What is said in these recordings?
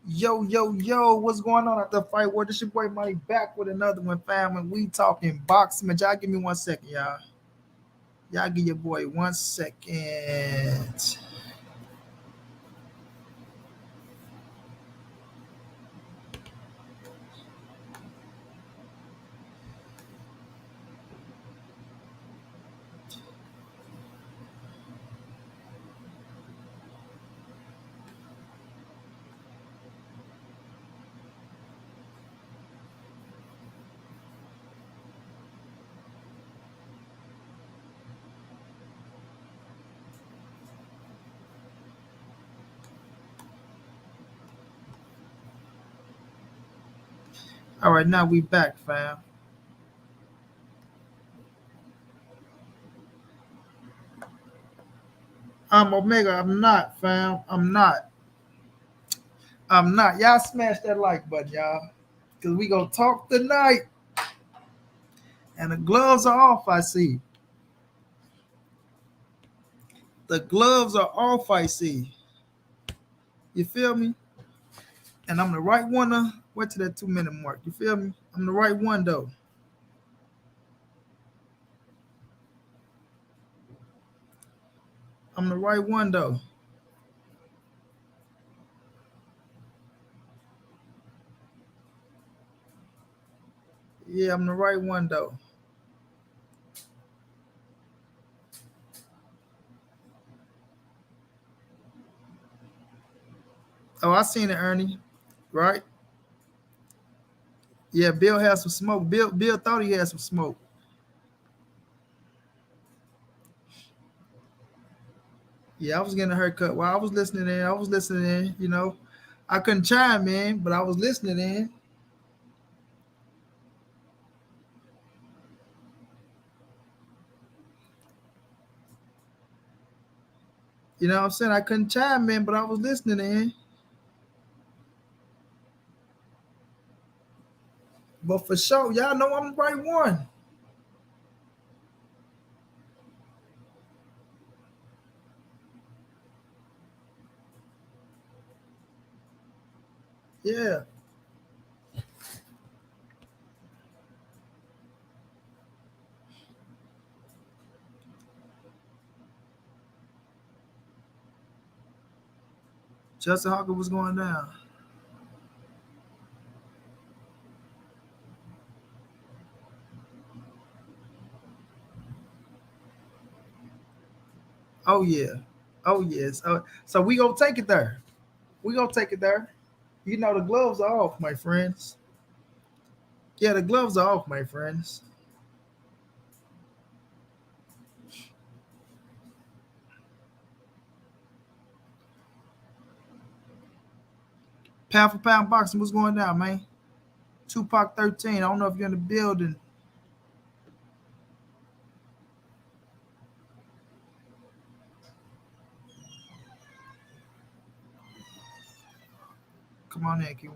Yo, yo, yo, what's going on at the fight world? This your boy Money back with another one, fam. And we talking boxing. Man, y'all give me 1 second, y'all. Y'all give your boy 1 second. All right, now we back, fam. I'm Omega. I'm not, fam. I'm not. I'm not. Y'all smash that like button, y'all. Because we going to talk tonight. And the gloves are off, I see. The gloves are off, I see. You feel me? And I'm the right one to wait to that 2 minute mark. You feel me? I'm the right one, though. I'm the right one, though. Yeah, I'm the right one, though. Oh, I seen it, Ernie. Right? Yeah, Bill had some smoke. Bill thought he had some smoke. Yeah, I was getting a haircut while I was listening in. I was listening in, you know. I couldn't chime in, but I was listening in. You know what I'm saying? I couldn't chime in, but I was listening in. But for sure, y'all know I'm the right one. Yeah. Justin Hawker was going down. Oh yeah. Oh yes. So we gonna take it there. We gonna take it there. You know the gloves are off, my friends. Yeah, the gloves are off, my friends. Pound for pound boxing, what's going down, man? Tupac 13. I don't know if you're in the building. Come on in, Q1.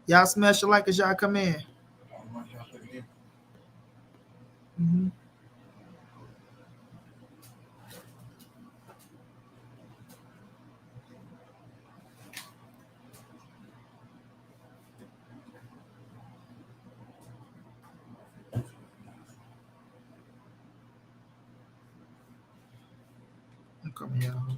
Y'all smash the like as y'all come in. Mm-hmm. I'm coming, y'all.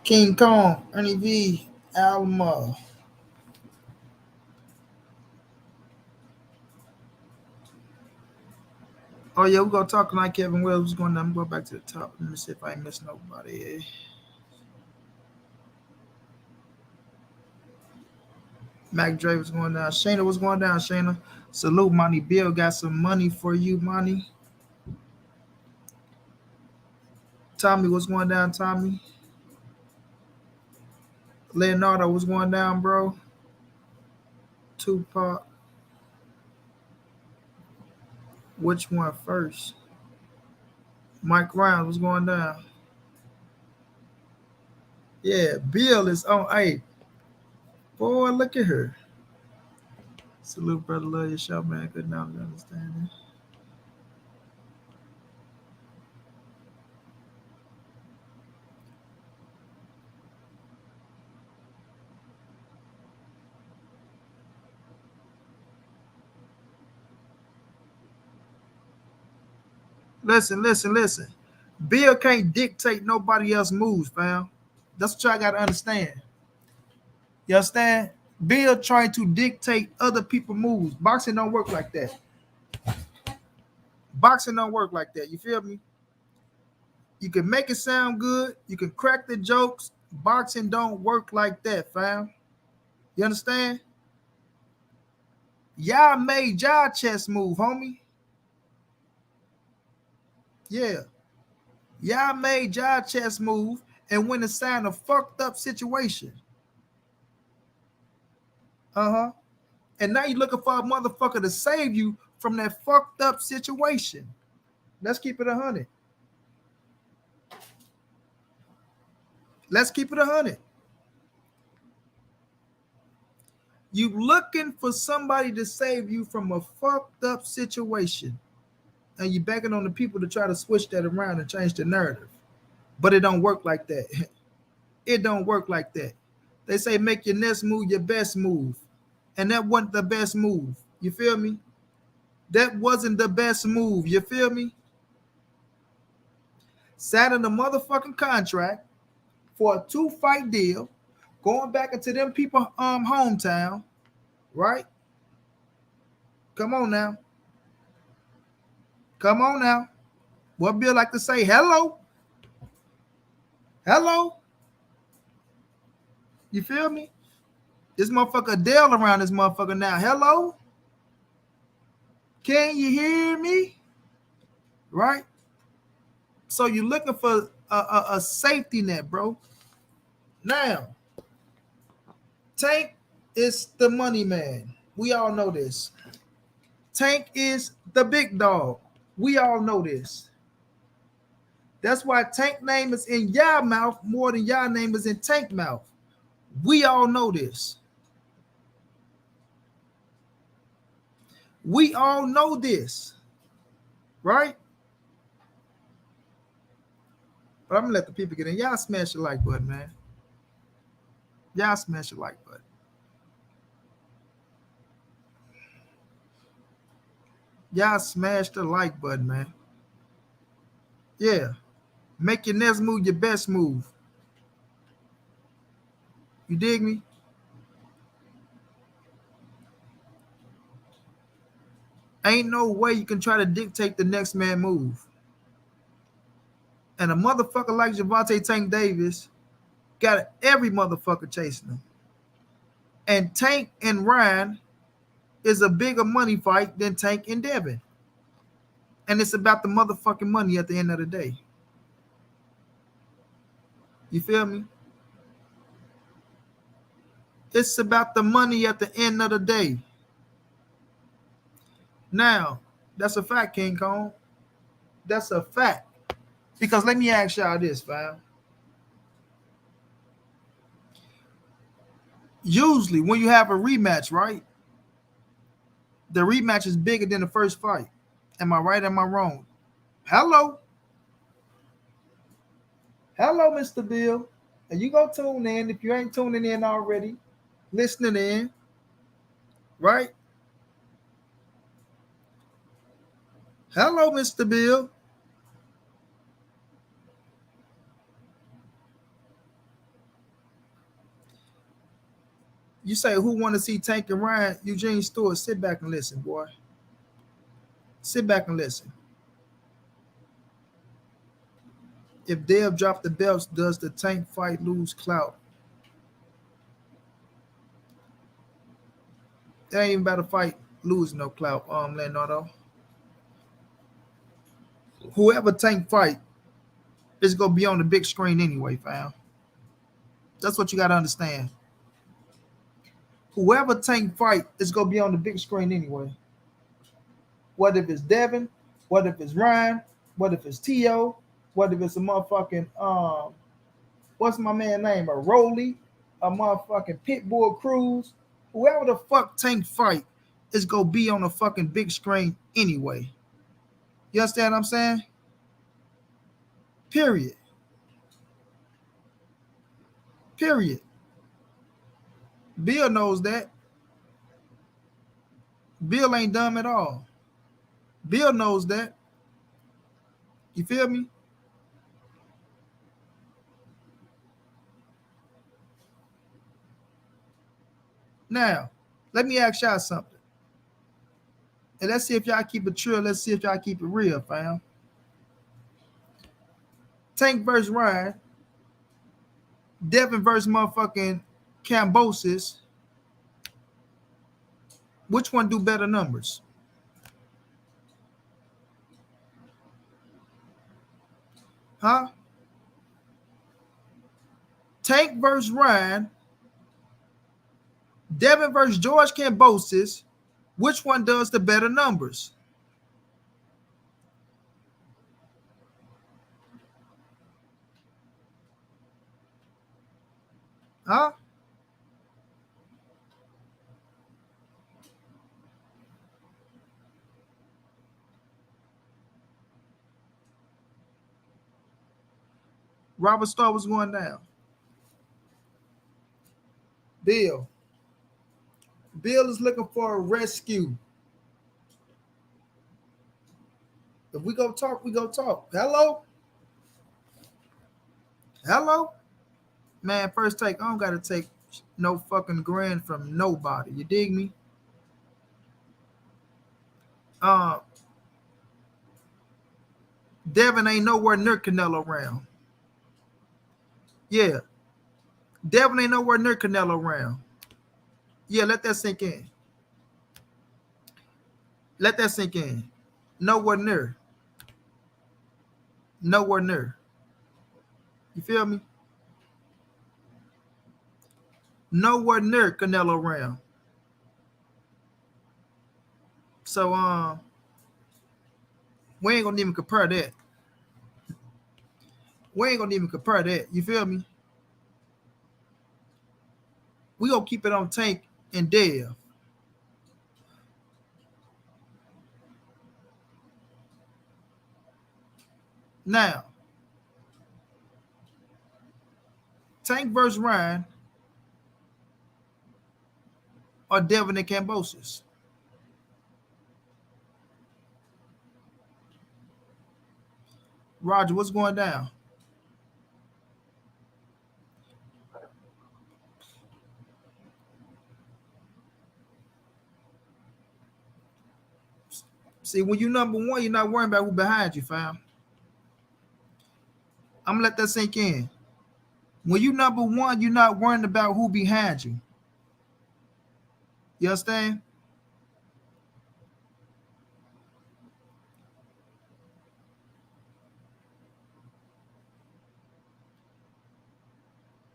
King Kong, Ernie V, Alma. Oh yeah, we're gonna talk like Kevin Wells. What's going on? I'm going back to the top. Let me see if I ain't missed nobody. Mac Dre was going down. Shayna, what's going down, Shayna? Salute, Monty Bill. Got some money for you, Monty. Tommy, what's going down, Tommy? Leonardo, what's going down, bro? Tupac. Which one first? Mike Ryan, what's going down? Yeah, Bill is on. Hey, boy, look at her. Salute, brother. Love your show, man. Good knowledge, understanding. Listen. Bill can't dictate nobody else's moves, fam. That's what y'all gotta understand. You understand? Bill trying to dictate other people's moves. Boxing don't work like that. Boxing don't work like that. You feel me? You can make it sound good. You can crack the jokes. Boxing don't work like that, fam. You understand? Y'all made y'all chess move, homie. Yeah. Y'all made y'all chess move and went and signed a fucked up situation. Uh-huh. And now you're looking for a motherfucker to save you from that fucked up situation. Let's keep it 100. Let's keep it 100. You looking for somebody to save you from a fucked up situation. And you banking on the people to try to switch that around and change the narrative. But it don't work like that. It don't work like that. They say make your next move your best move. And that wasn't the best move. You feel me? That wasn't the best move. You feel me? Sat in the motherfucking contract for a 2-fight deal, going back into them people hometown, right? Come on now. Come on now. What Bill like to say? Hello. Hello. You feel me? This motherfucker Adele around this motherfucker now. Hello? Can you hear me? Right? So you're looking for a safety net, bro. Now, Tank is the money man. We all know this. Tank is the big dog. We all know this. That's why Tank name is in y'all mouth more than y'all name is in Tank mouth. We all know this. We all know this. Right? But I'm gonna let the people get in. Y'all smash the like button, man. Y'all smash the like button. Y'all smash the like button, man. Yeah. Make your next move your best move. You dig me? Ain't no way you can try to dictate the next man move. And a motherfucker like Gervonta Tank Davis got every motherfucker chasing him. And Tank and Ryan is a bigger money fight than Tank and Devin. And it's about the motherfucking money at the end of the day. You feel me? It's about the money at the end of the day. Now, that's a fact, King Kong. That's a fact. Because let me ask y'all this, fam. Usually, when you have a rematch, right? The rematch is bigger than the first fight. Am I right? Am I wrong? Hello. Hello, Mr. Bill. And you go tune in if you ain't tuning in already, listening in, right? Hello, Mr. Bill. You say who want to see Tank and Ryan? Eugene Stewart, sit back and listen, boy. Sit back and listen. If Dev drop the belts, does the Tank fight lose clout? It ain't even about to fight lose no clout, Leonardo. Whoever Tank fight is gonna be on the big screen anyway, fam. That's what you gotta understand. Whoever Tank fight is gonna be on the big screen anyway. What if it's Devin? What if it's Ryan? What if it's T.O.? What if it's a motherfucking what's my man name? A Rolly, a motherfucking Pitbull Cruz. Whoever the fuck Tank fight is gonna be on the fucking big screen anyway. You understand what I'm saying? Period. Period. Bill knows that. Bill ain't dumb at all. Bill knows that. You feel me? Now, let me ask y'all something. And let's see if y'all keep it true. Let's see if y'all keep it real, fam. Tank versus Ryan. Devin versus motherfucking Cambosis. Which one do better numbers? Huh? Tank versus Ryan. Devin versus George Cambosis. Which one does the better numbers? Huh? Robert Starr was going down. Bill. Bill is looking for a rescue. If we go talk, we go talk. Hello? Hello? Man, first take, I don't got to take no fucking grand from nobody. You dig me? Devin ain't nowhere near Canelo round. Yeah. Devin ain't nowhere near Canelo round. Yeah, let that sink in. Let that sink in. Nowhere near. Nowhere near. You feel me? Nowhere near Canelo round. So we ain't gonna even compare that. We ain't gonna even compare that. You feel me? We gonna keep it on Tank and Dev. Now, Tank versus Ryan or Devin and Cambosis. Roger, what's going down? See, when you number one, you're not worrying about who behind you, fam. I'm gonna let that sink in. When you number one, you're not worrying about who behind you. You understand?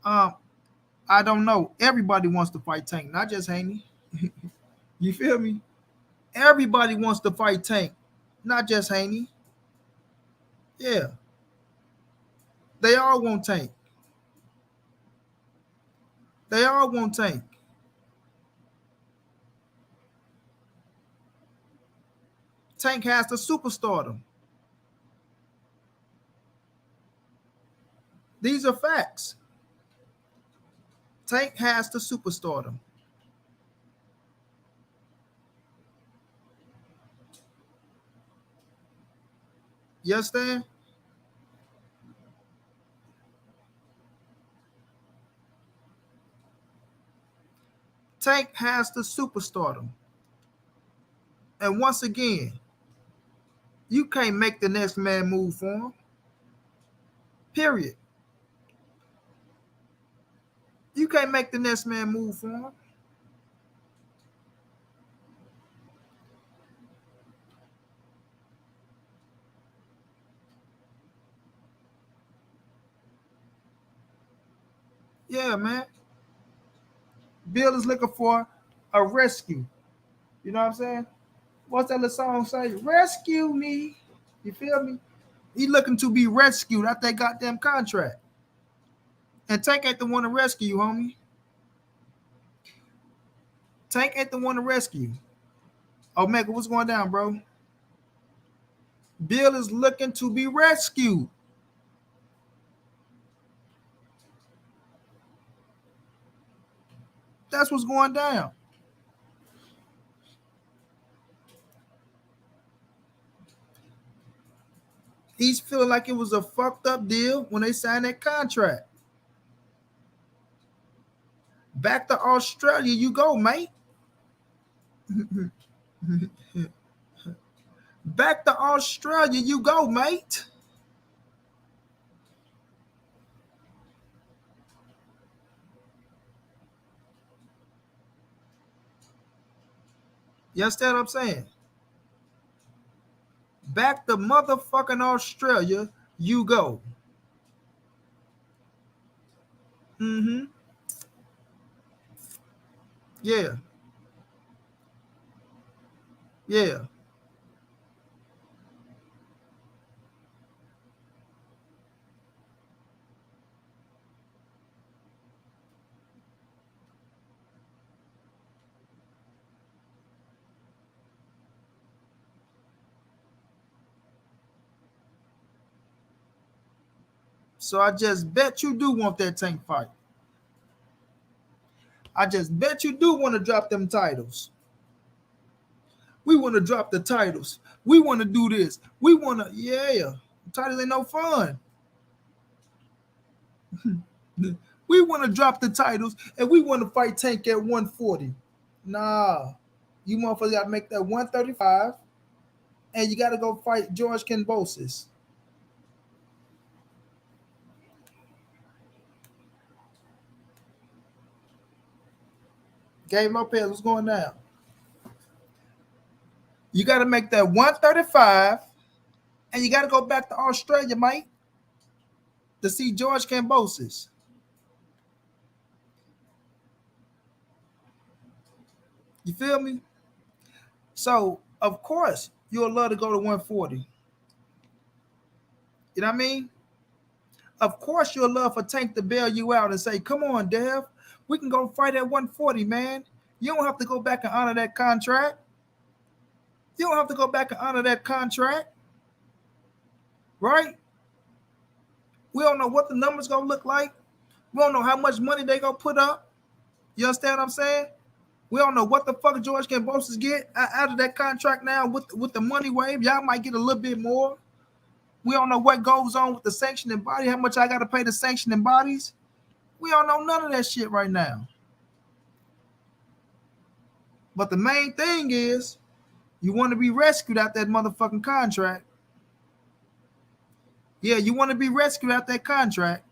I don't know. Everybody wants to fight Tank, not just Haney. You feel me? Everybody wants to fight Tank, not just Haney. Yeah, they all want Tank. They all want Tank. Tank has the superstardom. These are facts. Tank has the superstardom. You understand? Tank has the superstardom. And once again, you can't make the next man move for him. Period. You can't make the next man move for him. Yeah, man. Bill is looking for a rescue. You know what I'm saying? What's that little song say? Rescue me. You feel me? He looking to be rescued out that goddamn contract. And Tank ain't the one to rescue you, homie. Tank ain't the one to rescue. Omega, what's going down, bro? Bill is looking to be rescued. That's what's going down. He's feeling like it was a fucked up deal when they signed that contract. Back to Australia you go, mate. Back to Australia you go, mate. You understand what I'm saying? Back to motherfucking Australia you go. Mm-hmm. Yeah. Yeah. So I just bet you do want that Tank fight. I just bet you do want to drop them titles. We want to drop the titles. We want to do this. We want to, yeah. Titles ain't no fun. We want to drop the titles and we want to fight Tank at 140. Nah. You motherfuckers got to make that 135 and you got to go fight George Kambosos. Gabe Lopez, what's going down? You got to make that 135 and you got to go back to Australia, mate, to see George Kambosos. You feel me? So, of course, you'll love to go to 140. You know what I mean? Of course, you'll love for Tank to bail you out and say, come on, Dev, we can go fight at 140, man. You don't have to go back and honor that contract. You don't have to go back and honor that contract. Right? We don't know what the numbers going to look like. We don't know how much money they going to put up. You understand what I'm saying? We don't know what the fuck George Kambosos get out of that contract now with the money wave. Y'all might get a little bit more. We don't know what goes on with the sanctioning body, how much I got to pay the sanctioning bodies. We don't know none of that shit right now. But the main thing is you want to be rescued out that motherfucking contract. Yeah, you want to be rescued out that contract.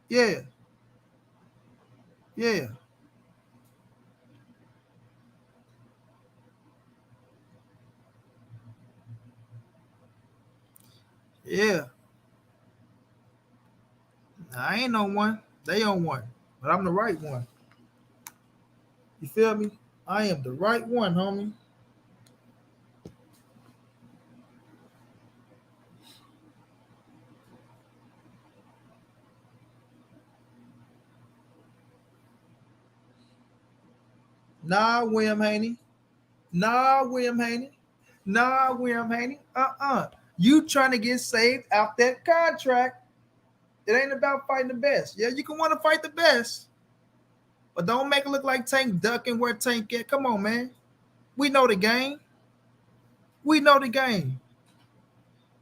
Yeah. Yeah. Yeah. I ain't on one. They on one. But I'm the right one. You feel me? I am the right one, homie. Nah, William Haney. Nah, William Haney. Nah, William Haney. You trying to get saved out that contract. It ain't about fighting the best. Yeah, you can want to fight the best. But don't make it look like Tank ducking where Tank at. Come on, man. We know the game. We know the game.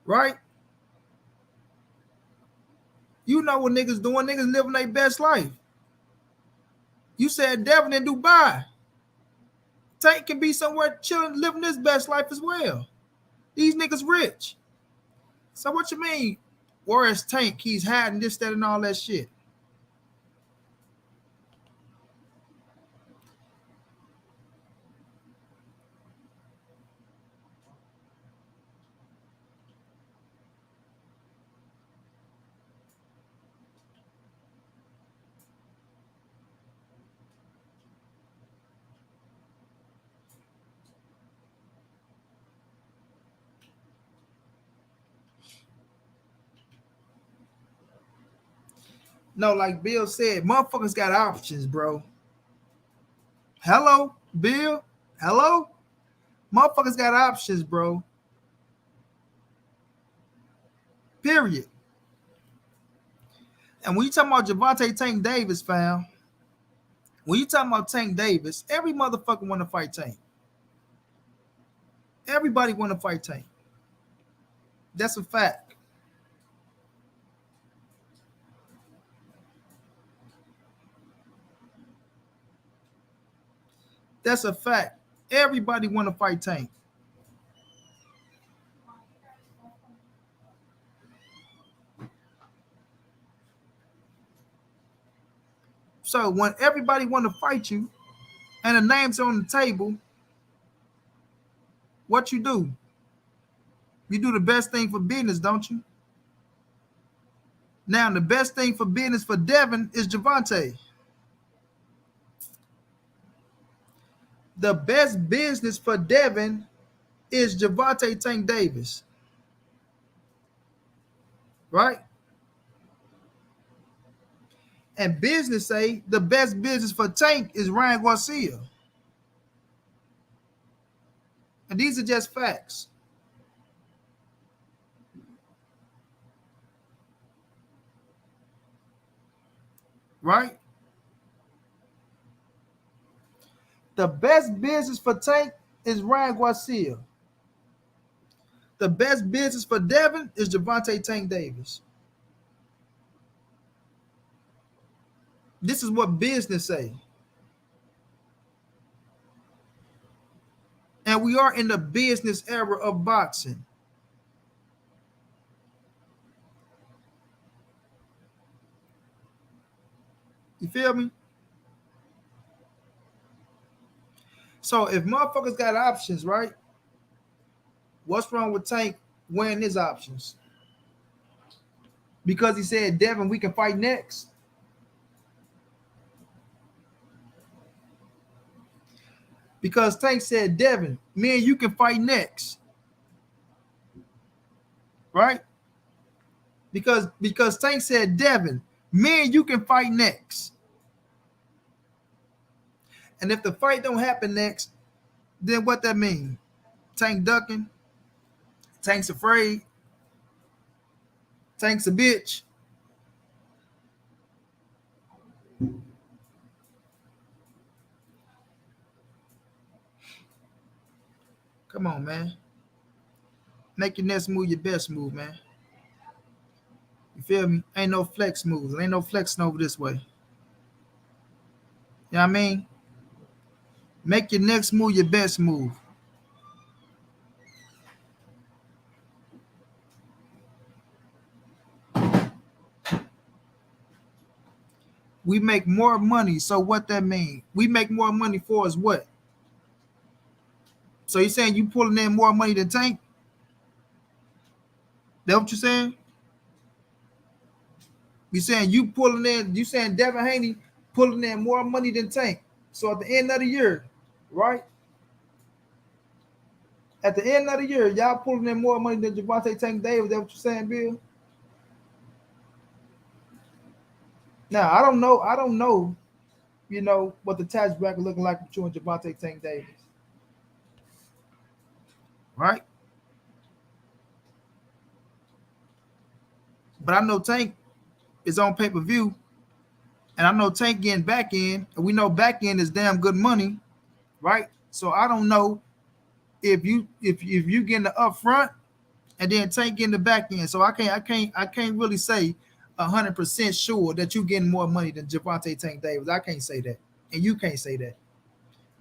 Right? You know what niggas doing. Niggas living their best life. You said Devin in Dubai. Tank can be somewhere chilling, living his best life as well. These niggas rich. So what you mean? Whereas Tank, he's hiding this, that, and all that shit. No, like Bill said, motherfuckers got options, bro. Hello, Bill. Hello? Motherfuckers got options, bro. Period. And when you talking about Gervonta Tank Davis, fam, when you talking about Tank Davis, every motherfucker want to fight Tank. Everybody want to fight Tank. That's a fact. That's a fact. Everybody want to fight Tank. So when everybody want to fight you and the name's on the table, what you do? You do the best thing for business, don't you? Now, the best thing for business for Devin is Gervonta. The best business for Devin is Gervonta Tank Davis. Right? And business say the best business for Tank is Ryan Garcia. And these are just facts. Right? The best business for Tank is Ryan Garcia. The best business for Devin is Gervonta Tank Davis. This is what business say. And we are in the business era of boxing. You feel me? So if motherfuckers got options, right? What's wrong with Tank weighing his options? Because he said, Devin, we can fight next. Because Tank said, Devin, me and you can fight next. Right? Because Tank said, Devin, me and you can fight next. And if the fight don't happen next, then what that mean? Tank ducking? Tank's afraid? Tank's a bitch? Come on, man. Make your next move your best move, man. You feel me? Ain't no flex moves. Ain't no flexing over this way. You know what I mean? Make your next move your best move. We make more money. So what that mean? We make more money for us what? So you saying you pulling in more money than Tank? That what you saying? You saying you pulling in, you saying Devin Haney pulling in more money than Tank. So at the end of the year, right? At the end of the year, y'all pulling in more money than Gervonta Tank Davis. That what you saying, Bill? Now I don't know, you know, what the tax bracket looking like with you and Gervonta Tank Davis. Right? But I know Tank is on pay-per-view, and I know Tank getting back in, and we know back end is damn good money, right? So I don't know if you getting the upfront and then Tank getting the back end. So I can't really say 100% sure that you getting more money than Gervonta Tank Davis. I can't say that. And you can't say that,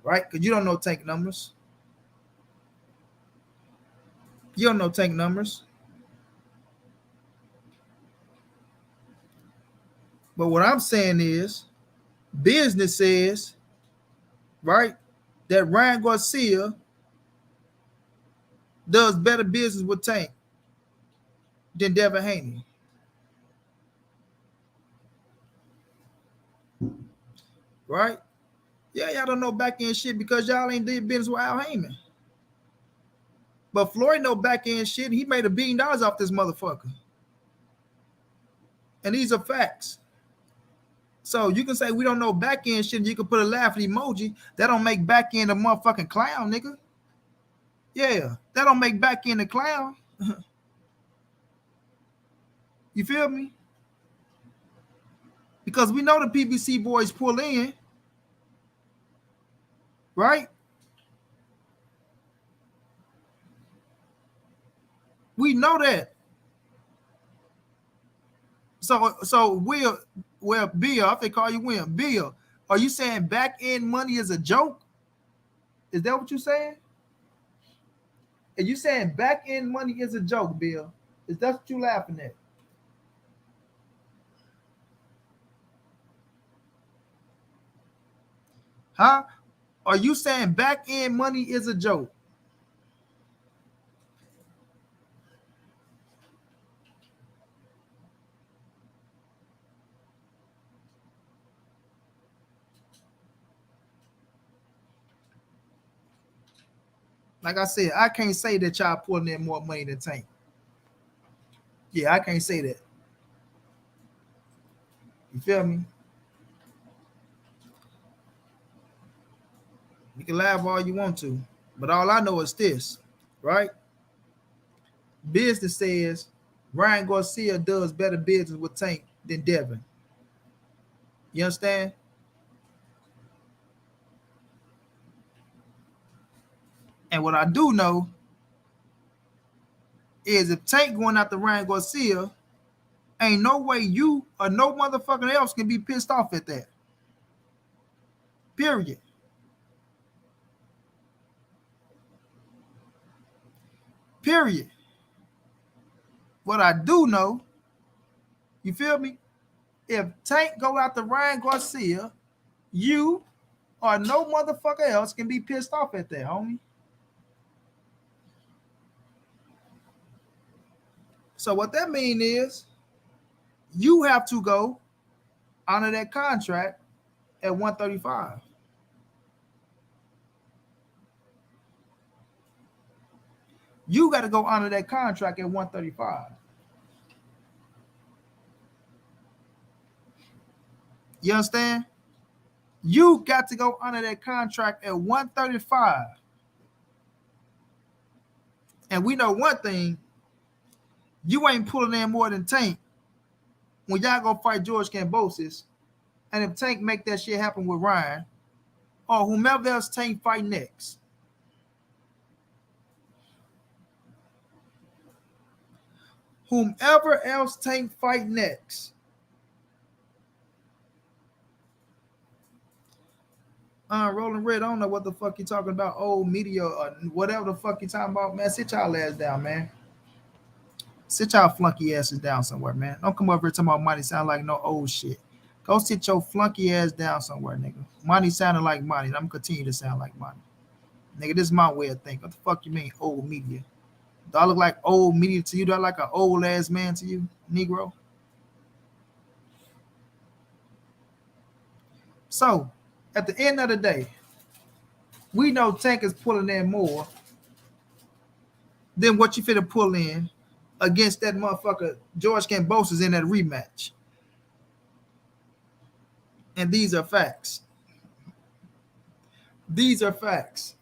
right? Because you don't know Tank numbers. You don't know Tank numbers. But what I'm saying is, business says, right, that Ryan Garcia does better business with Tank than Devin Haney. Right? Yeah, y'all don't know back end shit because y'all ain't did business with Al Heyman. But Floyd know back end shit. He made $1 billion off this motherfucker. And these are facts. So you can say we don't know back end shit. You can put a laughing emoji. That don't make back end a motherfucking clown, nigga. Yeah, that don't make back end a clown. You feel me? Because we know the PBC boys pull in, right? We know that. So Will, Bill, I think call you Will. Bill, are you saying back end money is a joke? Is that what you're saying? Are you saying back end money is a joke, Bill? Is that what you laughing at? Huh? Are you saying back end money is a joke? Like I said, I can't say that y'all pulling in more money than Tank. Yeah, I can't say that. You feel me? You can laugh all you want to, but all I know is this, right? Business says Ryan Garcia does better business with Tank than Devin. You understand? And what I do know is if Tank going after Ryan Garcia, ain't no way you or no motherfucker else can be pissed off at that. Period. Period. What I do know, you feel me? If Tank go after Ryan Garcia, you or no motherfucker else can be pissed off at that, homie. So what that mean is you have to go honor that contract at 135. You got to go honor that contract at 135. You understand? You got to go honor that contract at 135. And we know one thing, you ain't pulling in more than Tank when y'all go fight George Kambosos. And if Tank make that shit happen with Ryan, or whomever else Tank fight next. Whomever else Tank fight next. Rolling Red, I don't know what the fuck you talking about, old media or whatever the fuck you talking about, man. Sit y'all ass down, man. Sit y'all flunky asses down somewhere, man. Don't come over here talking about money sound like no old shit. Go sit your flunky ass down somewhere, nigga. Money sounding like money. I'm gonna continue to sound like money. Nigga, this is my way of thinking. What the fuck you mean, old media? Do I look like old media to you? Do I look like an old ass man to you, Negro? So, at the end of the day, we know Tank is pulling in more than what you finna pull in against that motherfucker George Kambosos in that rematch. And these are facts. These are facts.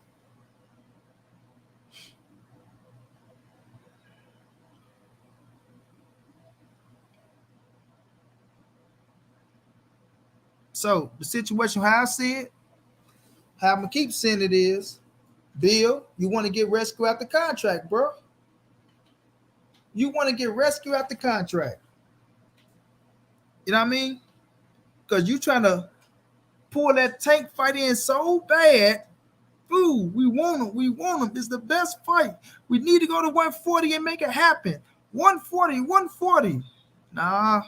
So the situation, how I see it, how I'm gonna keep saying it is, Bill, you want to get rescued out the contract, bro. You want to get rescued out the contract. You know what I mean? Because you trying to pull that Tank fight in so bad. Ooh, we want him. We want him. It's the best fight. We need to go to 140 and make it happen. 140, 140. Nah,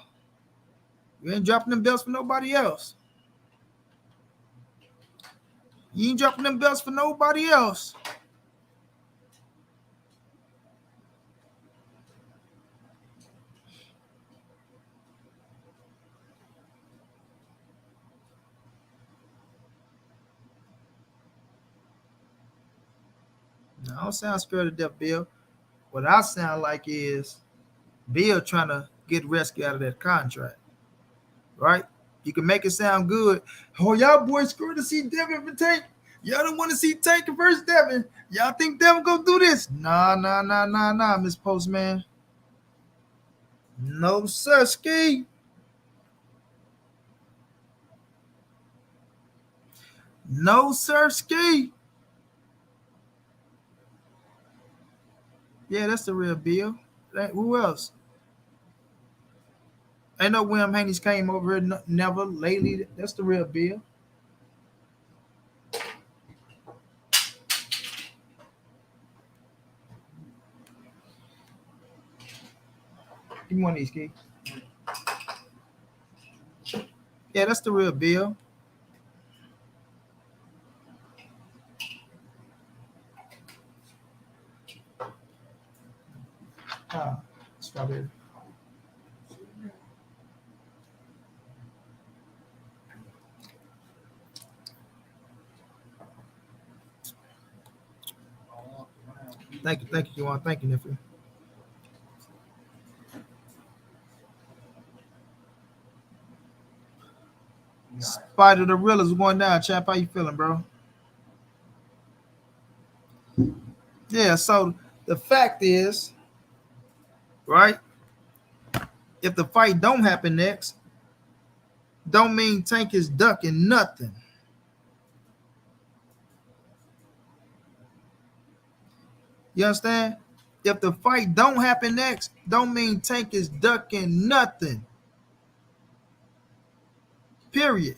you ain't dropping them belts for nobody else. You ain't dropping them belts for nobody else. I don't sound scared to death, Bill. What I sound like is Bill trying to get rescue out of that contract. Right? You can make it sound good. Oh, y'all boys scared to see Devin for Tank. Y'all don't want to see Tank versus Devin. Y'all think Devin gonna do this? Nah, Miss Postman. No, sir, ski. No, sir, ski. Yeah, that's the real Bill. Who else? Ain't no William Haney's came over here never lately. That's the real Bill. Give me one of these, Key. Yeah, that's the real Bill. Strawberry. Thank you, Juwan. Thank you, nephew. Spider the Real is going down, champ. How you feeling, bro? Yeah, so the fact is, right? If the fight don't happen next, don't mean Tank is ducking nothing. You understand? If the fight don't happen next, don't mean Tank is ducking nothing. Period.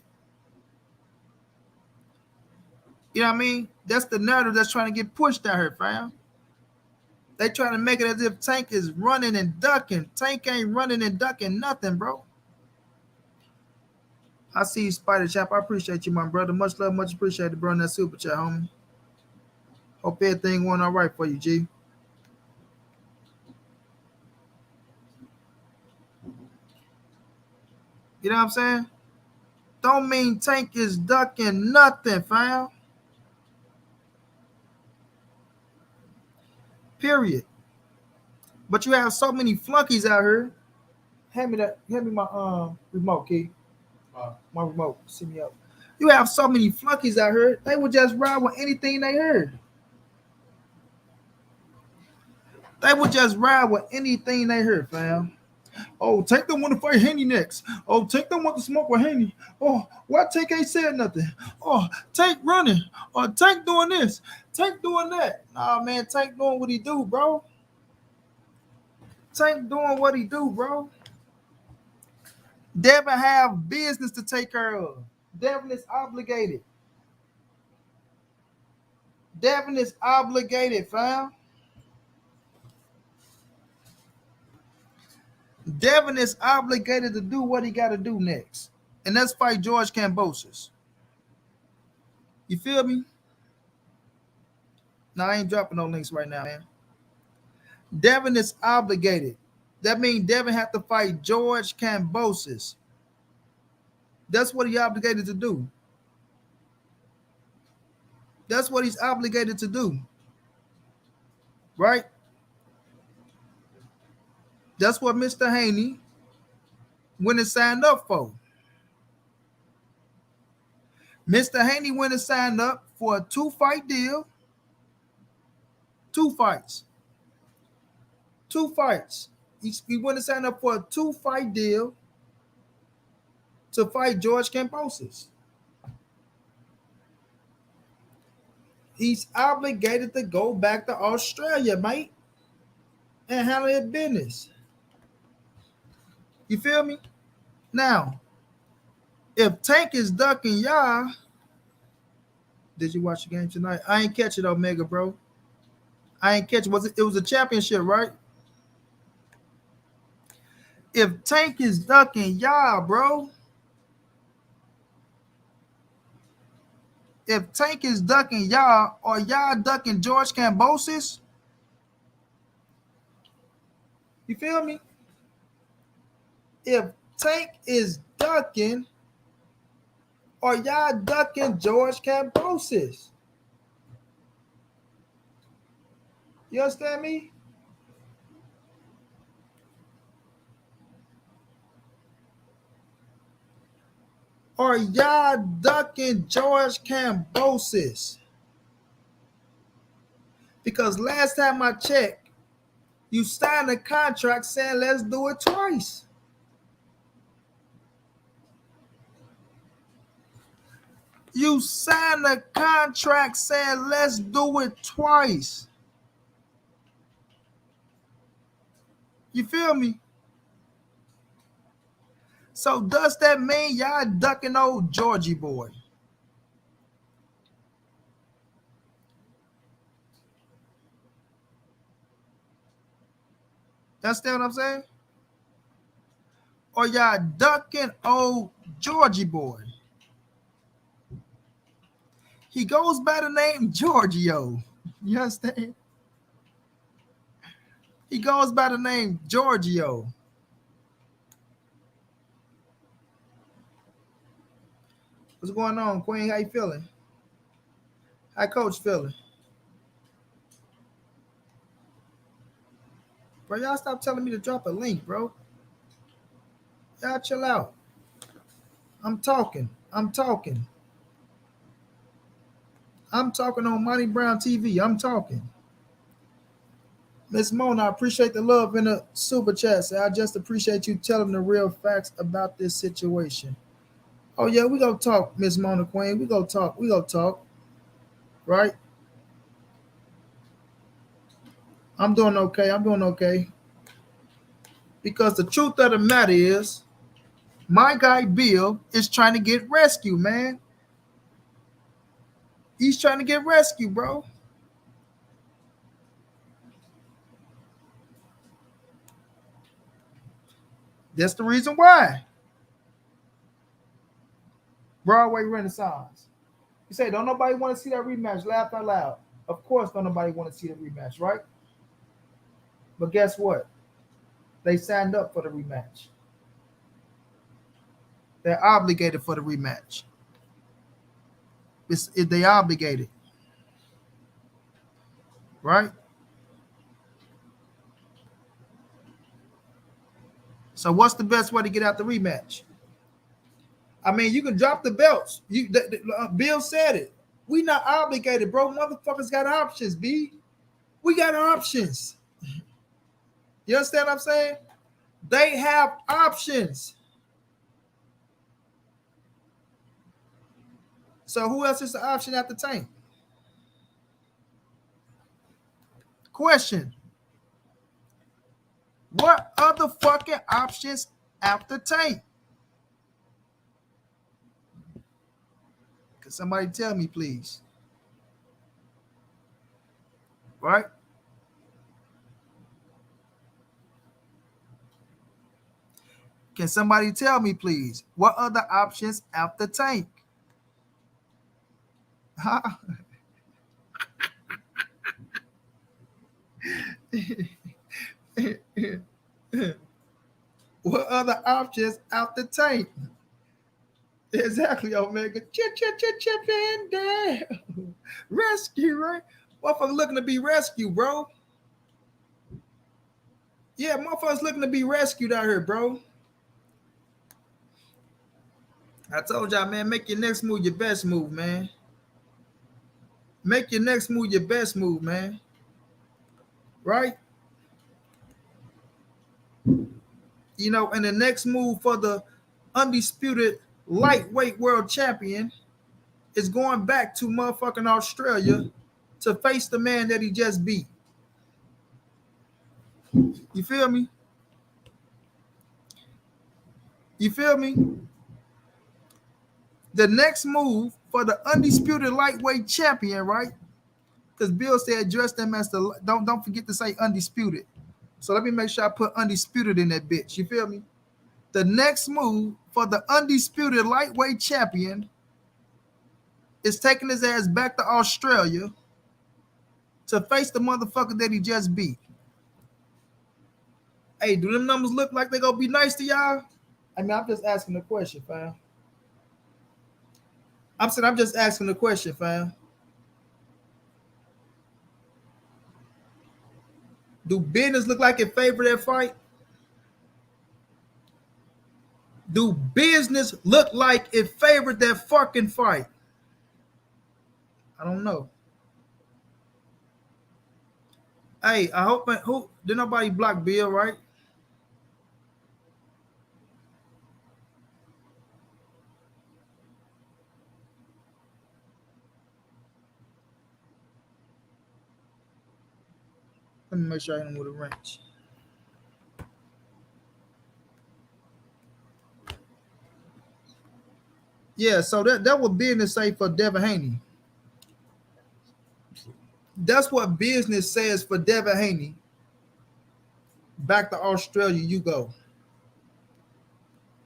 You know what I mean? That's the narrative that's trying to get pushed out here, fam. They trying to make it as if Tank is running and ducking. Tank ain't running and ducking nothing, bro. I see you, Spider Chap. I appreciate you, my brother. Much love, much appreciated, bro, in that super chat, homie. Hope everything went all right for you, G. You know what I'm saying? Don't mean Tank is ducking nothing, fam. Period. But you have so many flunkies out here. Hand me my remote, key. My remote. Send me up. You have so many flunkies out here. They would just ride with anything they heard. They would just ride with anything they heard, fam. Oh, Tank don't want to fight Haney next. Oh, Tank don't want to smoke with Haney. Oh, why Tank ain't said nothing? Oh, Tank running. Or Tank doing this. Tank doing that. Nah, man, Tank doing what he do, bro. Tank doing what he do, bro. Devin have business to take care of. Devin is obligated. Devin is obligated, fam. Devin is obligated to do what he got to do next. And that's fight George Kambosos. You feel me? Now, I ain't dropping no links right now, man. Devin is obligated. That means Devin have to fight George Kambosos. That's what he obligated to do. That's what he's obligated to do. Right? That's what Mr. Haney went and signed up for. Mr. Haney went and signed up for a 2-fight deal. 2 fights. 2 fights. He went and signed up for a 2-fight deal to fight George Kambosos. He's obligated to go back to Australia, mate, and handle his business. You feel me? Now, If Tank is ducking y'all, did you watch the game tonight? I ain't catch it, Omega, bro. I ain't catch it. It was a championship, right? If Tank is ducking y'all, bro. If Tank is ducking y'all, or y'all ducking George Kambosos, you feel me? If Tank is ducking, or y'all ducking George Kambosos. You understand me? Or y'all ducking George Kambosos. Because last time I checked, you signed a contract saying let's do it twice. You signed a contract saying let's do it twice. You feel me? So does that mean y'all ducking old Georgie boy? Understand what I'm saying? Or y'all ducking old Georgie boy? He goes by the name Giorgio. You understand? He goes by the name Giorgio. What's going on, Queen? How you feeling? How Coach feeling? Bro, y'all stop telling me to drop a link, bro. Y'all chill out. I'm talking. I'm talking on montray-brown TV. I'm talking. Miss Mona, I appreciate the love in the super chat. So I just appreciate you telling the real facts about this situation. Oh, yeah, we gonna talk, Miss Mona Queen. We gonna talk. We gonna talk. Right? I'm doing okay. I'm doing okay. Because the truth of the matter is, my guy Bill is trying to get rescued, man. He's trying to get rescued, bro. That's the reason why. Broadway Renaissance. You say, don't nobody want to see that rematch? Laugh out loud. Of course, don't nobody want to see the rematch, right? But guess what? They signed up for the rematch. They're obligated for the rematch. They obligated, right? So what's the best way to get out the rematch? I mean, you can drop the belts. Bill said it. We not obligated, bro. Motherfuckers got options, B. We got options. You understand what I'm saying? They have options. So who else is the option after Tank? Question. What other fucking options after Tank? Can somebody tell me, please? Right? Can somebody tell me, please? What other options after Tank? Huh? What other options after Tank? Exactly, Omega. Chip in there. Rescue, right? Motherfucker looking to be rescued, bro. Yeah, motherfuckers looking to be rescued out here, bro. I told y'all, man, make your next move your best move, man. Make your next move your best move, man. Right? You know, and the next move for the undisputed lightweight world champion is going back to motherfucking Australia to face the man that he just beat. You feel me? You feel me? The next move for the undisputed lightweight champion, right? Because Bill said address them as the don't forget to say undisputed. So let me make sure I put undisputed in that bitch. You feel me? The next move for the undisputed lightweight champion is taking his ass back to Australia to face the motherfucker that he just beat. Hey, do them numbers look like they gonna be nice to y'all? I mean, I'm just asking the question, fam. I'm just asking the question, fam. Do business look like it favor that fight? Do business look like it favored that fucking fight? I don't know. Hey, I hope who did nobody block Bill, right? Let me make sure I hit him with a wrench. Yeah, so that what business say for Devin Haney. That's what business says for Devin Haney. Back to Australia you go.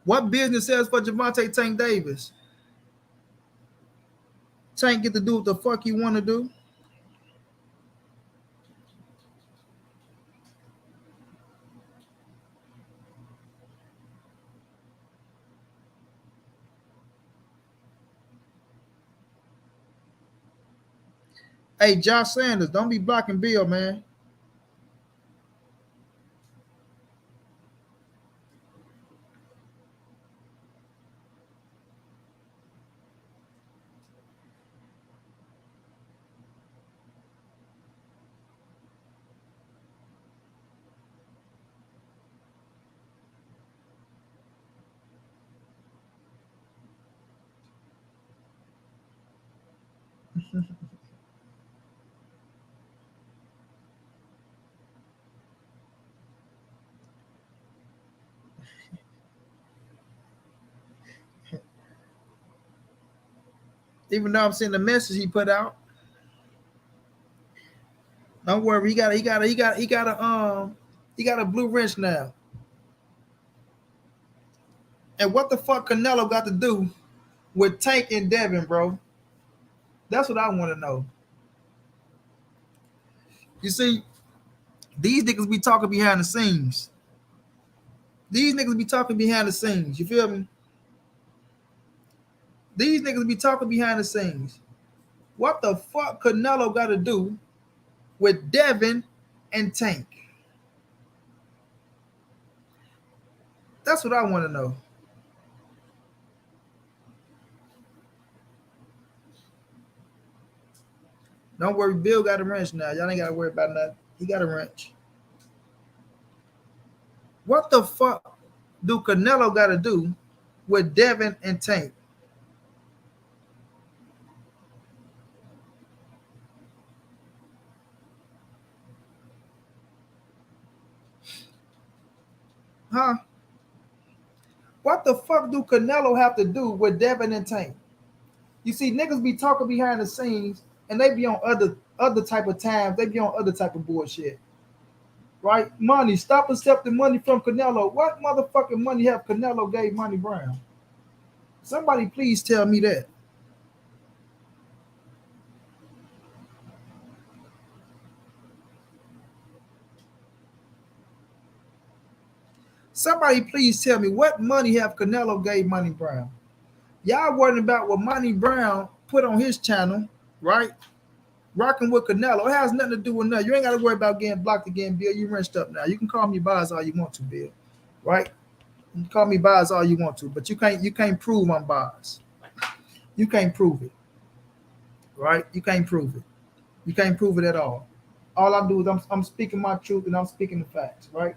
What business says for Gervonta Tank Davis? Tank get to do what the fuck he want to do. Hey, Josh Sanders, don't be blocking Bill, man. Even though I'm seeing the message he put out. Don't worry, he got a blue wrench now. And what the fuck Canelo got to do with Tank and Devin, bro? That's what I want to know. You see, these niggas be talking behind the scenes. These niggas be talking behind the scenes. You feel me? These niggas be talking behind the scenes. What the fuck Canelo got to do with Devin and Tank? That's what I want to know. Don't worry, Bill got a wrench now. Y'all ain't got to worry about nothing. He got a wrench. What the fuck do Canelo got to do with Devin and Tank? Huh? What the fuck do Canelo have to do with Devin and Tank? You see, niggas be talking behind the scenes and they be on other type of times. They be on other type of bullshit. Right? Money. Stop accepting money from Canelo. What motherfucking money have Canelo gave Money Brown? Somebody please tell me that. Somebody please tell me what money have Canelo gave Money Brown? Y'all worrying about what Money Brown put on his channel, right? Rocking with Canelo. It has nothing to do with nothing. You ain't got to worry about getting blocked again, Bill. You wrenched up now. You can call me bias all you want to, Bill. Right? You can call me bias all you want to, but you can't prove I'm biased. You can't prove it. Right? You can't prove it. You can't prove it at all. All I do is I'm speaking my truth and I'm speaking the facts, right?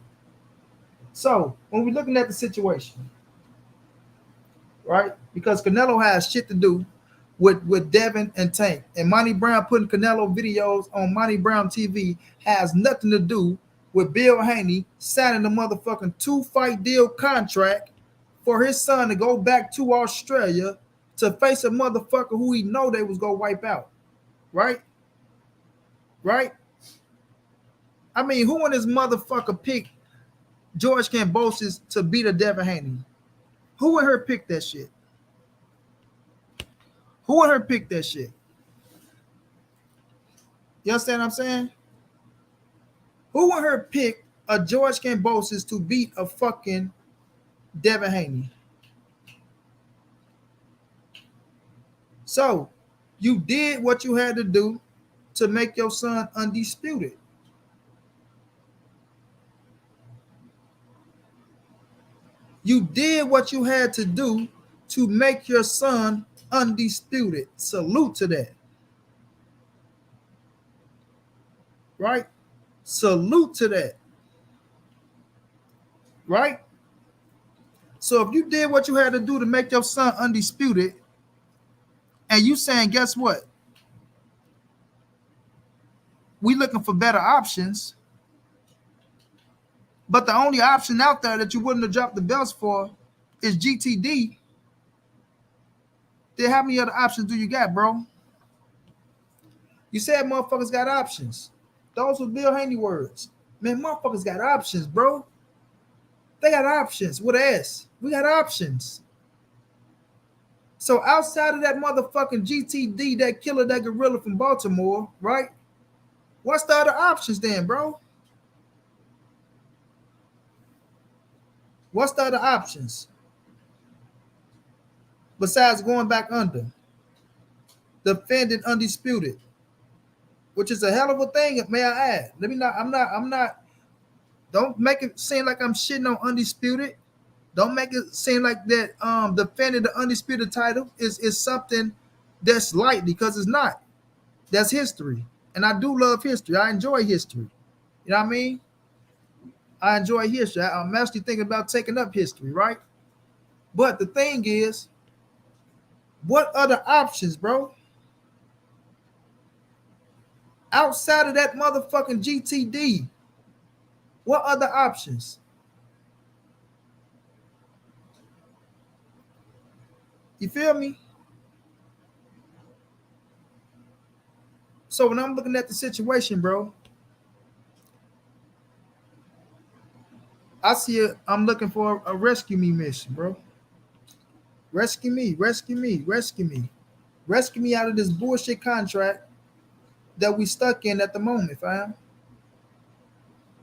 So when we're looking at the situation, right? Because Canelo has shit to do with Devin and Tank. And Monty Brown putting Canelo videos on Monty Brown TV has nothing to do with Bill Haney signing the motherfucking 2-fight deal contract for his son to go back to Australia to face a motherfucker who he know they was gonna wipe out. Right? Right? I mean, who in this motherfucker picked George Kambosos to beat a Devin Haney? Who in her picked that shit? Who in her picked that shit? You understand what I'm saying? Who in her picked a George Kambosos to beat a fucking Devin Haney? So, you did what you had to do to make your son undisputed. You did what you had to do to make your son undisputed. Salute to that. Right? Salute to that. Right? So if you did what you had to do to make your son undisputed, and you saying, guess what? We looking for better options, but the only option out there that you wouldn't have dropped the belts for is GTD. Then how many other options do you got, bro? You said motherfuckers got options. Those were Bill Haney words. Man, motherfuckers got options, bro. They got options with an S. We got options. So outside of that motherfucking GTD, that killer, that gorilla from Baltimore, right? What's the other options then, bro? What's the other options? Besides going back under. Defended undisputed. Which is a hell of a thing, may I add. I'm not, don't make it seem like I'm shitting on undisputed. Don't make it seem like that defending the undisputed title is something that's light, because it's not. That's history. And I do love history. I enjoy history. You know what I mean? I enjoy history. I'm actually thinking about taking up history, right? But the thing is, what other options, bro? Outside of that motherfucking GTD, what other options? You feel me? So when I'm looking at the situation, bro, I see I'm looking for a rescue me mission, bro. Rescue me, rescue me, rescue me. Rescue me out of this bullshit contract that we stuck in at the moment, fam.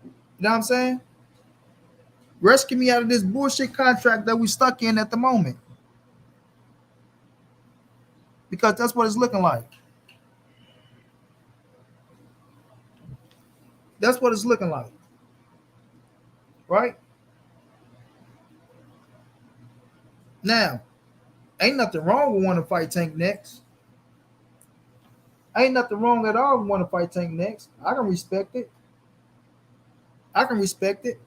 You know what I'm saying? Rescue me out of this bullshit contract that we stuck in at the moment. Because that's what it's looking like. That's what it's looking like. Right? Now, ain't nothing wrong with wanting to fight Tank next. Ain't nothing wrong at all with wanting to fight Tank next. I can respect it. I can respect it.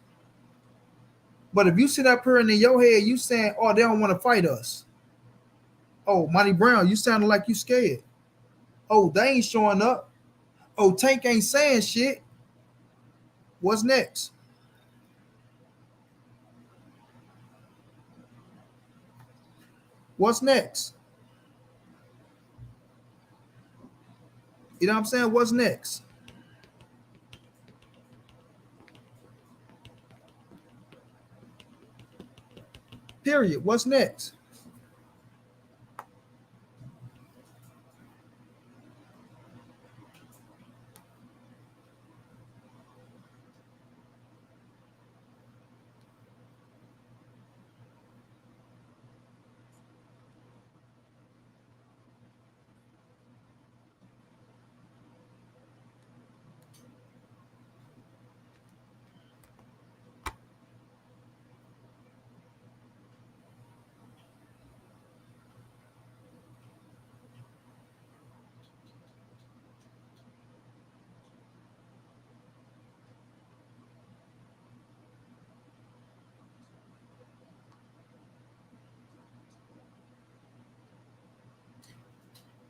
But if you sit up here and in your head, you saying, oh, they don't want to fight us. Oh, Montray-Brown, you sounding like you scared. Oh, they ain't showing up. Oh, Tank ain't saying shit. What's next? What's next? You know what I'm saying? What's next? Period. What's next?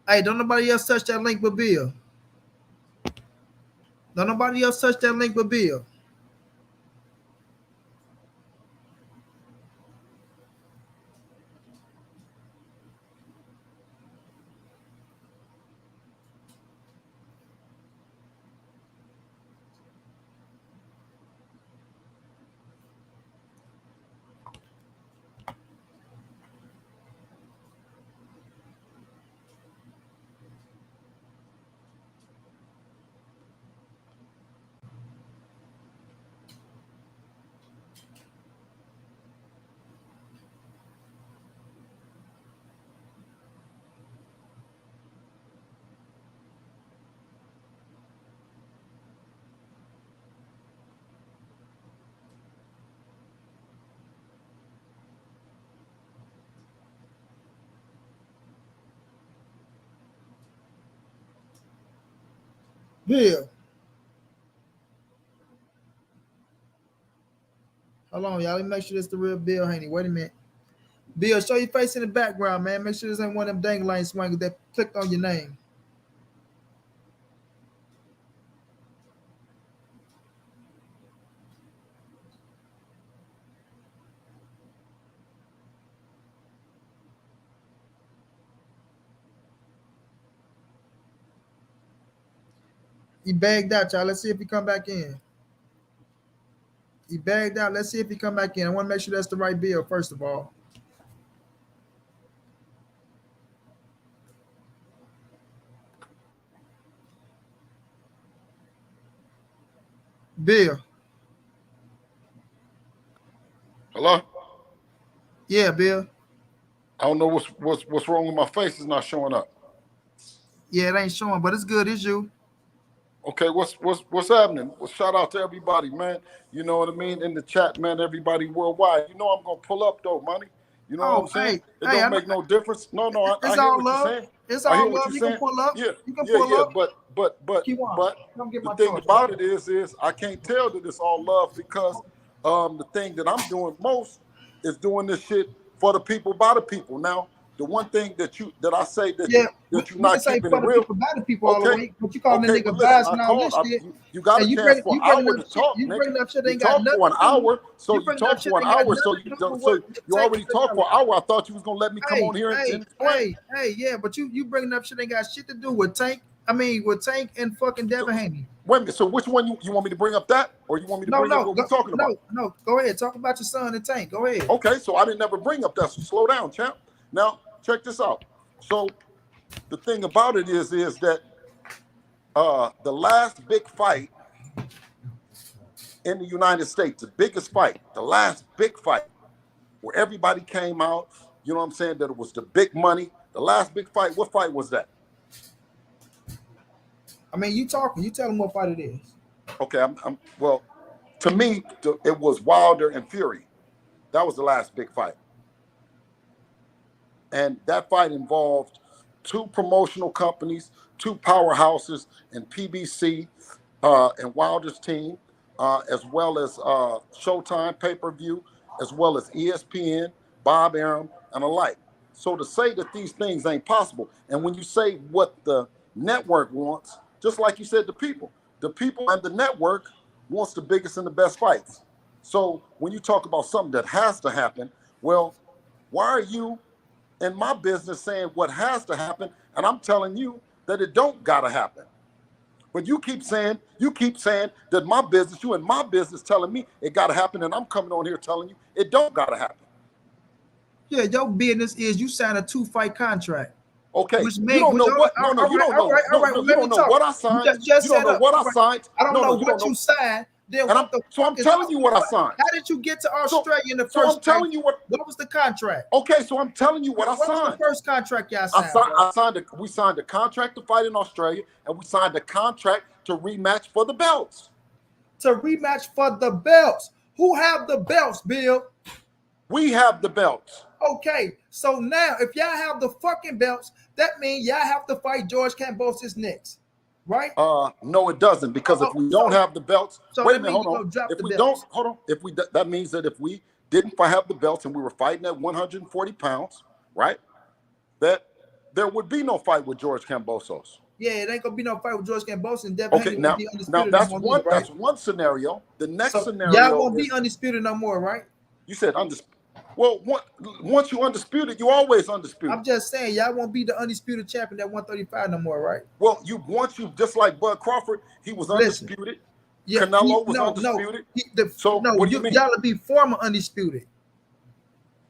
Hey, don't nobody else touch that link but Bill. Don't nobody else touch that link but Bill. Bill. Hold on, y'all. Let me make sure this the real Bill Haney. Wait a minute. Bill, show your face in the background, man. Make sure this ain't one of them dangling swingers that clicked on your name. He bagged out, y'all. Let's see if he come back in. He bagged out. Let's see if he come back in. I want to make sure that's the right Bill, first of all. Bill. Hello? Yeah, Bill. I don't know what's wrong with my face. It's not showing up. Yeah, it ain't showing, but it's good. It's you. Okay, what's happening? Well, shout out to everybody, man. You know what I mean? In the chat, man, everybody worldwide. You know I'm gonna pull up though, money. You know what I'm saying? It don't make no difference. No, I hear what you're saying. It's I hear all what love. you're You saying. can pull up. Yeah, You can pull up. But the thing about it is I can't tell that it's all love because the thing that I'm doing most is doing this shit for the people by the people. Now, the one thing that I say that you're not keeping it real. By the people all the way, but you calling the nigga but bias listen, and all this shit. You got a chance for an hour to talk, you bring nigga. up shit You ain't got talk nothing for an hour, so you you talk for an hour, so you already talked for an hour. I thought you was gonna let me come on here and explain. Hey, yeah, but you bringing up shit ain't got shit to do with Tank. I mean, with Tank and fucking Devin Haney. Wait a minute. So which one you want me to bring up that, or you want me to bring up what we're talking about? No, go ahead. Talk about your son and Tank. Go ahead. Okay, so I didn't ever bring up that. So slow down, champ. Now check this out. So the thing about it is that the last big fight in the United States, the biggest fight, the last big fight, where everybody came out, you know what I'm saying, that it was the big money. The last big fight, what fight was that? I mean, you talking, you tell them what fight it is. Okay, well, to me, it was Wilder and Fury. That was the last big fight. And that fight involved two promotional companies, two powerhouses, and PBC and Wilder's team, as well as Showtime pay-per-view, as well as ESPN, Bob Arum, and alike. So to say that these things ain't possible, and when you say what the network wants, just like you said, the people and the network wants the biggest and the best fights. So when you talk about something that has to happen, well, why are you in my business saying what has to happen, and I'm telling you that it don't gotta happen? But you keep saying that my business, you in my business telling me it gotta happen, and I'm coming on here telling you it don't gotta happen. Yeah, your business is you sign a 2-fight contract. Okay, you don't know what? No, you don't know. You don't know what I signed. You don't know what I signed. I don't know what you signed. Then what the so I'm telling you what I signed. How did you get to Australia in the first? So I'm telling you what was the contract? Okay, so I'm telling you what I signed. What was the first contract y'all signed? We signed a contract to fight in Australia, and we signed a contract to rematch for the belts. To rematch for the belts. Who have the belts, Bill? We have the belts. Okay, so now if y'all have the fucking belts, that means y'all have to fight George Kambosos next, right? No, it doesn't, because if we don't have the belts, wait a minute, hold on. If we don't, hold on. If we that means that if we didn't have the belts and we were fighting at 140 pounds, right? That there would be no fight with George Kambosos. Yeah, it ain't gonna be no fight with George Kambosos and Devin Haney won't be undisputed. Now that's one scenario. The next scenario, y'all won't be undisputed no more, right? You said undisputed. Well, once you undisputed, you always undisputed. I'm just saying, y'all won't be the undisputed champion at 135 no more, right? Well, once you just like Bud Crawford, he was undisputed. Yeah, Canelo was undisputed. What do you mean? Y'all will be former undisputed.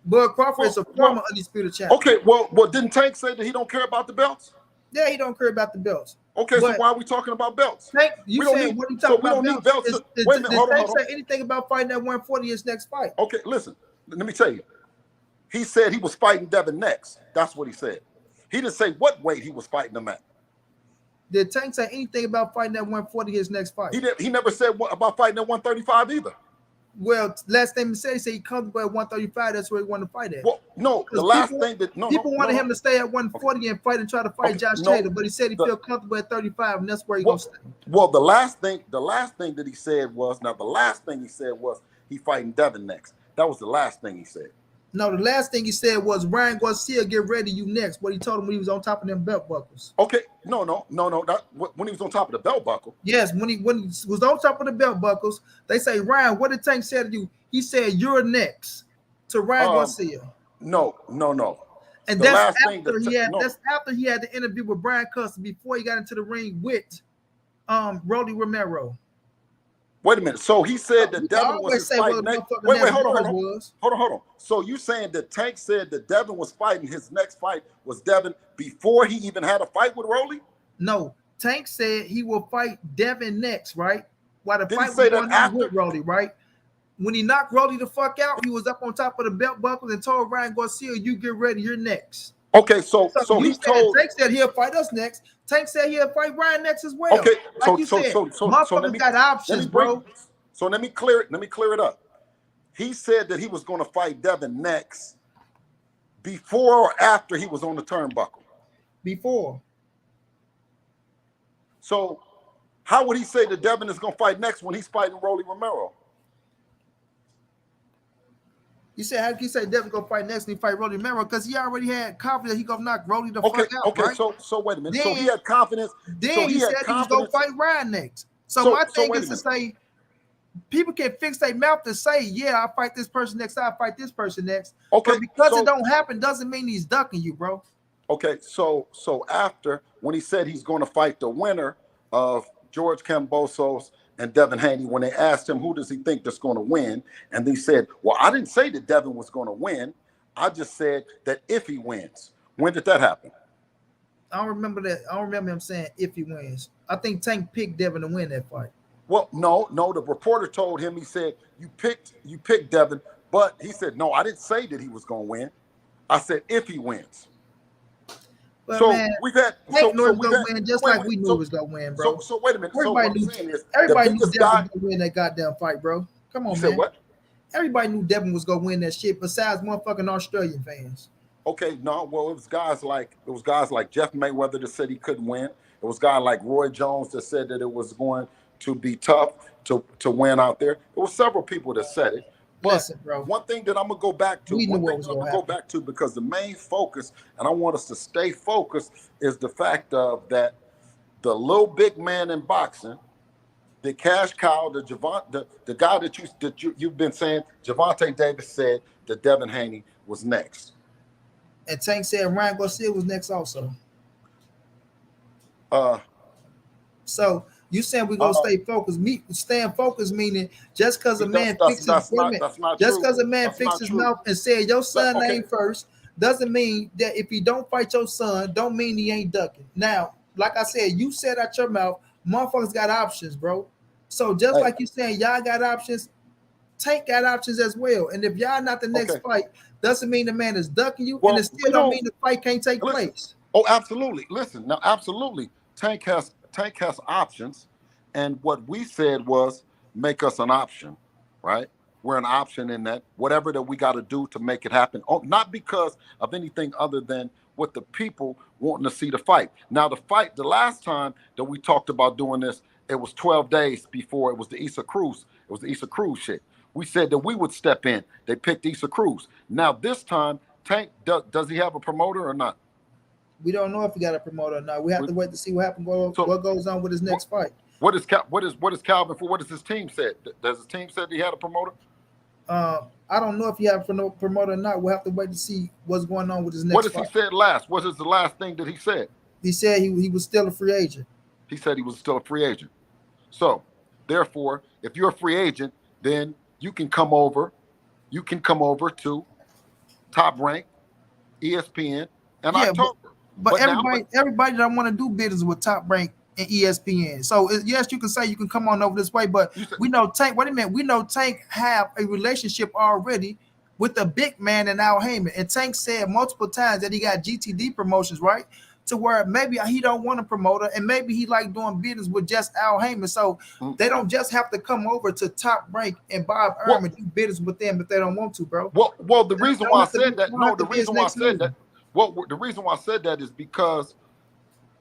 Bud Crawford is a former undisputed champion. Okay, well, didn't Tank say that he don't care about the belts? Yeah, he don't care about the belts. Okay, so why are we talking about belts? Tank, you saying what are you talking about? We don't need belts. Wait a minute, hold on. Did Tank say anything about fighting at 140 his next fight? Okay, listen. Let me tell you. He said he was fighting Devin next. That's what he said. He didn't say what weight he was fighting him at. Did Tank say anything about fighting at 140 his next fight? He never said about fighting at 135 either. Well, last thing he said he comfortable at 135. That's where he wanted to fight at. Well, no, the last thing that people wanted him to stay at 140 and fight and try to fight Josh Taylor, but he said he feel comfortable at 35, and that's where he gonna stay. Well, the last thing that he said was he fighting Devin next. That was the last thing he said. No, the last thing he said was Ryan Garcia, get ready, you next. What he told him when he was on top of them belt buckles. Okay, no. That when he was on top of the belt buckle. Yes, when he was on top of the belt buckles, they say, Ryan, what did Tank say to you? He said, you're next to Ryan Garcia. No. And that's after he had the interview with Brian Custer before he got into the ring with Rolly Romero. Wait a minute. So he said that Devin was his fight next. Wait, hold on. So you saying that Tank said that Devin was fighting his next fight was Devin before he even had a fight with Rolly? No. Tank said he will fight Devin next, right? While the fight was going on with Rolly, right? When he knocked Rolly the fuck out, he was up on top of the belt buckle and told Ryan Garcia, you get ready, you're next. Okay, so he told Tank said he'll fight us next. Tank said he'll fight Ryan next as well. Okay, like motherfuckers got options, bro. So let me clear it up. He said that he was going to fight Devin next before or after he was on the turnbuckle. Before. So how would he say that Devin is going to fight next when he's fighting Rolly Romero? You said, how did he say Devin gonna fight next and he fight Rolly Romero? Because he already had confidence he gonna knock Rolly the fuck out. Okay, right? So wait a minute. So he had confidence. Then he said he was gonna fight Ryan next. So my thing is to say, people can fix their mouth to say, yeah, I'll fight this person next, I'll fight this person next. Okay. But because it don't happen doesn't mean he's ducking you, bro. Okay, so after when he said he's gonna fight the winner of George Kambosos and Devin Haney, when they asked him who does he think that's going to win, and he said, well, I didn't say that Devin was going to win. I just said that if he wins. When did that happen? I don't remember that. I don't remember him saying if he wins. I think Tank picked Devin to win that fight. Well, no. The reporter told him, he said, you picked Devin, but he said, no, I didn't say that he was going to win. I said if he wins. But so man, we've had Tank knew he was gonna win just like we knew he was gonna win, bro. So wait a minute. Everybody knew Devin was gonna win that goddamn fight, bro. Come on, you man. Said what? Everybody knew Devin was gonna win that shit, besides motherfucking Australian fans. Okay, no, well, it was guys like Jeff Mayweather that said he couldn't win. It was guys like Roy Jones that said that it was going to be tough to win out there. There were several people that said it. But listen, bro, one thing that I'm gonna go back to, because the main focus, and I want us to stay focused, is the fact of that the little big man in boxing, the cash cow, the guy that you've been saying, Gervonta Davis said that Devin Haney was next. And Tank said Ryan Garcia was next also. So you saying we're gonna stay focused? Staying focused meaning just because a man fixes his mouth and said your son name first doesn't mean that if he don't fight your son, don't mean he ain't ducking. Now, like I said, you said out your mouth, motherfuckers got options, bro. So just like you saying y'all got options, Tank got options as well. And if y'all not the next fight, doesn't mean the man is ducking you, and it still don't mean the fight can't take place. Oh, absolutely. Listen, now absolutely. Tank has options, and what we said was make us an option, right? We're an option in that, whatever that we got to do to make it happen. Oh, not because of anything other than what the people wanting to see the fight. Now, the last time that we talked about doing this, it was 12 days before it was the Issa Cruz. It was the Issa Cruz shit. We said that we would step in. They picked Issa Cruz. Now, this time, Tank, does he have a promoter or not? We don't know if he got a promoter or not. We have to wait to see what happens. What goes on with his next fight? What is Calvin for? What does his team say? Does his team say he had a promoter? I don't know if he have a promoter or not. We'll have to wait to see what's going on with his next fight. What has he said last? What is the last thing that he said? He said he was still a free agent. He said he was still a free agent. So, therefore, if you're a free agent, then you can come over. You can come over to Top Rank, ESPN, and October. But everybody don't want to do business with Top Rank and ESPN. So yes, you can say you can come on over this way, but we know Tank. Wait a minute, we know Tank have a relationship already with the big man in Al Heyman, and Tank said multiple times that he got GTD promotions, right? to where maybe he don't want a promoter and maybe he like doing business with just Al Heyman. So they don't just have to come over to Top Rank and Bob Arum and do business with them if they don't want to, bro. Well, the reason why I said that, the reason why I said that is because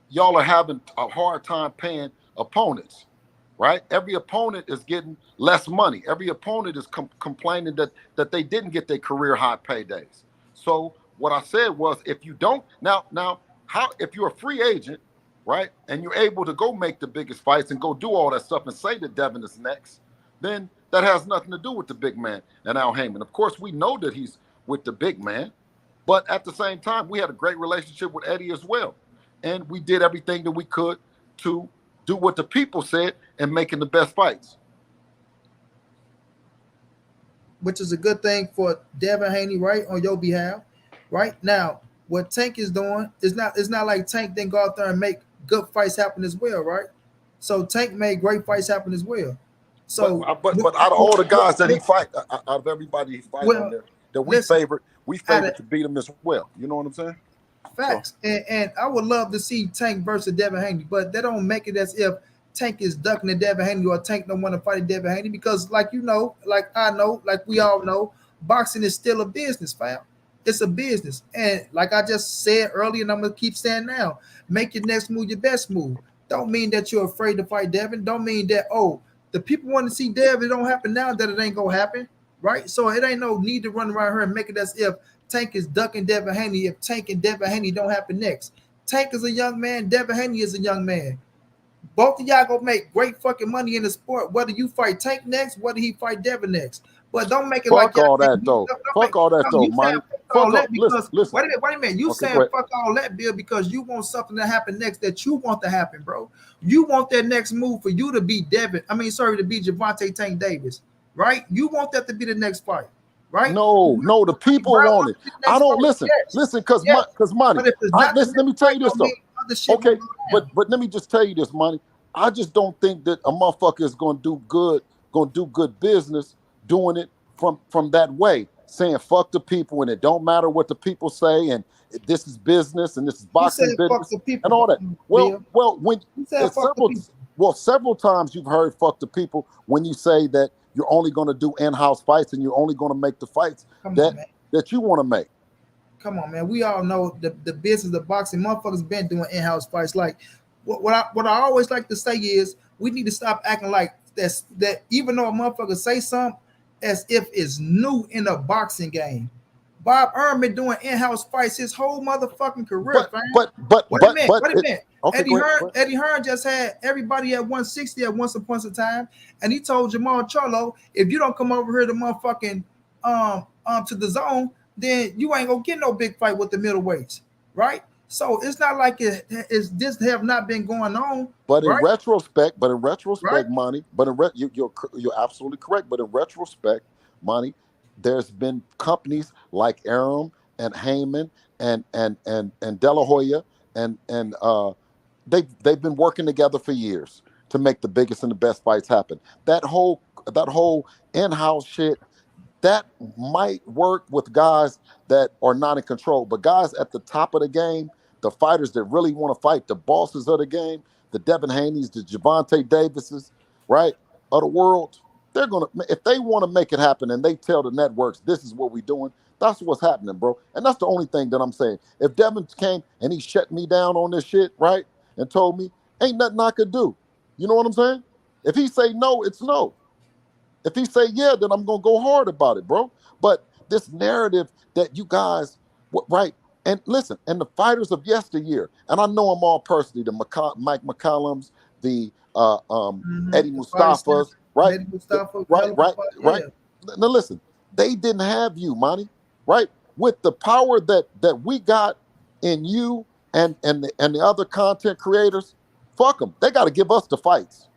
y'all are having a hard time paying opponents, right? Every opponent is getting less money. Every opponent is complaining that they didn't get their career high paydays. So what I said was, if you don't now how if you're a free agent, right, and you're able to go make the biggest fights and go do all that stuff and say that Devin is next, then that has nothing to do with the big man and Al Heyman. Of course, we know that he's with the big man, but at the same time, we had a great relationship with Eddie as well. And we did everything that we could to do what the people said and making the best fights. Which is a good thing for Devin Haney, right, on your behalf. Right now, what Tank is doing is not like Tank didn't go out there and make good fights happen as well, right? So Tank made great fights happen as well. So, but out of all the guys that he fight, out of everybody he fight on there, that we favored to beat him as well. You know what I'm saying? Facts. So. And I would love to see Tank versus Devin Haney, but they don't make it as if Tank is ducking the Devin Haney or Tank don't want to fight Devin Haney because, like you know, like I know, like we all know, boxing is still a business, fam. It's a business. And like I just said earlier, and I'm going to keep saying now, make your next move your best move. Don't mean that you're afraid to fight Devin. Don't mean that, oh, the people want to see Devin. It don't happen now that it ain't going to happen, right? So it ain't no need to run around here and make it as if Tank is ducking Devin Haney if Tank and Devin Haney don't happen next. Tank is a young man. Devin Haney is a young man. Both of y'all gonna make great fucking money in the sport, whether you fight Tank next, whether he fight Devin next. But don't make it fuck all that though. Fuck all that though, man. Listen. Wait a minute. You saying fuck all that, Bill, because you want something to happen next that you want to happen, bro. You want that next move for you to beat Devin. To beat Gervonta Tank Davis, right? You want that to be the next fight, right? No, the people want it. I don't listen, because money. Let me tell you this though. Okay, but let me just tell you this, money. I just don't think that a motherfucker is gonna do good business doing it from that way, saying fuck the people and it don't matter what the people say and this is business and this is boxing business and all that. Several times you've heard fuck the people when you say that you're only going to do in-house fights and you're only going to make the fights that you want to make. Come on, man. We all know the business of boxing. Motherfuckers been doing in-house fights. Like what I always like to say is we need to stop acting like that even though a motherfucker say something as if it's new in a boxing game. Bob Arum been doing in-house fights his whole motherfucking career, fam. Wait a minute. Okay, Eddie Hearn just had everybody at 160 at once upon a time, and he told Jamal Charlo, if you don't come over here to motherfucking to the zone, then you ain't gonna get no big fight with the middleweights, right? So it's not like it's this have not been going on. But in retrospect, right? Monty, you're absolutely correct. But in retrospect, Monty, there's been companies like Arum and Heyman and De La Hoya and they've been working together for years to make the biggest and the best fights happen. That whole in-house shit, that might work with guys that are not in control, but guys at the top of the game, the fighters that really want to fight, the bosses of the game, the Devin Haneys, the Gervonta Davises, right, of the world, they're gonna, if they want to make it happen and they tell the networks this is what we're doing, that's what's happening, bro. And that's the only thing that I'm saying. If Devin came and he shut me down on this shit, right, and told me ain't nothing I could do, you know what I'm saying? If he say no, it's no. If he say yeah, then I'm gonna go hard about it, bro. But this narrative that you guys, right? And listen, and the fighters of yesteryear, and I know them all personally, the Mike McCallums, the Eddie Mustafas, right? Right. Now listen, they didn't have you, Monty, right? With the power that we got in you and the other content creators, fuck them. They got to give us the fights.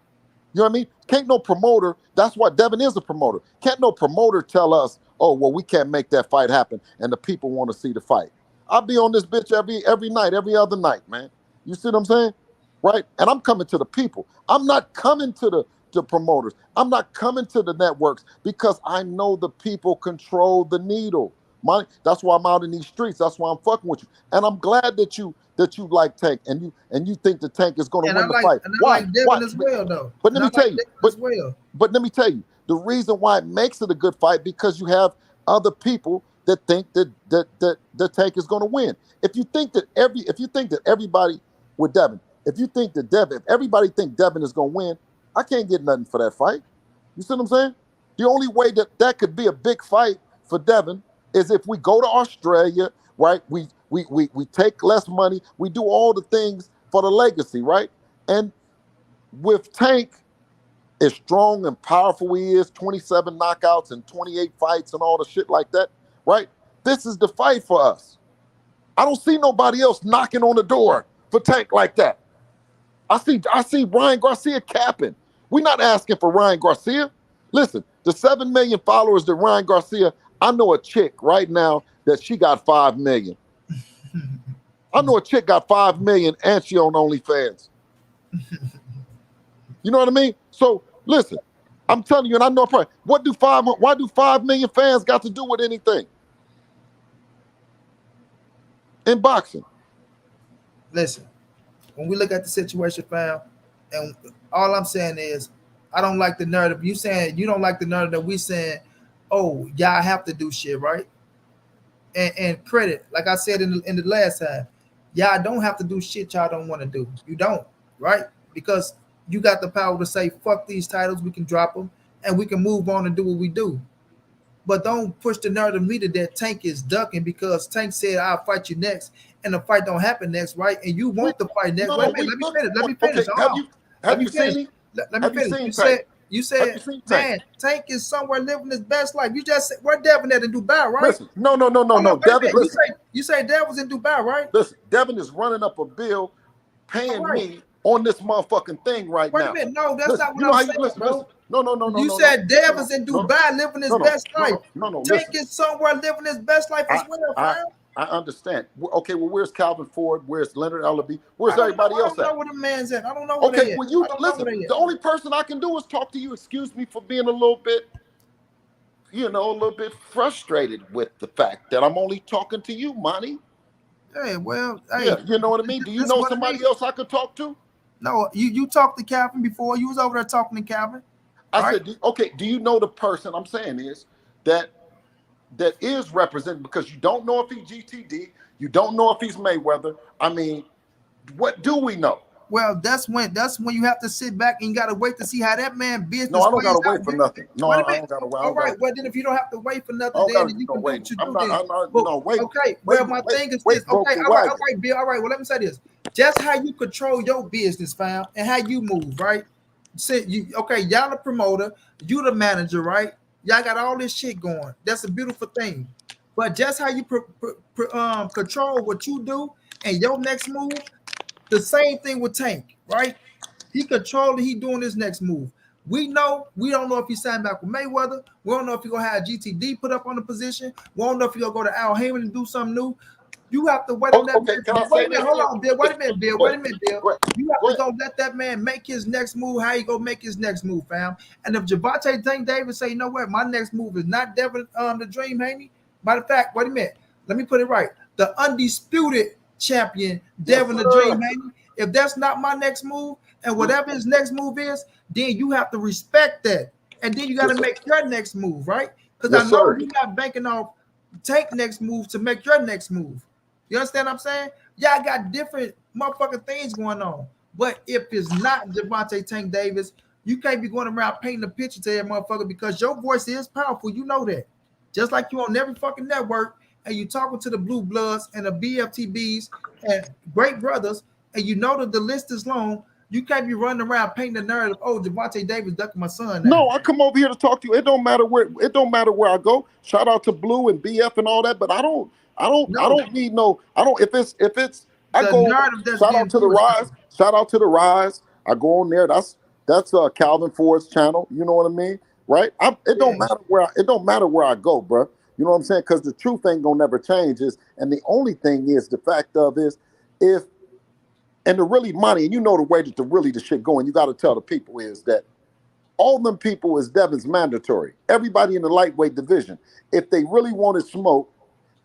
You know what I mean? Can't no promoter, that's why Devin is a promoter. Can't no promoter tell us, oh, well, we can't make that fight happen and the people want to see the fight. I'll be on this bitch every night, every other night, man. You see what I'm saying? Right? And I'm coming to the people. I'm not coming to the promoters. I'm not coming to the networks because I know the people control the needle. That's why I'm out in these streets. That's why I'm fucking with you. And I'm glad that you like Tank and you think the Tank is going to win the fight. And I Why? like Devin as well, though. But let me tell you. But let me tell you, the reason why it makes it a good fight because you have other people that think that the Tank is going to win. If you think that everybody with Devin, if everybody think Devin is going to win, I can't get nothing for that fight. You see what I'm saying? The only way that could be a big fight for Devin is if we go to Australia, right? We take less money. We do all the things for the legacy, right? And with Tank, as strong and powerful he is, 27 knockouts and 28 fights and all the shit like that, right? This is the fight for us. I don't see nobody else knocking on the door for Tank like that. I see Ryan Garcia capping. We're not asking for Ryan Garcia. Listen, the 7 million followers that Ryan Garcia, I know a chick right now that she got 5 million. I know a chick got 5 million and she on OnlyFans. You know what I mean? So listen, I'm telling you, and I know probably, why do 5 million fans got to do with anything in boxing? Listen, when we look at the situation, fam, and all I'm saying is, I don't like the narrative. You saying you don't like the narrative that we saying, oh, y'all have to do shit, right? And credit, like I said in the last time, y'all don't have to do shit y'all don't want to do. You don't, right? Because you got the power to say, fuck these titles, we can drop them, and we can move on and do what we do. But don't push the narrative meter that Tank is ducking because Tank said, I'll fight you next, and the fight don't happen next, right? And you want the fight next. Wait a minute, let me finish. Okay, have you seen it? Let me finish. You said, man, Tank is somewhere living his best life. You just said, where Devin at in Dubai, right? Listen, no. Devin, listen. You say Devin's in Dubai, right? Listen, Devin is running up a bill, paying me on this motherfucking thing right now. Wait a minute, no, that's not what I'm saying, bro. No. You said Devin's in Dubai living his best life. No. Tank is somewhere living his best life as well, fam. I understand. Okay, well, where's Calvin Ford? Where's Leonard Ellaby? Where's everybody else at? I don't know where the man's at. I don't know where they at. Well, you listen. The only person I can do is talk to you. Excuse me for being a little bit, frustrated with the fact that I'm only talking to you, Monty. Hey, well, yeah, you know what I mean? Do you know somebody else I could talk to? No, you talked to Calvin before. You was over there talking to Calvin. I said, okay, do you know the person I'm saying is that is represented, because you don't know if he's GTD, you don't know if he's Mayweather. I mean, what do we know? Well, that's when you have to sit back and you gotta wait to see how that man business. No, I don't gotta wait for nothing. No, I don't gotta wait. All right, well then if you don't have to wait for nothing, then you can do what you do. Wait. Okay, well my thing is this. Okay, all right, Bill. All right, well let me say this. Just how you control your business, fam, and how you move, right? Y'all the promoter, you the manager, right? Y'all got all this shit going. That's a beautiful thing. But just how you control what you do and your next move, the same thing with Tank, right? He controlling, he doing his next move. We don't know if he signed back with Mayweather. We don't know if he gonna have GTD put up on the position. We don't know if he gonna go to Al Haney and do something new. You have to wait on that. Wait a minute, hold on, Bill. Wait a minute, Bill. You have to go let that man make his next move. How you gonna make his next move, fam? And if Gervonta Tank Davis say, you know what, my next move is not Devin the Dream Haney. Matter of fact, wait a minute. Let me put it right. The undisputed champion, Devin the Dream Haney. If that's not my next move, and whatever his next move is, then you have to respect that. And then you got to make your next move, right? Because I know you're not banking off Tank next move to make your next move. You understand what I'm saying? Y'all got different motherfucking things going on. But if it's not Gervonta Tank Davis, you can't be going around painting a picture to that motherfucker because your voice is powerful. You know that. Just like you on every fucking network and you talking to the Blue Bloods and the BFTBs and great brothers, and you know that the list is long, you can't be running around painting the narrative, oh, Gervonta Davis ducking my son now. No, I come over here to talk to you. It don't matter where I go. Shout out to Blue and BF and all that, but I don't need no. If it's I go. Shout out to the Rise. Shout out to the Rise. I go on there. That's Calvin Ford's channel. You know what I mean, right? It don't matter where I go, bro. You know what I'm saying? Because the truth ain't gonna never change. And the only thing is the fact of is if and the really money, and you know the way that the shit going. You got to tell the people is that all them people is Devin's mandatory. Everybody in the lightweight division, if they really wanted smoke,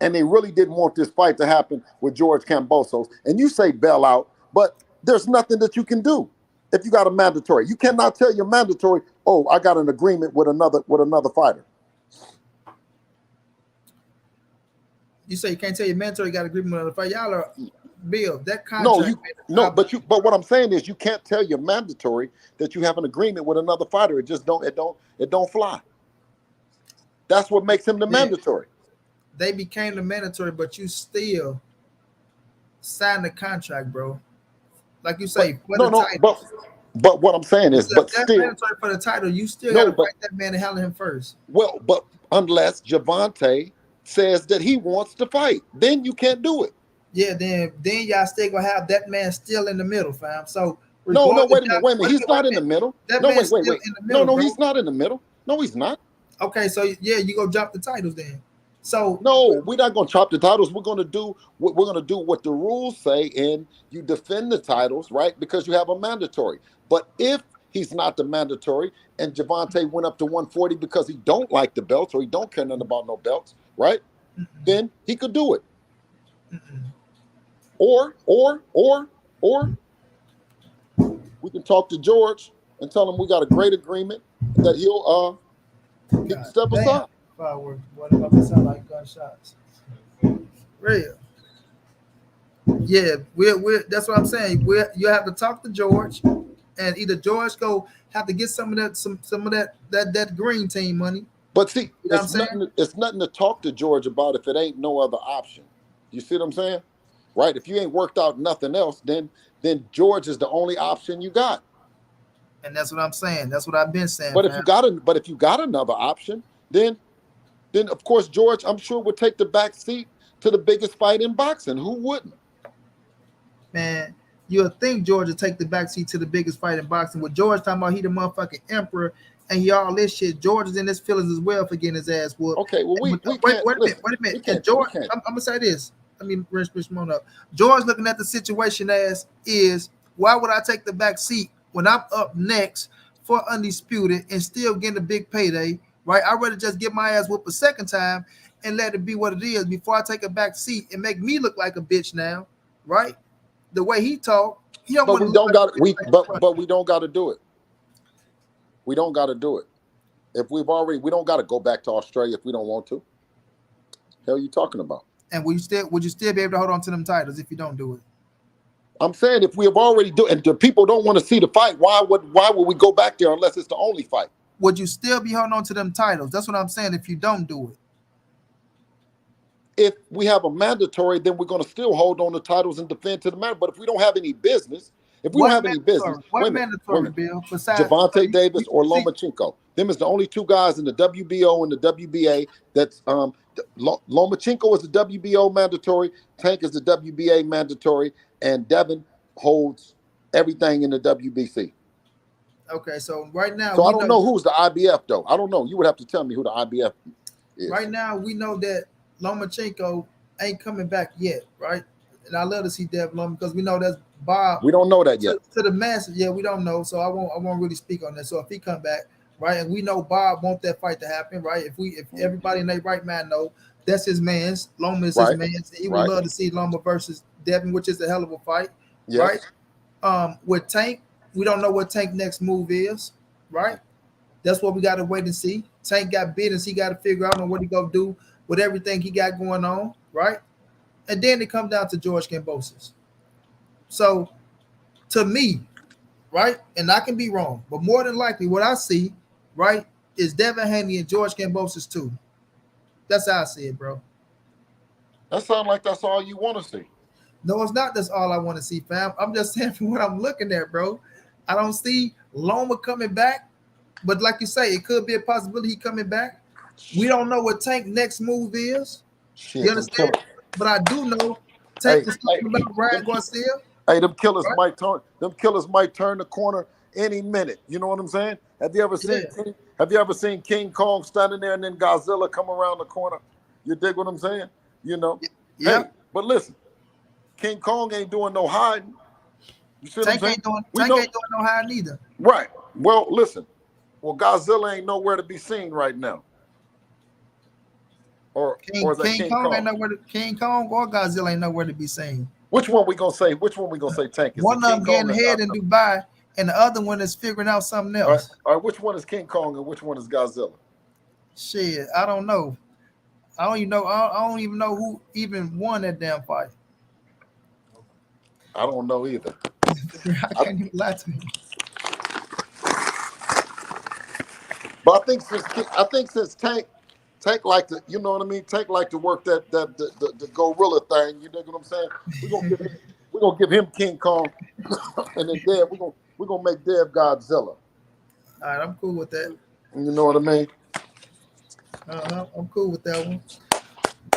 and they really didn't want this fight to happen with George Kambosos, and you say bail out, but there's nothing that you can do if you got a mandatory. You cannot tell your mandatory, oh, I got an agreement with another fighter. You say you can't tell your mandatory got an agreement with another fighter. Y'all are Bill, that contract. But what I'm saying is you can't tell your mandatory that you have an agreement with another fighter. It just don't fly. That's what makes him the mandatory. They became the mandatory, but you still signed the contract, bro. Like you say, but what I'm saying is, but still mandatory for the title, you still got to fight that man and handle him first. Well, but unless Gervonta says that he wants to fight, then you can't do it. Yeah, then y'all still gonna have that man still in the middle, fam. So wait a minute. He's not in the middle. No, wait. No, he's not in the middle. No, he's not. Okay, so yeah, you go drop the titles then. So no, we're not gonna chop the titles. We're gonna do what the rules say, and you defend the titles, right? Because you have a mandatory. But if he's not the mandatory, and Gervonta went up to 140 because he don't like the belts or he don't care nothing about no belts, right? Then he could do it. Or we can talk to George and tell him we got a great agreement that he'll step aside. Fireworks, what about to sound like gunshots? Real. Yeah, we're that's what I'm saying. You have to talk to George, and either George go have to get some of that green team money. But see, you know it's nothing to talk to George about if it ain't no other option. You see what I'm saying? Right? If you ain't worked out nothing else, then George is the only option you got. And that's what I'm saying. That's what I've been saying. But if you got another option, then of course George, I'm sure, would take the back seat to the biggest fight in boxing. Who wouldn't? Man, you'll think George would take the back seat to the biggest fight in boxing. With George talking about he the motherfucking emperor and he all this shit. George is in his feelings as well for getting his ass whooped. Okay, well wait a minute. And George, I'm gonna say this. Let me rinse Moan up. George looking at the situation as is, why would I take the back seat when I'm up next for undisputed and still getting a big payday? Right? I'd rather just get my ass whooped a second time and let it be what it is before I take a back seat and make me look like a bitch now, right? The way he talk, he don't want to. But we don't got to do it. We don't got to do it. If we don't got to go back to Australia if we don't want to. Hell, you talking about? And would you still be able to hold on to them titles if you don't do it? I'm saying if we have already do, and the people don't want to see the fight, why would we go back there unless it's the only fight? Would you still be holding on to them titles? That's what I'm saying. If you don't do it, if we have a mandatory, then we're going to still hold on the titles and defend to the matter. But if we don't have any business, what mandatory bill besides Gervonta Davis or Lomachenko? Them is the only two guys in the WBO and the WBA that's Lomachenko is the WBO mandatory, Tank is the WBA mandatory, and Devin holds everything in the WBC. Okay, so right now, I don't know who's the IBF though. I don't know. You would have to tell me who the IBF is. Right now, we know that Lomachenko ain't coming back yet, right? And I love to see Devin because we know that's Bob. We don't know that yet. To the masses, yeah, we don't know. So I won't really speak on that. So if he come back, right, and we know Bob want that fight to happen, right? If everybody in their right mind know that's his man's, Loma is his man's, he would love to see Loma versus Devin, which is a hell of a fight, right? With Tank, we don't know what Tank next move is, right? That's what we got to wait and see. Tank got business. He got to figure out on what he gonna do with everything he got going on, right? And then it comes down to George Kambosos. So, to me, right, and I can be wrong, but more than likely what I see, right, is Devin Haney and George Kambosos too. That's how I see it, bro. That sounds like that's all you want to see. No, it's not. That's all I want to see, fam. I'm just saying from what I'm looking at, bro. I don't see Loma coming back, but like you say, it could be a possibility he coming back. We don't know what Tank next move is. You understand? But I do know Tank is talking about Ryan Garcia. Hey, them killers might turn the corner any minute. You know what I'm saying? Have you ever seen King Kong standing there and then Godzilla come around the corner? You dig what I'm saying? You know? Yeah. Hey, but listen, King Kong ain't doing no hiding. You see what I'm saying? Tank ain't doing no hiding either. Right. Well, listen. Well, Godzilla ain't nowhere to be seen right now. or is that King Kong ain't nowhere. King Kong or Godzilla ain't nowhere to be seen. Which one we gonna say? Which one we gonna say? Tank? Is One it of King them Kong getting or head in Dubai, and the other one is figuring out something else. All right, which one is King Kong and which one is Godzilla? Shit, I don't know. I don't even know. I don't even know who even won that damn fight. I don't know either. I can't even lie to you. But I think since Tank like to, you know what I mean. Tank like to work that the gorilla thing. You know what I'm saying? We're gonna give him King Kong, and then Dev we're gonna make Dev Godzilla. All right, I'm cool with that. You know what I mean? I'm cool with that one.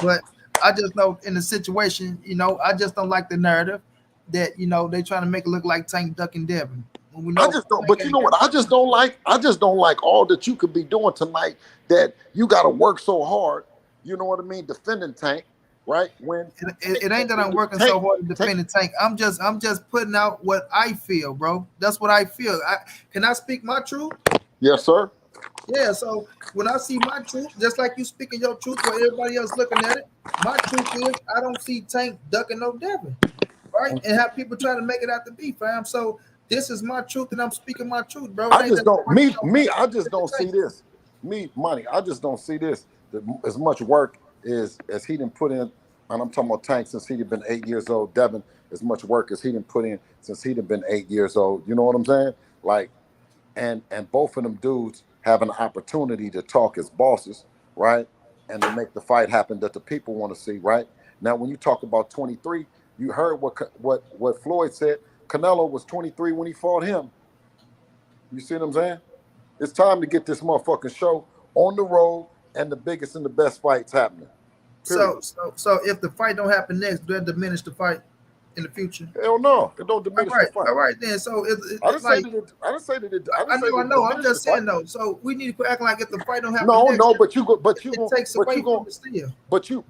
But I just know in the situation, I just don't like the narrative that they trying to make it look like Tank ducking Devin. We know I just don't. But you know what? I just don't like all that you could be doing tonight. That you got to work so hard. You know what I mean? Defending Tank, right? When it ain't that I'm working so hard to defend the Tank. I'm just putting out what I feel, bro. That's what I feel. Can I speak my truth? Yes, sir. Yeah. So when I see my truth, just like you speaking your truth, where everybody else looking at it, my truth is I don't see Tank ducking no Devin, right? And have people trying to make it out to be, fam. So this is my truth, and I'm speaking my truth, bro. I just don't. I just don't see this. Money. I just don't see this. As much work as he didn't put in, and I'm talking about Tank since he'd been 8 years old. Devin, as much work as he didn't put in since he'd been 8 years old. You know what I'm saying? Like, and both of them dudes have an opportunity to talk as bosses, right? And to make the fight happen that the people want to see, right? Now, when you talk about 23, you heard what Floyd said. Canelo was 23 when he fought him. You see what I'm saying? It's time to get this motherfucking show on the road and the biggest and the best fights happening. Period. So if the fight don't happen next, do that diminish the fight in the future? Hell no, it don't diminish the fight. All right then. So I didn't say that it. I know. I'm just saying though. So we need to quit acting like if the fight don't happen. No, but you takes away from the steal. But you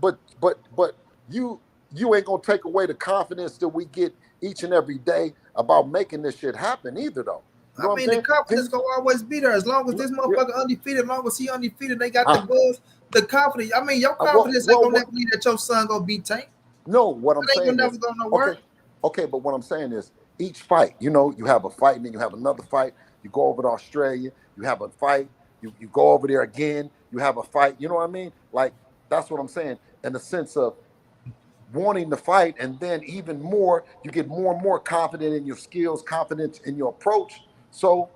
ain't gonna take away the confidence that we get each and every day about making this shit happen either, though. You know the confidence gonna always be there as long as this motherfucker undefeated. As long as he undefeated, they got the buzz, the confidence. I mean, your confidence ain't gonna never believe that your son gonna beat Tank. No, what I'm saying never go nowhere. Okay, but what I'm saying is each fight, you have a fight and then you have another fight. You go over to Australia, you have a fight. You go over there again, you have a fight. You know what I mean? Like, that's what I'm saying. In the sense of wanting to fight, and then even more, you get more and more confident in your skills, confidence in your approach. So,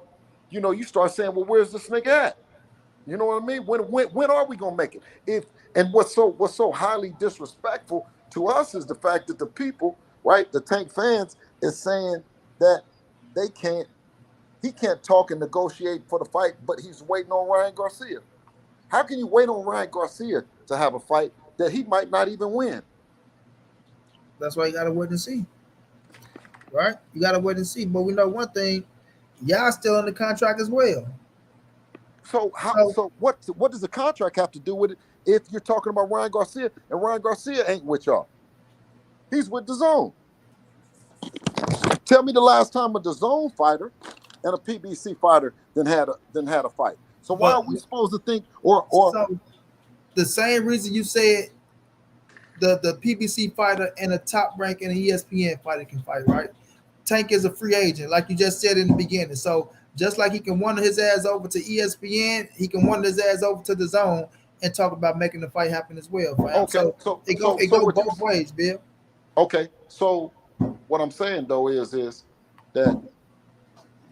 you start saying, well, where's this nigga at? You know what I mean? When are we gonna make it? And what's so highly disrespectful to us is the fact that the people, right, the Tank fans, is saying that he can't talk and negotiate for the fight, but he's waiting on Ryan Garcia. How can you wait on Ryan Garcia to have a fight that he might not even win? That's why you gotta wait and see. Right? You gotta wait and see. But we know one thing, y'all still under contract as well. So what does the contract have to do with it if you're talking about Ryan Garcia and Ryan Garcia ain't with y'all? He's with DAZN. Tell me the last time a DAZN fighter and a PBC fighter then had a fight. So why are we supposed to think or so the same reason you said the PBC fighter and a top rank and an ESPN fighter can fight, right? Tank is a free agent, like you just said in the beginning. So just like he can wander his ass over to ESPN, he can wander his ass over to DAZN and talk about making the fight happen as well. Fam. Okay, so it goes both ways, Bill. Okay, so what I'm saying though is that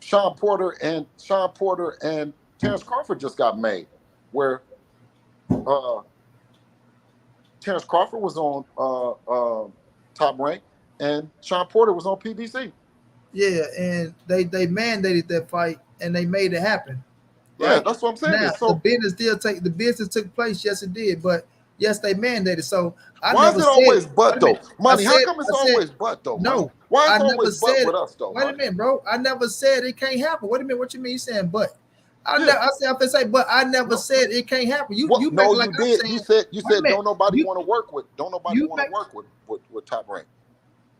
Sean Porter and Terrence Crawford just got made, where Terrence Crawford was on Top Rank and Sean Porter was on PBC. Yeah, and they mandated that fight and they made it happen. Right? Yeah, that's what I'm saying. Now, so the business took place. Yes, it did, but yes, they mandated. So why is it always but though? Money, how come it's always but though? No, why is it always but with us though? Wait a minute, bro. I never said it can't happen. Wait a minute, what you mean you saying but? I said it can't happen. You did. You said don't nobody want to work with. Don't nobody want to work with Top Rank.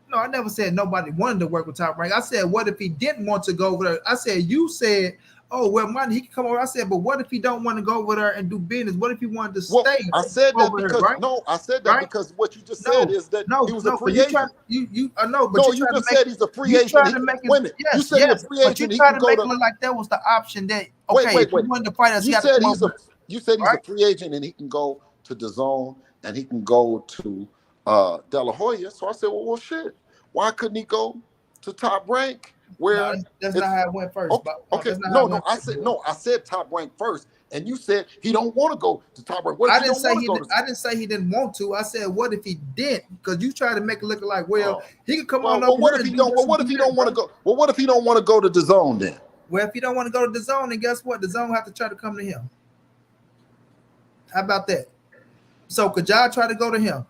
No, I never said nobody wanted to work with Top Rank. I said, what if he didn't want to go over there? I said, you said, oh well, money, he can come over. I said, but what if he don't want to go over there and do business? What if he wanted to Well, stay I said that over there, because right? no, I said that Right? because what you just said No, is that no, he was a no. But free you try agent. I know, but No, you you try to just make said it. he's a free You agent. try He to can make it. wait a minute. You Yes, said he's a yes. free But you agent. He try can to go make it to look like that was the option that wait, okay, wait, if he wait. wanted to fight us, he You had to said come he's a over, you said he's a right? free agent and he can go to the zone and he can go to De La Hoya. So I said, well, shit. Why couldn't he go to Top Rank No, where that's not it's how it went first. okay? But Okay, that's not how no, it no. went I first, said bro. no. I said Top Rank first, and you said he don't want to go to Top Rank. What if I he didn't don't say want to he. go to? I didn't say he didn't want to. I said, what if he did? Because you try to make it look like, well, Oh. he could come on Well, over what here if and he do don't? this Well, and what do if he that, don't want bro. to go? Well, what if he don't want to go to the zone then? Well, if he don't want to go to the zone, then guess what? The zone have to try to come to him. How about that? So could y'all try to go to him?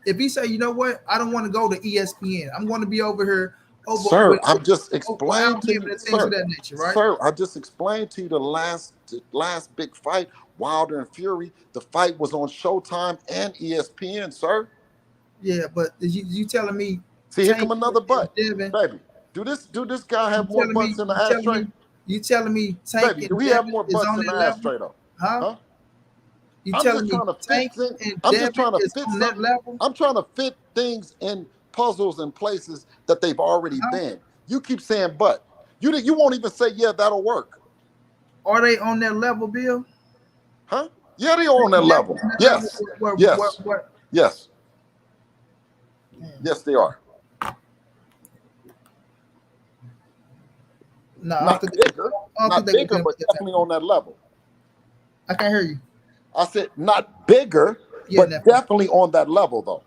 If he say, you know what, I don't want to go to ESPN. I'm going to be over here over Sir, with I've just over explained to Albion you, and things of sir. that nature, right? Sir, I just explained to you the last big fight, Wilder and Fury. The fight was on Showtime and ESPN, sir. Yeah, but you telling me See, here Tank come another and butt. Devin? Baby, do this guy have more butts in the ashtray? You telling me Tank Baby, do and he have Devin more is butts on in the that level? ashtray though? Huh? Huh? You I'm telling just me trying to fit Tank things. and I'm just Devin trying to is fit on that something. level? I'm trying to fit things in puzzles and places that they've already Huh? been. You keep saying but. You won't even say, yeah, that'll work. Are they on that level, Bill? Huh? Yeah, they are on that Devin level. on that level Yes. Yes. where Yes. man. Yes, they are. No, I don't Not think bigger. I don't think Not they can bigger, pin but with that definitely on level. that level. I can't hear you. I said not bigger, Yeah, but never. definitely on that level though.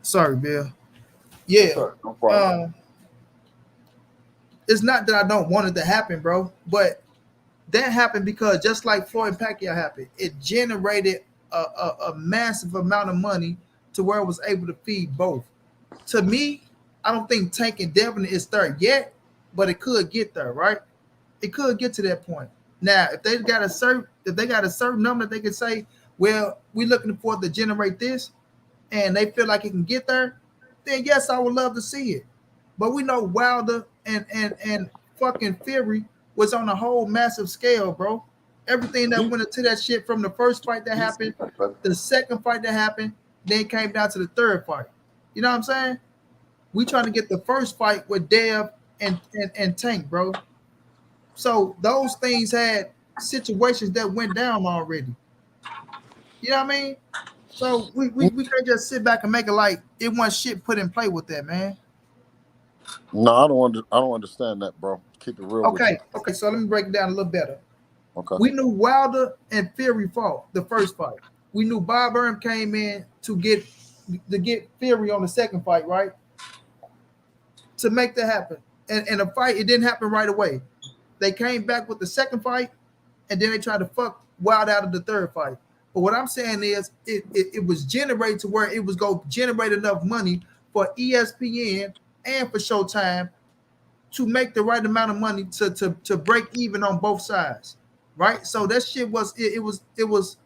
Sorry, Bill. Yes, Yeah. sir. No problem. Um, it's not that I don't want it to happen, bro, but that happened because just like Floyd Pacquiao happened, it generated a massive amount of money to where it was able to feed both. To me, I don't think Tank and Devin is there yet, but it could get there, right? It could get to that point. Now, if they got a certain number, they can say, well, we're looking for it to generate this, and they feel like it can get there, then yes, I would love to see it. But we know Wilder and fucking Fury was on a whole massive scale, bro. Everything that Do went into that shit from the first fight that you happened, see that, baby? the second fight that happened, then came down to the third fight. You know what I'm saying? We trying to get the first fight with Dev and Tank, bro. So those things had situations that went down already. You know what I mean? So we can't just sit back and make it like it wasn't shit put in play with that, man. No, I don't understand that, bro. Keep it real with you. Okay. So let me break it down a little better. Okay. We knew Wilder and Fury fought the first fight. We knew Bob Burnham came in to get Fury on the second fight, right? To make that happen. And the fight, it didn't happen right away. They came back with the second fight, and then they tried to fuck Wild out of the third fight. But what I'm saying is it was generated to where it was going to generate enough money for ESPN and for Showtime to make the right amount of money to break even on both sides, right? So that shit was it was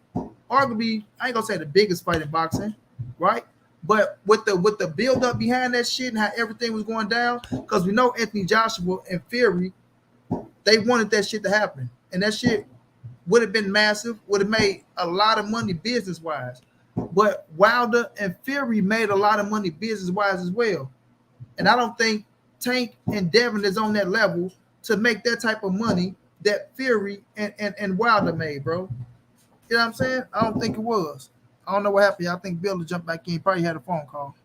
arguably, I ain't gonna say the biggest fight in boxing, right? But with the build up behind that shit and how everything was going down, because we know Anthony Joshua and Fury, they wanted that shit to happen, and that shit would have been massive, would have made a lot of money business wise. But Wilder and Fury made a lot of money business wise as well. And I don't think Tank and Devin is on that level to make that type of money that Fury and Wilder made, bro. You know what I'm saying? I don't think it was. I don't know what happened. I think Bill jumped back in. Probably had a phone call.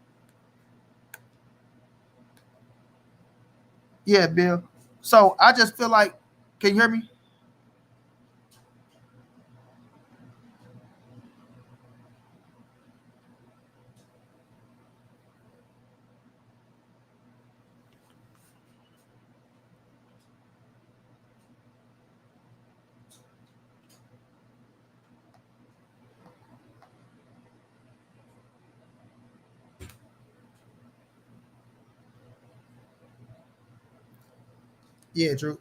Yeah, Bill. So I just feel like, can you hear me? Yeah, Drew.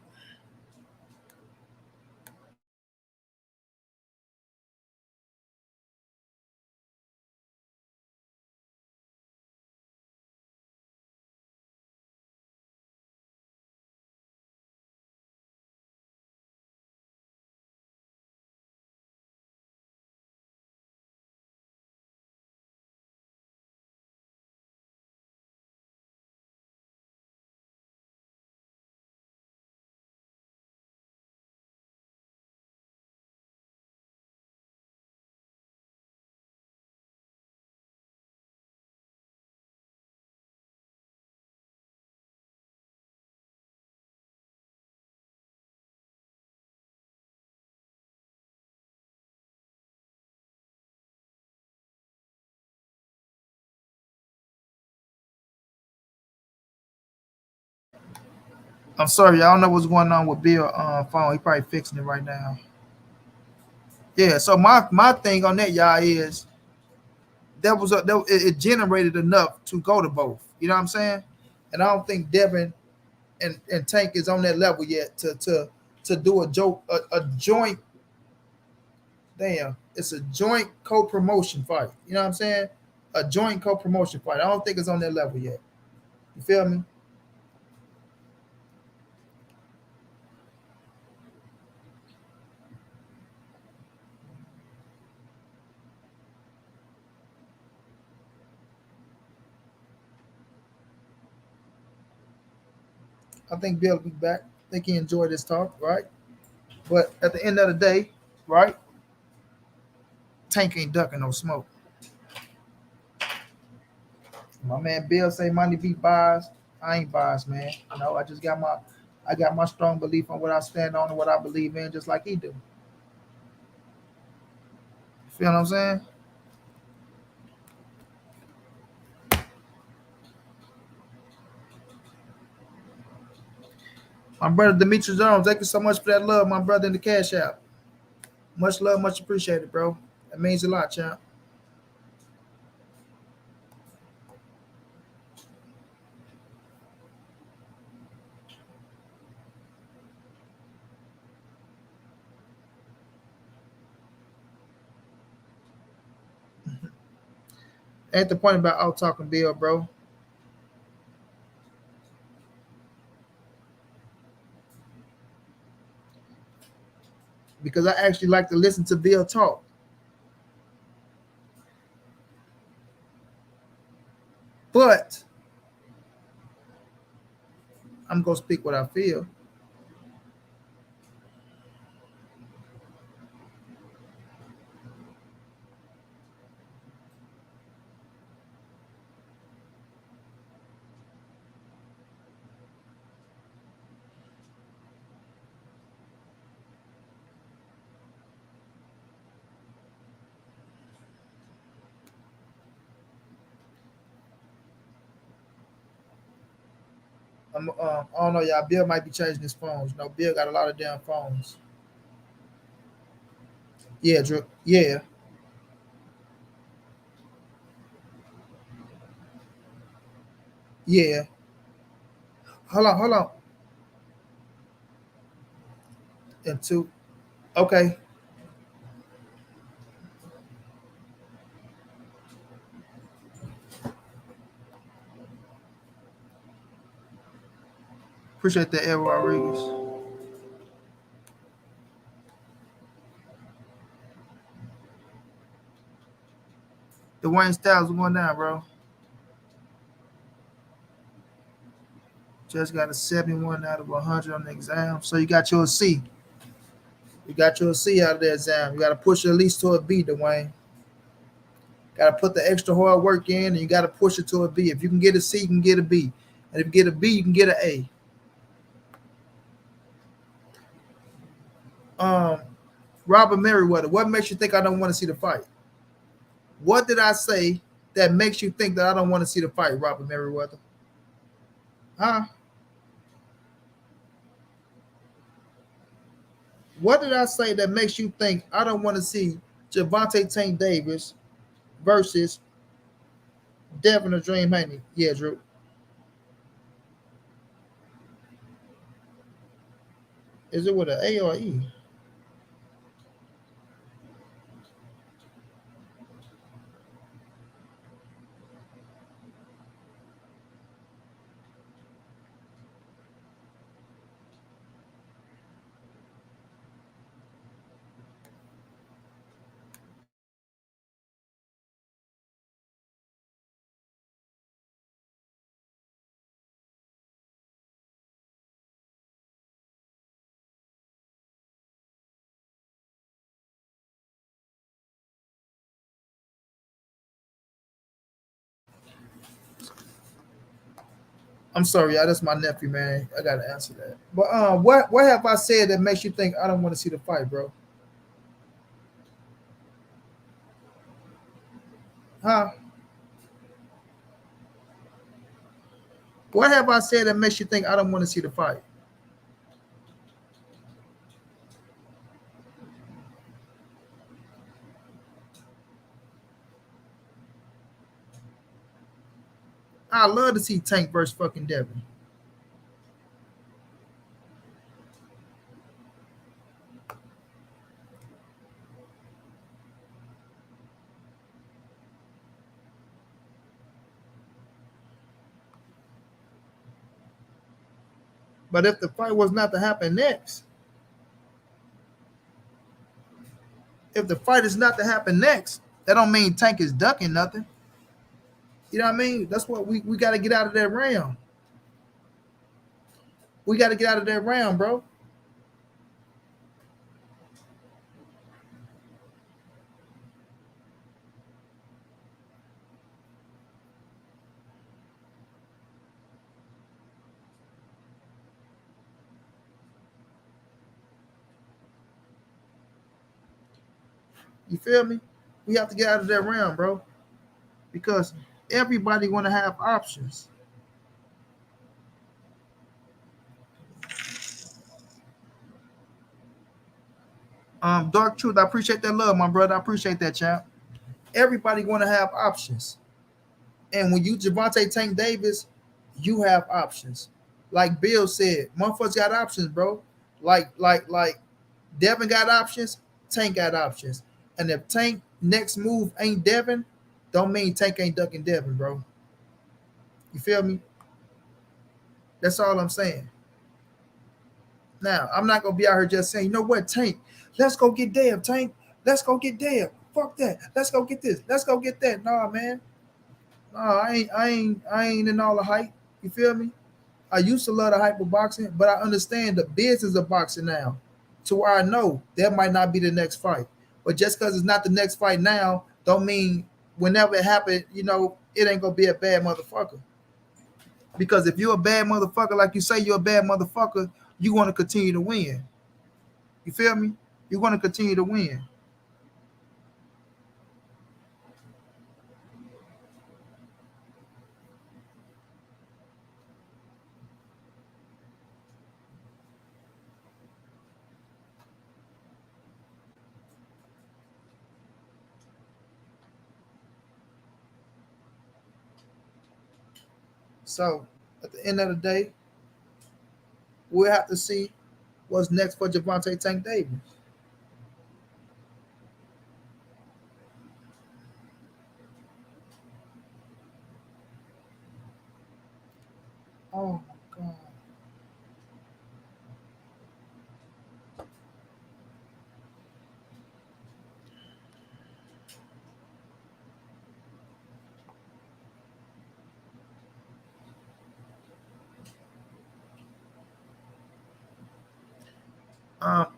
I'm sorry, I don't know what's going on with Bill phone. He probably fixing it right now. Yeah, so my thing on that, y'all, is it generated enough to go to both. You know what I'm saying? And I don't think Devin and Tank is on that level yet to do a joint. Damn, it's a joint co-promotion fight. You know what I'm saying? A joint co-promotion fight. I don't think it's on that level yet. You feel me? I think Bill will be back. I think he enjoyed this talk, right? But at the end of the day, right? Tank ain't ducking no smoke. My man Bill say money be biased. I ain't biased, man. You know, I got my strong belief on what I stand on and what I believe in, just like he do. You feel what I'm saying? My brother Demetrius Jones, thank you so much for that love, my brother in the cash app. Much love, much appreciated, bro. That means a lot, champ. Ain't the point about out talking Bill, bro. Because I actually like to listen to Bill talk. But I'm gonna speak what I feel. I don't know, y'all. Bill might be changing his phones. You know, Bill got a lot of damn phones. Yeah, Drew. Yeah, yeah. Hold on, hold on. And two. Okay. Appreciate that, Ed Rodriguez. Dwayne Styles going down, bro. Just got a 71 out of 100 on the exam. So you got your C. You got your C out of the exam. You got to push it at least to a B, Dwayne. Got to put the extra hard work in, and you got to push it to a B. If you can get a C, you can get a B. And if you get a B, you can get an A. Um, Robert Merriweather, what makes you think I don't want to see the fight? What did I say that makes you think that I don't want to see the fight, Robert Merriweather? Huh? What did I say that makes you think I don't want to see Gervonta Tank Davis versus Devin or Dream Haney? Yeah, Drew. Is it with an A or E? I'm sorry, y'all. That's my nephew, man. I gotta answer that. But what have I said that makes you think I don't want to see the fight, bro? Huh? What have I said that makes you think I don't want to see the fight? I love to see Tank versus fucking Devin. But if the fight was not to happen next, if the fight is not to happen next, that don't mean Tank is ducking nothing. You know what I mean? That's what we got to get out of that round. We got to get out of that round, bro. You feel me? We have to get out of that round, bro, because everybody want to have options. Dark Truth, I appreciate that love, my brother. I appreciate that, champ. Everybody want to have options. And when you Gervonta Tank Davis, you have options. Like Bill said, motherfuckers got options, bro. Like Devin got options, Tank got options. And if Tank next move ain't Devin, don't mean Tank ain't ducking Devin, bro. You feel me? That's all I'm saying. Now, I'm not gonna be out here just saying, you know what, Tank, let's go get Dev, Tank. Let's go get Dev. Fuck that. Let's go get this. Let's go get that. Nah, man. Nah, I ain't in all the hype. You feel me? I used to love the hype of boxing, but I understand the business of boxing now. To where I know that might not be the next fight. But just because it's not the next fight now, don't mean whenever it happens, it ain't gonna be a bad motherfucker. Because if you're a bad motherfucker, like you say you're a bad motherfucker, you want to continue to win. You feel me? You want to continue to win. So at the end of the day, we'll have to see what's next for Gervonta Tank Davis. Oh my god.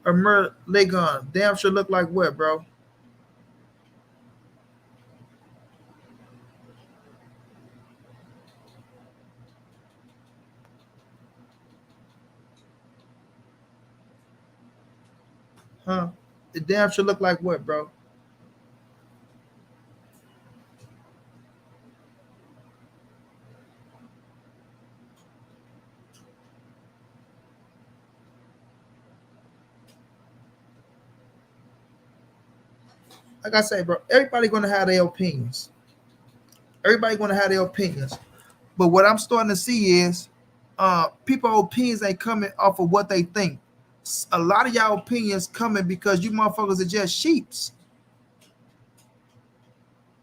Amir Legon, damn sure look like what, bro? Huh? It damn sure look like what, bro? Like I say, bro, everybody gonna have their opinions. Everybody gonna have their opinions. But what I'm starting to see is people opinions ain't coming off of what they think. A lot of y'all opinions coming because you motherfuckers are just sheeps.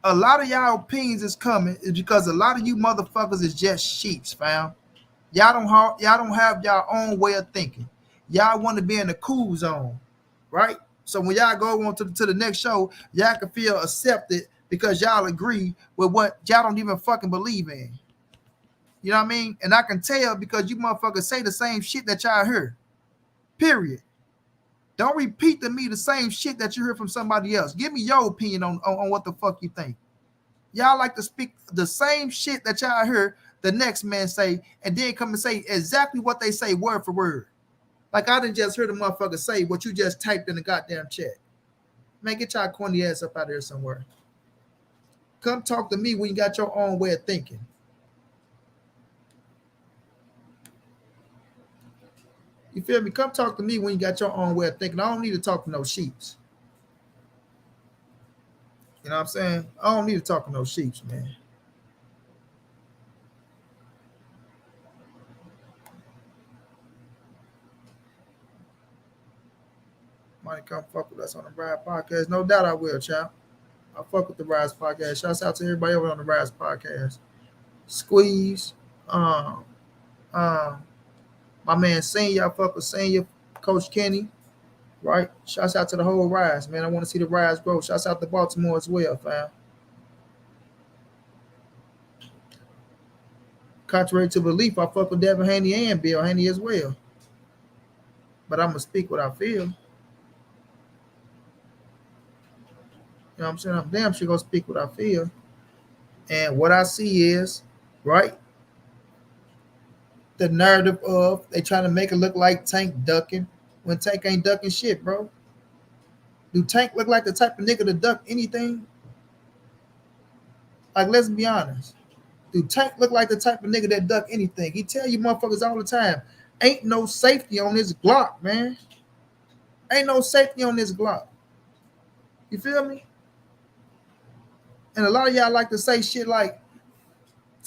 A lot of y'all opinions is coming is because a lot of you motherfuckers is just sheeps, fam. Y'all don't have y'all own way of thinking. Y'all want to be in the cool zone, right? So when y'all go on to the next show, y'all can feel accepted because y'all agree with what y'all don't even fucking believe in. You know what I mean? And I can tell because you motherfuckers say the same shit that y'all hear. Period. Don't repeat to me the same shit that you hear from somebody else. Give me your opinion on what the fuck you think. Y'all like to speak the same shit that y'all hear the next man say, and then come and say exactly what they say word for word. Like I didn't just hear the motherfucker say what you just typed in the goddamn chat. Man, get y'all corny ass up out of here somewhere. Come talk to me when you got your own way of thinking. You feel me? Come talk to me when you got your own way of thinking. I don't need to talk to no sheeps. You know what I'm saying? I don't need to talk to no sheeps, man. Might come fuck with us on the Rise Podcast. No doubt I will, child. I fuck with the Rise Podcast. Shouts out to everybody over on the Rise Podcast. Squeeze. Um, um, my man Senior, I fuck with Senior, Coach Kenny. Right? Shouts out to the whole Rise, man. I want to see the Rise grow. Shouts out to Baltimore as well, fam. Contrary to belief, I fuck with Devin, Haney, and Bill Haney as well. But I'm going to speak what I feel. You know what I'm saying? I'm damn sure going to speak what I feel. And what I see is, right, the narrative of they trying to make it look like Tank ducking when Tank ain't ducking shit, bro. Do Tank look like the type of nigga to duck anything? Like, let's be honest. Do Tank look like the type of nigga that duck anything? He tell you motherfuckers all the time, ain't no safety on this Glock, man. Ain't no safety on this Glock. You feel me? And a lot of y'all like to say shit like,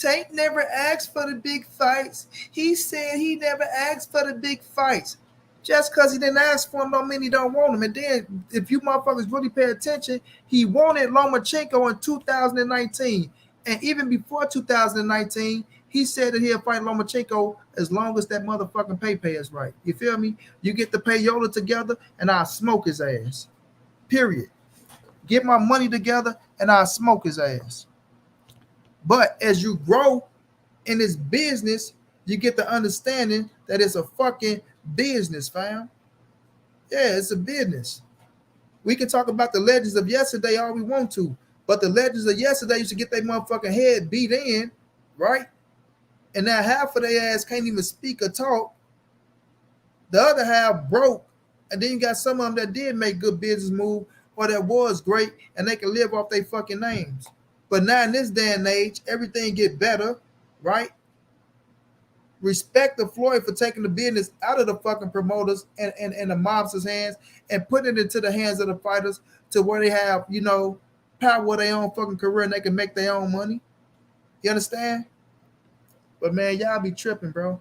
Tank never asked for the big fights. He said he never asked for the big fights. Just because he didn't ask for them don't mean he don't want them. And then if you motherfuckers really pay attention, he wanted Lomachenko in 2019. And even before 2019, he said that he'll fight Lomachenko as long as that motherfucking pay is right. You feel me? You get the payola together and I'll smoke his ass. Period. Get my money together and I'll smoke his ass. But as you grow in this business, you get the understanding that it's a fucking business, fam. Yeah, it's a business. We can talk about the legends of yesterday all we want to, but the legends of yesterday used to get their motherfucking head beat in, right? And now half of their ass can't even speak or talk. The other half broke, and then you got some of them that did make good business move or that was great, and they can live off their fucking names. But now in this day and age, everything get better, right? Respect the Floyd for taking the business out of the fucking promoters and the mobsters' hands and putting it into the hands of the fighters to where they have, you know, power of their own fucking career and they can make their own money. You understand? But man, y'all be tripping, bro.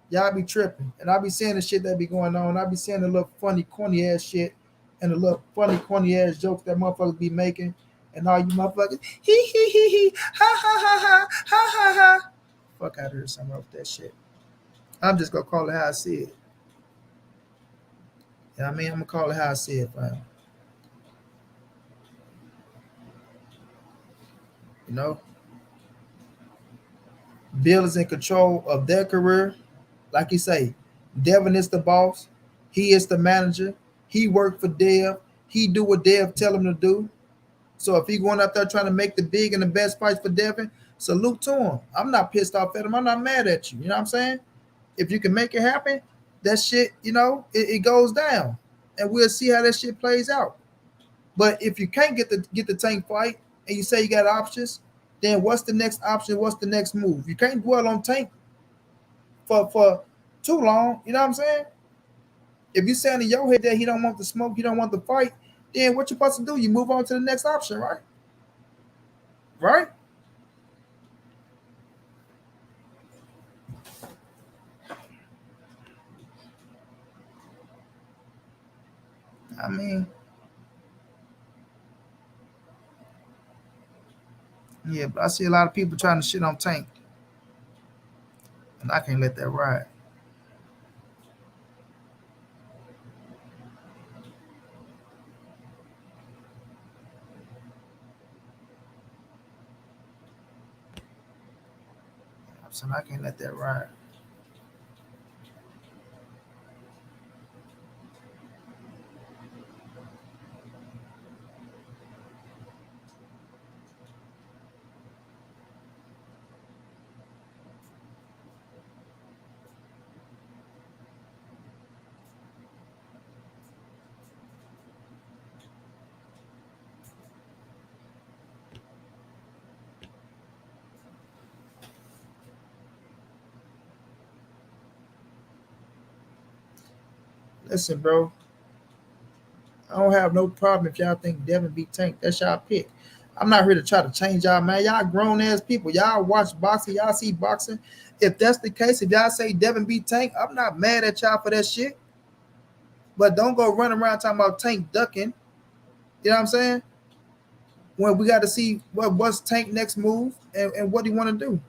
Y'all be tripping. And I be seeing the shit that be going on. I be seeing the little funny, corny ass shit and the little funny, corny ass jokes that motherfuckers be making. And all you motherfuckers, he, ha, ha, ha, ha, ha, ha, ha. Fuck out of here, something wrong with that shit. I'm just gonna call it how I see it. You know what I mean? I'm gonna call it how I see it, fam. You know? Bill is in control of their career. Like you say, Devin is the boss. He is the manager. He worked for Dev. He do what Dev tell him to do. So if he going out there trying to make the big and the best fights for Devin, salute to him. I'm not pissed off at him. I'm not mad at you. You know what I'm saying? If you can make it happen, that shit, you know, it goes down. And we'll see how that shit plays out. But if you can't get the Tank fight and you say you got options, then what's the next option? What's the next move? You can't dwell on Tank for too long. You know what I'm saying? If you're saying in your head that he don't want the smoke, he don't want the fight, then what you supposed to do? You move on to the next option, right? Right? I mean, yeah, but I see a lot of people trying to shit on Tank, and I can't let that ride. I'm saying I can't let that ride. Listen, bro, I don't have no problem if y'all think Devin beat Tank. That's y'all pick. I'm not here to try to change y'all, man. Y'all grown ass people. Y'all watch boxing. Y'all see boxing. If that's the case, if y'all say Devin beat Tank, I'm not mad at y'all for that shit. But don't go run around talking about Tank ducking. You know what I'm saying? When we got to see what's Tank next move and what he want to do.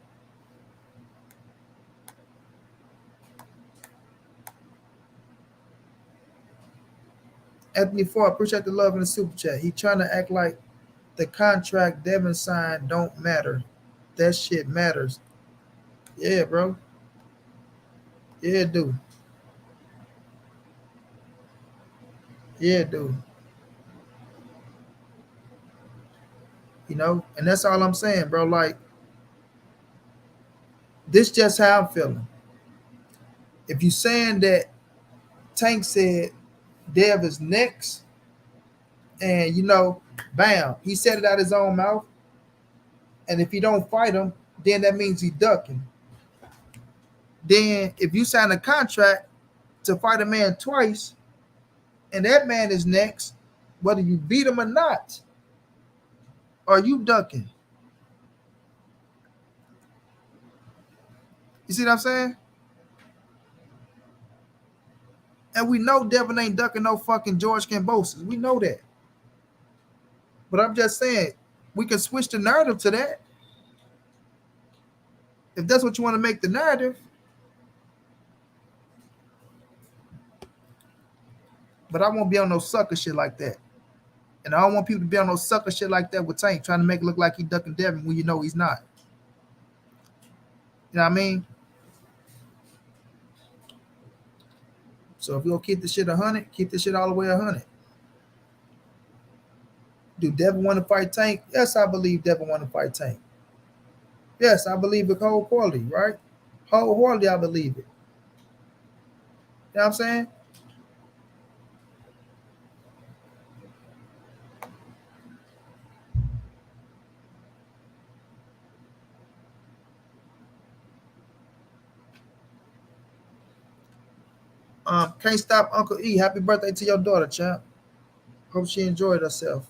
Anthony Ford, appreciate the love in the super chat. He trying to act like the contract Devin signed don't matter. That shit matters. Yeah, bro. Yeah, dude. Yeah, dude. You know, and that's all I'm saying, bro. Like, this just how I'm feeling. If you saying that Tank said Dev is next, and you know, bam, he said it out his own mouth. And if he don't fight him, then that means he ducking. Then if you sign a contract to fight a man twice, and that man is next, whether you beat him or not, are you ducking? You see what I'm saying? And we know Devin ain't ducking no fucking George Kambosos. We know that. But I'm just saying, we can switch the narrative to that. If that's what you want to make the narrative. But I won't be on no sucker shit like that. And I don't want people to be on no sucker shit like that with Tank, trying to make it look like he ducking Devin when you know he's not. You know what I mean? So if you'll keep the shit 100, keep the shit all the way 100. Do Devin want to fight Tank? Yes, I believe Devin want to fight Tank. Yes, I believe it wholeheartedly, right? Wholeheartedly, I believe it. You know what I'm saying? Can't stop Uncle E. Happy birthday to your daughter, champ. Hope she enjoyed herself.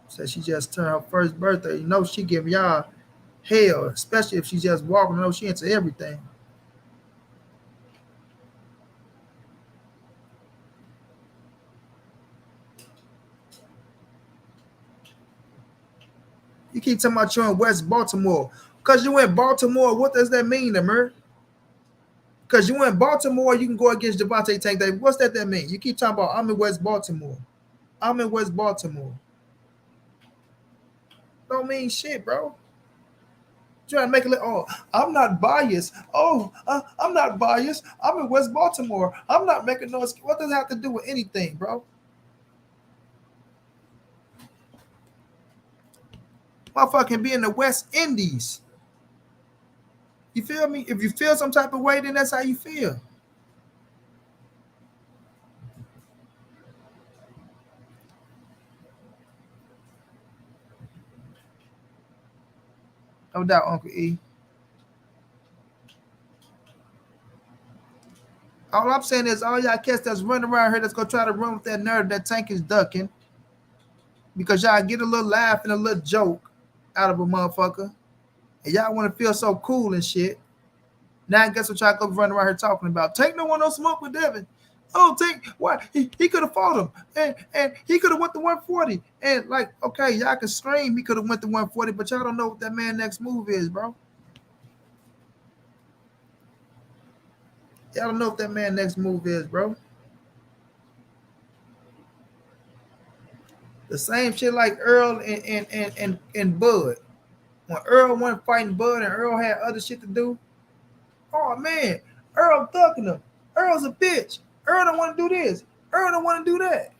Said she just turned her first birthday. You know she give y'all hell, especially if she's just walking. You know she into everything. You keep talking about you in West Baltimore. Because you in Baltimore, what does that mean, Amir? Because you in Baltimore, you can go against Gervonta Tank Davis. What's that mean? You keep talking about I'm in West Baltimore. I'm in West Baltimore. Don't mean shit, bro. Trying to make it look, oh, I'm not biased. Oh, I'm not biased. I'm in West Baltimore. I'm not making no excuse. What does that have to do with anything, bro? Motherfucking be in the West Indies. You feel me? If you feel some type of way, then that's how you feel. No doubt, Uncle E. All I'm saying is all y'all cats that's running around here that's gonna try to run with that nerve that Tank is ducking because y'all get a little laugh and a little joke out of a motherfucker and y'all want to feel so cool and shit. Now guess what y'all go running around here talking about? Take no one no smoke with Devin. Oh, take what he could have fought him, and he could have went to 140. And like, okay, y'all can scream he could have went to 140, but y'all don't know what that man next move is, bro. Y'all don't know what that man next move is, bro. The same shit like Earl and Bud. When Earl went fighting Bud and Earl had other shit to do, oh man, Earl thugging him. Earl's a bitch. Earl don't want to do this. Earl don't want to do that.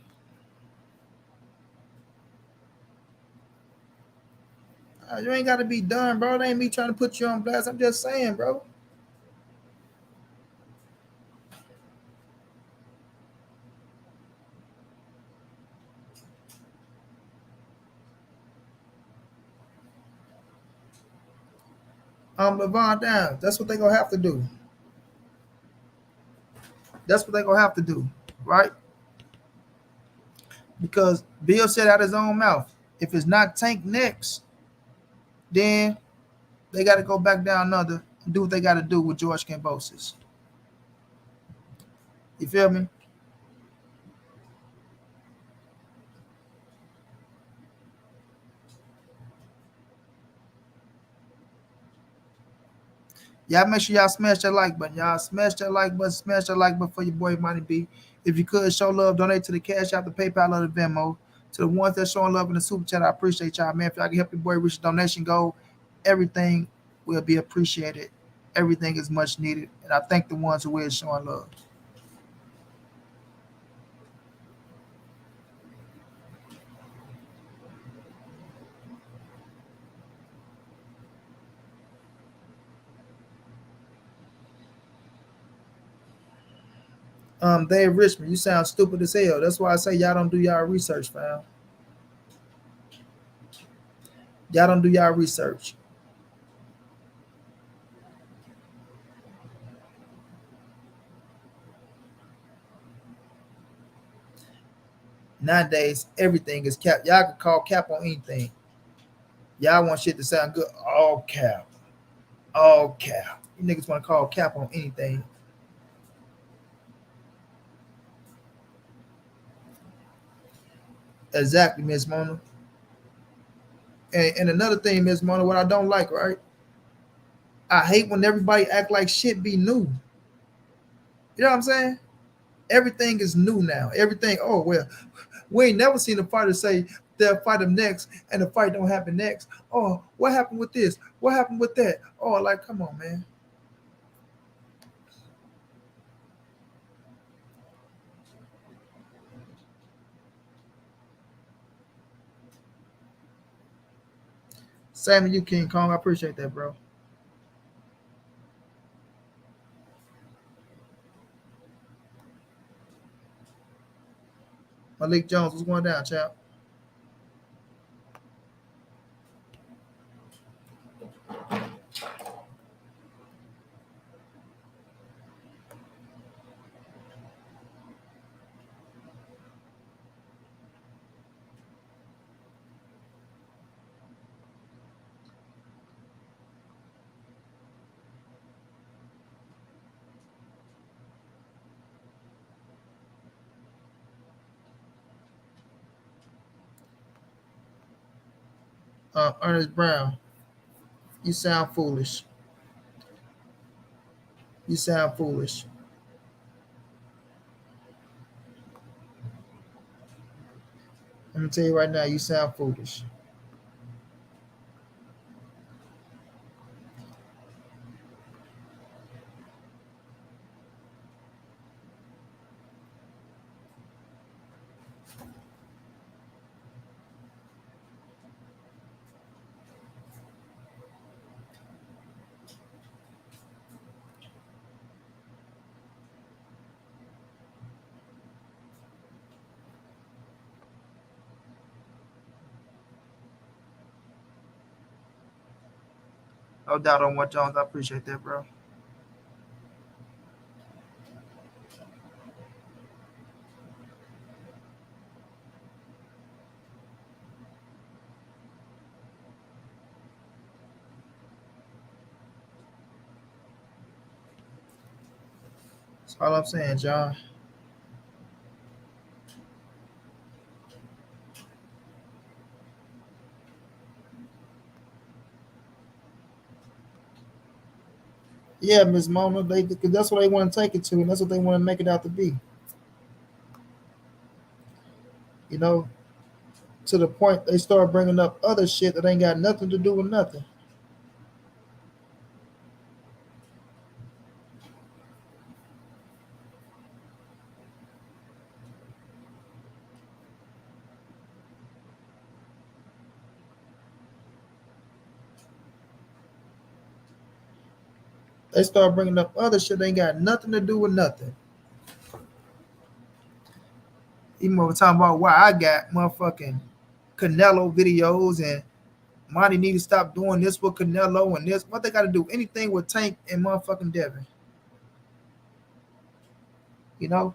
You ain't got to be done, bro. It ain't me trying to put you on blast. I'm just saying, bro. Levon down. That's what they gonna have to do. That's what they gonna have to do, right? Because Bill said out his own mouth, if it's not Tank next, then they got to go back down under and do what they got to do with George Kambosos. You feel me? Y'all make sure y'all smash that like button. Y'all smash that like button. Smash that like button for your boy Money B. If you could show love, donate to the Cash App, the PayPal, or the Venmo. To the ones that showing love in the Super Chat, I appreciate y'all, man. If y'all can help your boy reach the donation goal, everything will be appreciated. Everything is much needed. And I thank the ones who is showing love. Dave Richmond, you sound stupid as hell. That's why I say y'all don't do y'all research, fam. Y'all don't do y'all research. Nowadays, everything is cap. Y'all can call cap on anything. Y'all want shit to sound good. All cap. All cap. You niggas want to call cap on anything. Exactly, Miss Mona. And another thing, Miss Mona, what I don't like, right? I hate when everybody act like shit be new. You know what I'm saying? Everything is new now. Everything, oh well, we ain't never seen a fighter say they'll fight him next and the fight don't happen next. Oh, what happened with this? What happened with that? Oh, like, come on, man. Same to you, King Kong. I appreciate that, bro. Malik Jones, what's going down, champ? Ernest Brown, you sound foolish. You sound foolish. Let me tell you right now, you sound foolish. No doubt on what Jones. I appreciate that, bro. All I'm saying, John. Yeah, Miss Mona, because that's what they want to take it to, and that's what they want to make it out to be. You know, to the point they start bringing up other shit that ain't got nothing to do with nothing. They start bringing up other shit that ain't got nothing to do with nothing. Even when we're talking about why I got motherfucking Canelo videos and Monty need to stop doing this with Canelo and this. What they got to do? Anything with Tank and motherfucking Devin. You know,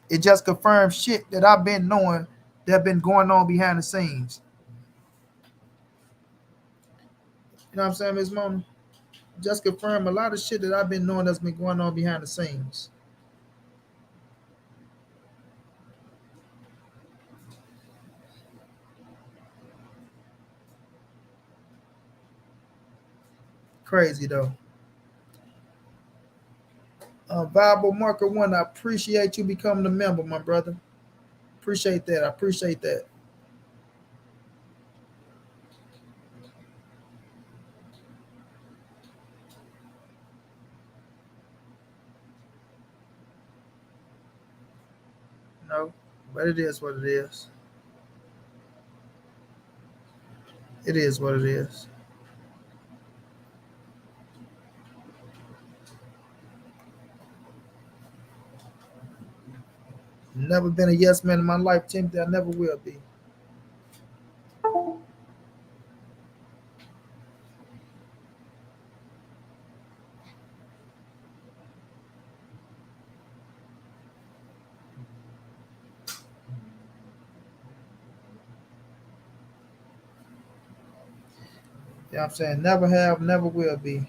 it just confirms shit that I've been knowing that been going on behind the scenes. You know what I'm saying, Ms. Mona? Just confirm a lot of shit that I've been knowing that's been going on behind the scenes. Crazy though. Viable Marker One, I appreciate you becoming a member, my brother. Appreciate that. I appreciate that. You know, but it is what it is. It is what it is. Never been a yes man in my life, Timothy. I never will be. You know what I'm saying? Never have, never will be.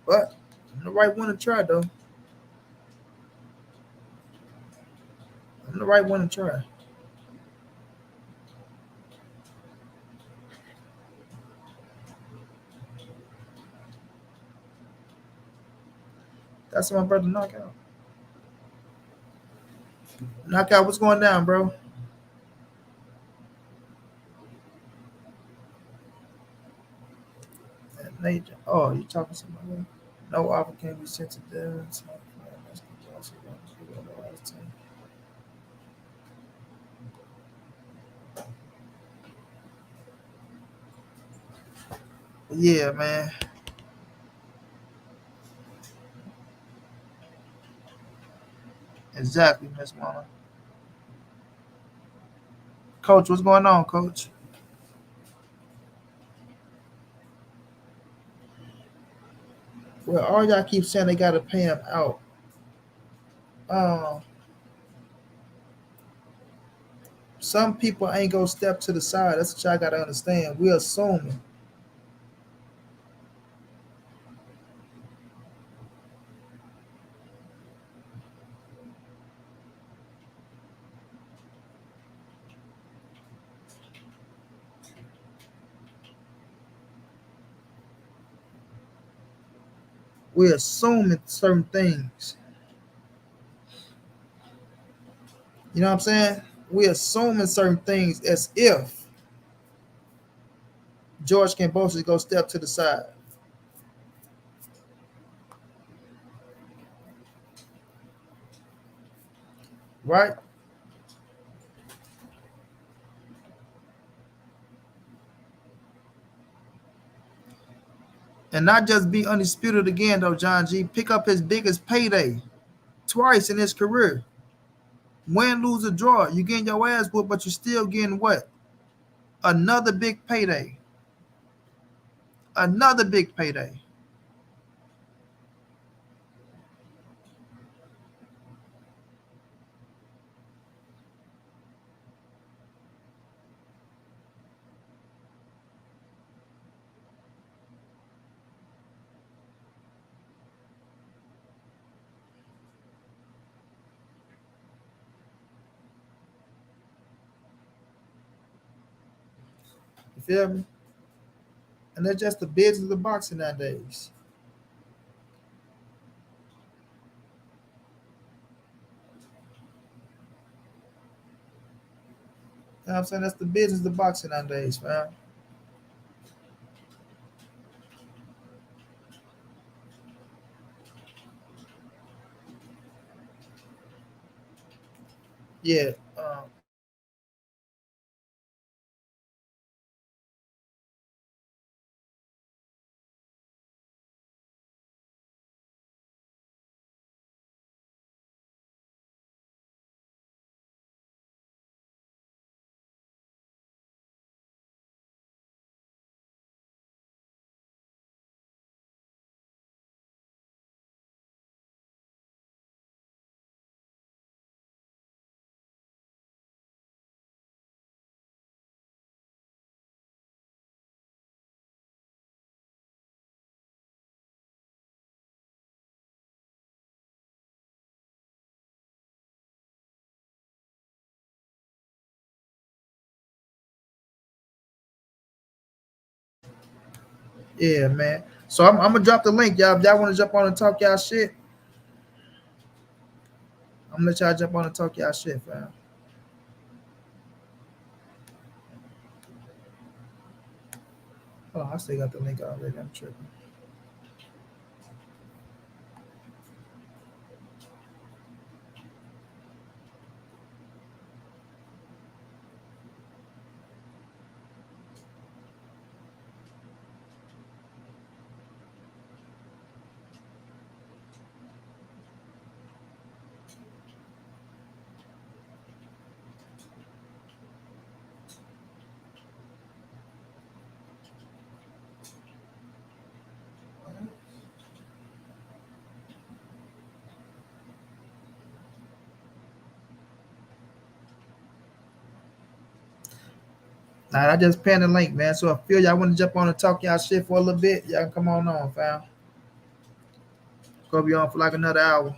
But I'm the right one to try, though. I'm the right one to try. That's my brother Knockout. Knockout, what's going down, bro? Nate, oh, you talking to somebody? No offer can be sent to Devin. Yeah, man. Exactly, Miss Mama. Coach, what's going on, Coach? Well, all y'all keep saying they gotta pay him out. Um, some people ain't gonna step to the side. That's what y'all gotta understand. We're assuming. We're assuming certain things. You know what I'm saying? We're assuming certain things as if George Kambosos go step to the side, right? And not just be undisputed again, though, John G. Pick up his biggest payday twice in his career. Win, lose, or draw. You getting your ass whooped, but you still getting what? Another big payday. Another big payday. You feel me? And that's just the business of boxing nowadays. You know what I'm saying? That's the business of boxing nowadays, man. Yeah. Yeah, man. So I'm gonna drop the link, y'all. If y'all want to jump on and talk y'all shit, I'm gonna let y'all jump on and talk y'all shit, fam. Hold on, I still got the link already. I'm tripping. Nah, I just pinned the link, man. So if feel y'all want to jump on and talk y'all shit for a little bit, y'all can come on, fam. Gonna be on for like another hour.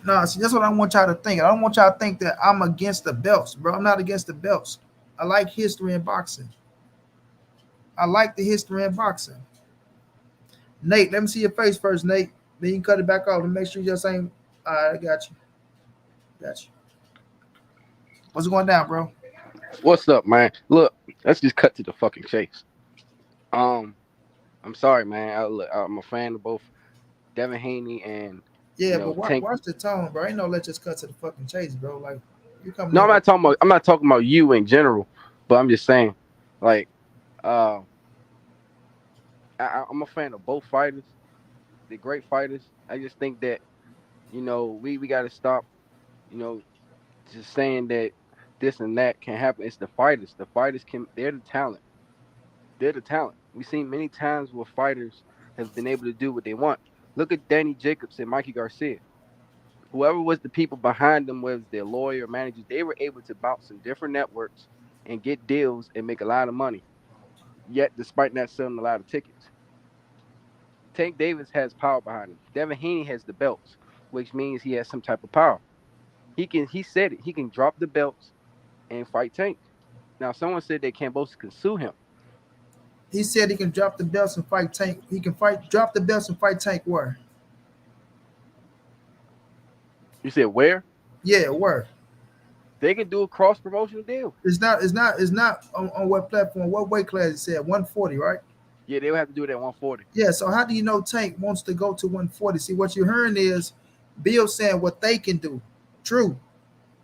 Nah, see, that's what I want y'all to think. I don't want y'all to think that I'm against the belts, bro. I'm not against the belts. I like history in boxing. I like the history in boxing. Nate, let me see your face first, Nate. Then you can cut it back off and make sure you just ain't. All right, I got you. Got you. What's going down, bro? What's up, man? Look, let's just cut to the fucking chase. Um, I'm sorry, man. I'm a fan of both Devin Haney and Yeah, but Tank. watch the tone, bro. Ain't no let's just cut to the fucking chase, bro. Like you coming No, in with. I'm not talking about you in general, but I'm just saying, like, uh, I'm a fan of both fighters. They're great fighters. I just think that we got to stop, you know, just saying that this and that can happen. It's the fighters. The fighters can. They're the talent. They're the talent. We've seen many times where fighters have been able to do what they want. Look at Danny Jacobs and Mikey Garcia. Whoever was the people behind them, was their lawyer, managers, they were able to bounce in different networks and get deals and make a lot of money. Yet, despite not selling a lot of tickets, Tank Davis has power behind him. Devin Haney has the belts, which means he has some type of power. He can. He said it. He can drop the belts and fight Tank. Now, someone said that Cambosa can sue him. He said he can drop the belts and fight Tank. He can drop the belts and fight Tank. Where? You said where? Yeah, where? They can do a cross promotional deal. It's not on what platform, what weight class it said, 140, right? Yeah, they would have to do it at 140. Yeah, so how do you know Tank wants to go to 140? See, what you're hearing is Bill saying what they can do. True.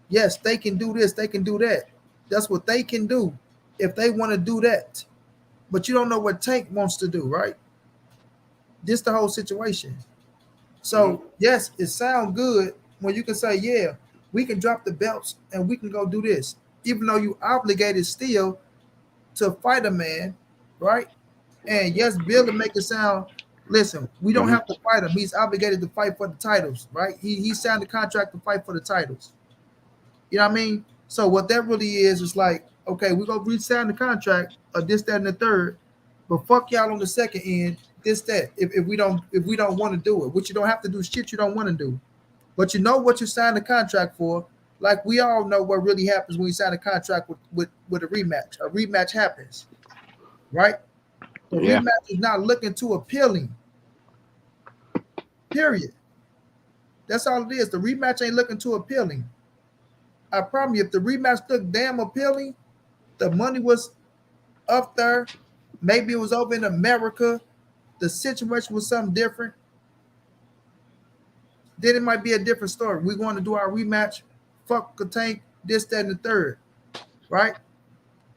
Yes, they can do this, they can do that. That's what they can do if they want to do that. But you don't know what Tank wants to do, right? This the whole situation. Hmm. So yes, it sounds good when you can say, yeah, We can drop the belts and we can go do this, even though you obligated still to fight a man, right? And yes, Bill to make it sound. Listen, we don't Hmm. have to fight him. He's obligated to fight for the titles, right? He signed the contract to fight for the titles. You know what I mean? So what that really is like, okay, we're gonna re-sign the contract of this, that, and the third, but fuck y'all on the second end, this, that. If we don't want to do it, which you don't have to do shit you don't want to do. But you know what you signed the contract for. Like we all know what really happens when you sign a contract with a rematch. A rematch happens, right? The Yeah. rematch is not looking too appealing. Period. That's all it is. The rematch ain't looking too appealing. I promise you, if the rematch looked damn appealing, the money was up there. Maybe it was over in America. The situation was something different. Then it might be a different story. We're going to do our rematch. Fuck a tank, this, that, and the third, right?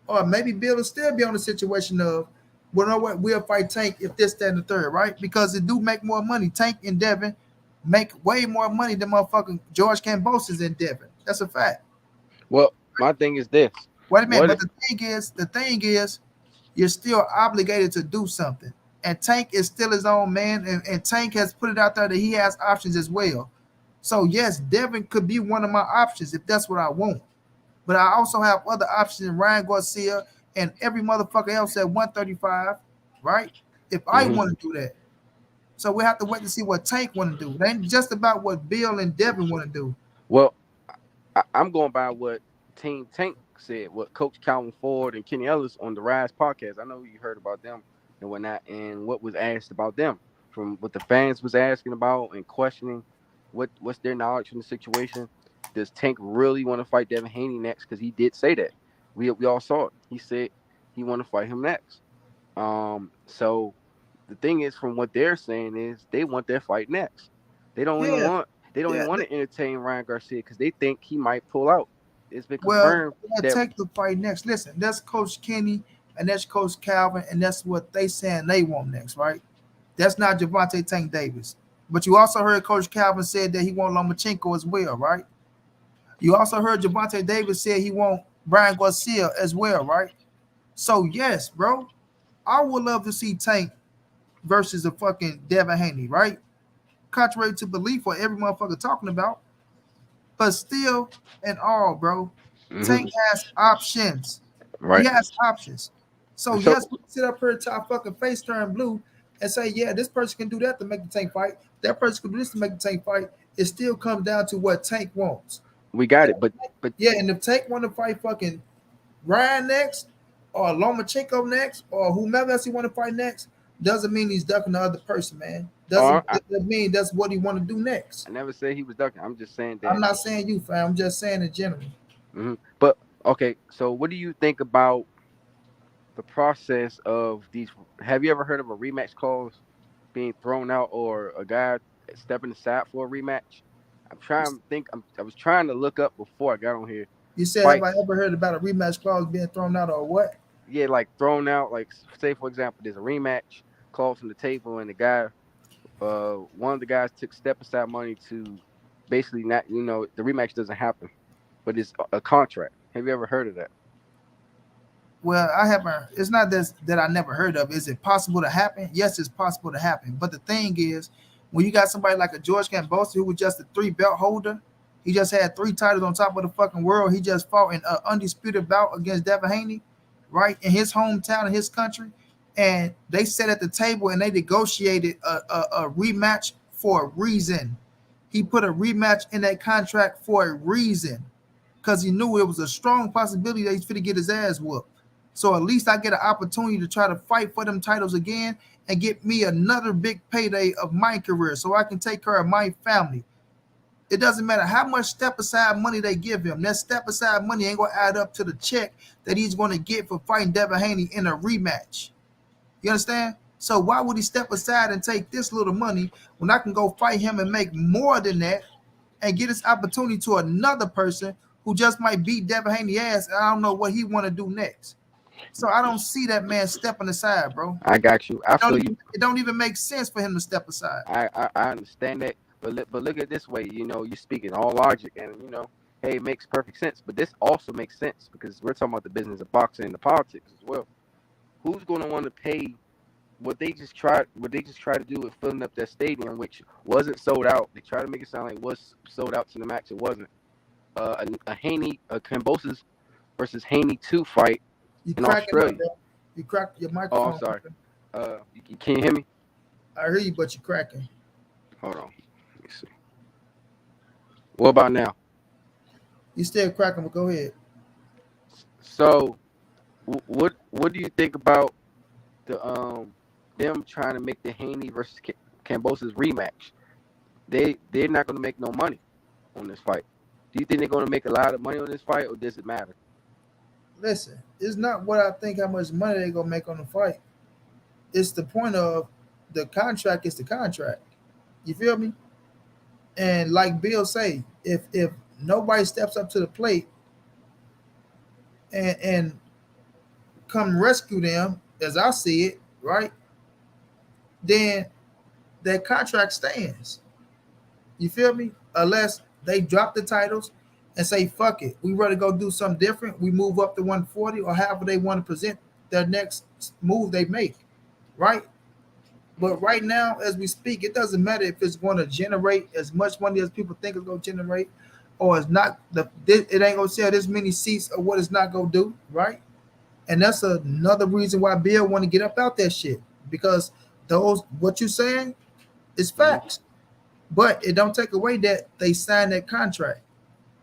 Or maybe Bill will still be on the situation of, well, you know what, we'll fight Tank if this, that, and the third, right? Because it do make more money. Tank and Devin make way more money than motherfucking George Cambosis and Devin. That's a fact. Well, my thing is this. Wait a minute, What? but the thing is, you're still obligated to do something. And Tank is still his own man, and Tank has put it out there that he has options as well. So yes, Devin could be one of my options if that's what I want. But I also have other options in Ryan Garcia and every motherfucker else at 135, right? If I Hmm. want to do that. So we have to wait to see what Tank want to do. It ain't just about what Bill and Devin want to do. Well, I'm going by what Team Tank said, what Coach Calvin Ford and Kenny Ellis on the Rise podcast. I know you heard about them and whatnot, and what was asked about them from what the fans was asking about and questioning what's their knowledge from the situation. Does Tank really want to fight Devin Haney next? Because he did say that. We all saw it. He said he want to fight him next. So the thing is, from what they're saying is they want their fight next. They don't even Yeah, want they don't even yeah. want to entertain Ryan Garcia because they think he might pull out. It's been Well, confirmed yeah, that. Tank the fight next. Listen, that's Coach Kenny and that's Coach Calvin, and that's what they saying they want next, right? That's not Gervonta Tank Davis. But you also heard Coach Calvin said that he want Lomachenko as well, right? You also heard Gervonta Davis say he want Brian Garcia as well, right? So yes, bro, I would love to see Tank versus a fucking Devin Haney, right? Contrary to belief, what every motherfucker talking about, but still and all, bro, Hmm. Tank has options. He Right. has options. So So yes, we can sit up here to our fucking face turn blue and say, yeah, this person can do that to make the Tank fight. That person can do this to make the Tank fight. It still comes down to what Tank wants. we got it, but Yeah, and if Tank want to fight fucking Ryan next, or Lomachenko next, or whomever else he want to fight next, doesn't mean he's ducking the other person, man. uh, Doesn't I, that mean that's what he want to do next? I never said he was ducking. I'm just saying I'm that. not saying you, fam. I'm just saying in general. But okay, so what do you think about the process of these? Have you ever heard of a rematch clause being thrown out or a guy stepping aside for a rematch? I'm trying to think. I was trying to look up before I got on here. You said, have I Fights, ever heard about a rematch clause being thrown out or what? yeah, like thrown out. Like say for example, there's a rematch clause on the table, and the guy, one of the guys took step aside money to basically not, the rematch doesn't happen, but it's a contract. Have you ever heard of that? Well, I haven't. It's not that I never heard of. Is it possible to happen? Yes, it's possible to happen. But the thing is, when you got somebody like a George Cambosi who was just a three belt holder, he just had three titles on top of the fucking world. He just fought in an undisputed bout against Devin Haney, right in his hometown in his country, and they sat at the table and they negotiated a rematch for a reason. He put a rematch in that contract for a reason because he knew it was a strong possibility that he's going to get his ass whooped. So at least I get an opportunity to try to fight for them titles again and get me another big payday of my career so I can take care of my family. It doesn't matter how much step aside money they give him. That step aside money ain't going to add up to the check that he's going to get for fighting Devin Haney in a rematch. You understand? So why would he step aside and take this little money when I can go fight him and make more than that and get his opportunity to another person who just might beat Devin Haney ass and I don't know what he want to do next. So I don't see that man stepping aside, bro. I got you. I feel you. It don't even make sense for him to step aside. I understand that, but look at it this way. You're speaking all logic, and hey, it makes perfect sense. But this also makes sense because we're talking about the business of boxing and the politics as well. Who's going to want to pay what they just tried? What they just tried to do with filling up that stadium, which wasn't sold out. They tried to make it sound like it was sold out to the max. It wasn't. A Haney, a Cambosis versus Haney 2 fight You in cracking up, Australia. man. You cracked your Oh, I'm microphone. sorry. You can't hear me? I hear you, but you're cracking. Hold on. Let me see. What about now? You still cracking, but go ahead. So, what do you think about the them trying to make the Haney versus Cambosis rematch? They're not going to make no money on this fight. Do you think they're going to make a lot of money on this fight, or does it matter? Listen, it's not what I think how much money they're gonna make on the fight. It's the point of the contract is the contract. You feel me? And like Bill say, if nobody steps up to the plate and come rescue them, as I see it, right, then that contract stands. You feel me? Unless they drop the titles and say, fuck it, we rather go do something different. We move up to 140 or however they want to present their next move they make, right? But right now, as we speak, it doesn't matter if it's going to generate as much money as people think it's going to generate, or it's not. It ain't going to sell this many seats, or what it's not going to do, right? And that's another reason why Bill want to get up out that shit, because those what you saying is Mm-hmm. facts, but it don't take away that they signed that contract.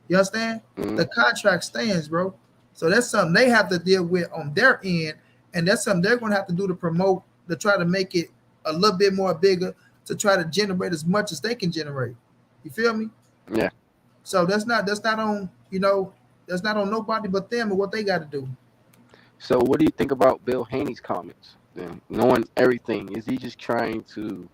You understand? Mm-hmm. The contract stands, bro. So that's something they have to deal with on their end, and that's something they're going to have to do to promote, to try to make it a little bit more bigger, to try to generate as much as they can generate. You feel me? Yeah. So that's not on that's not on nobody but them and what they got to do. So, what do you think about Bill Haney's comments? Then, knowing everything, is he just trying to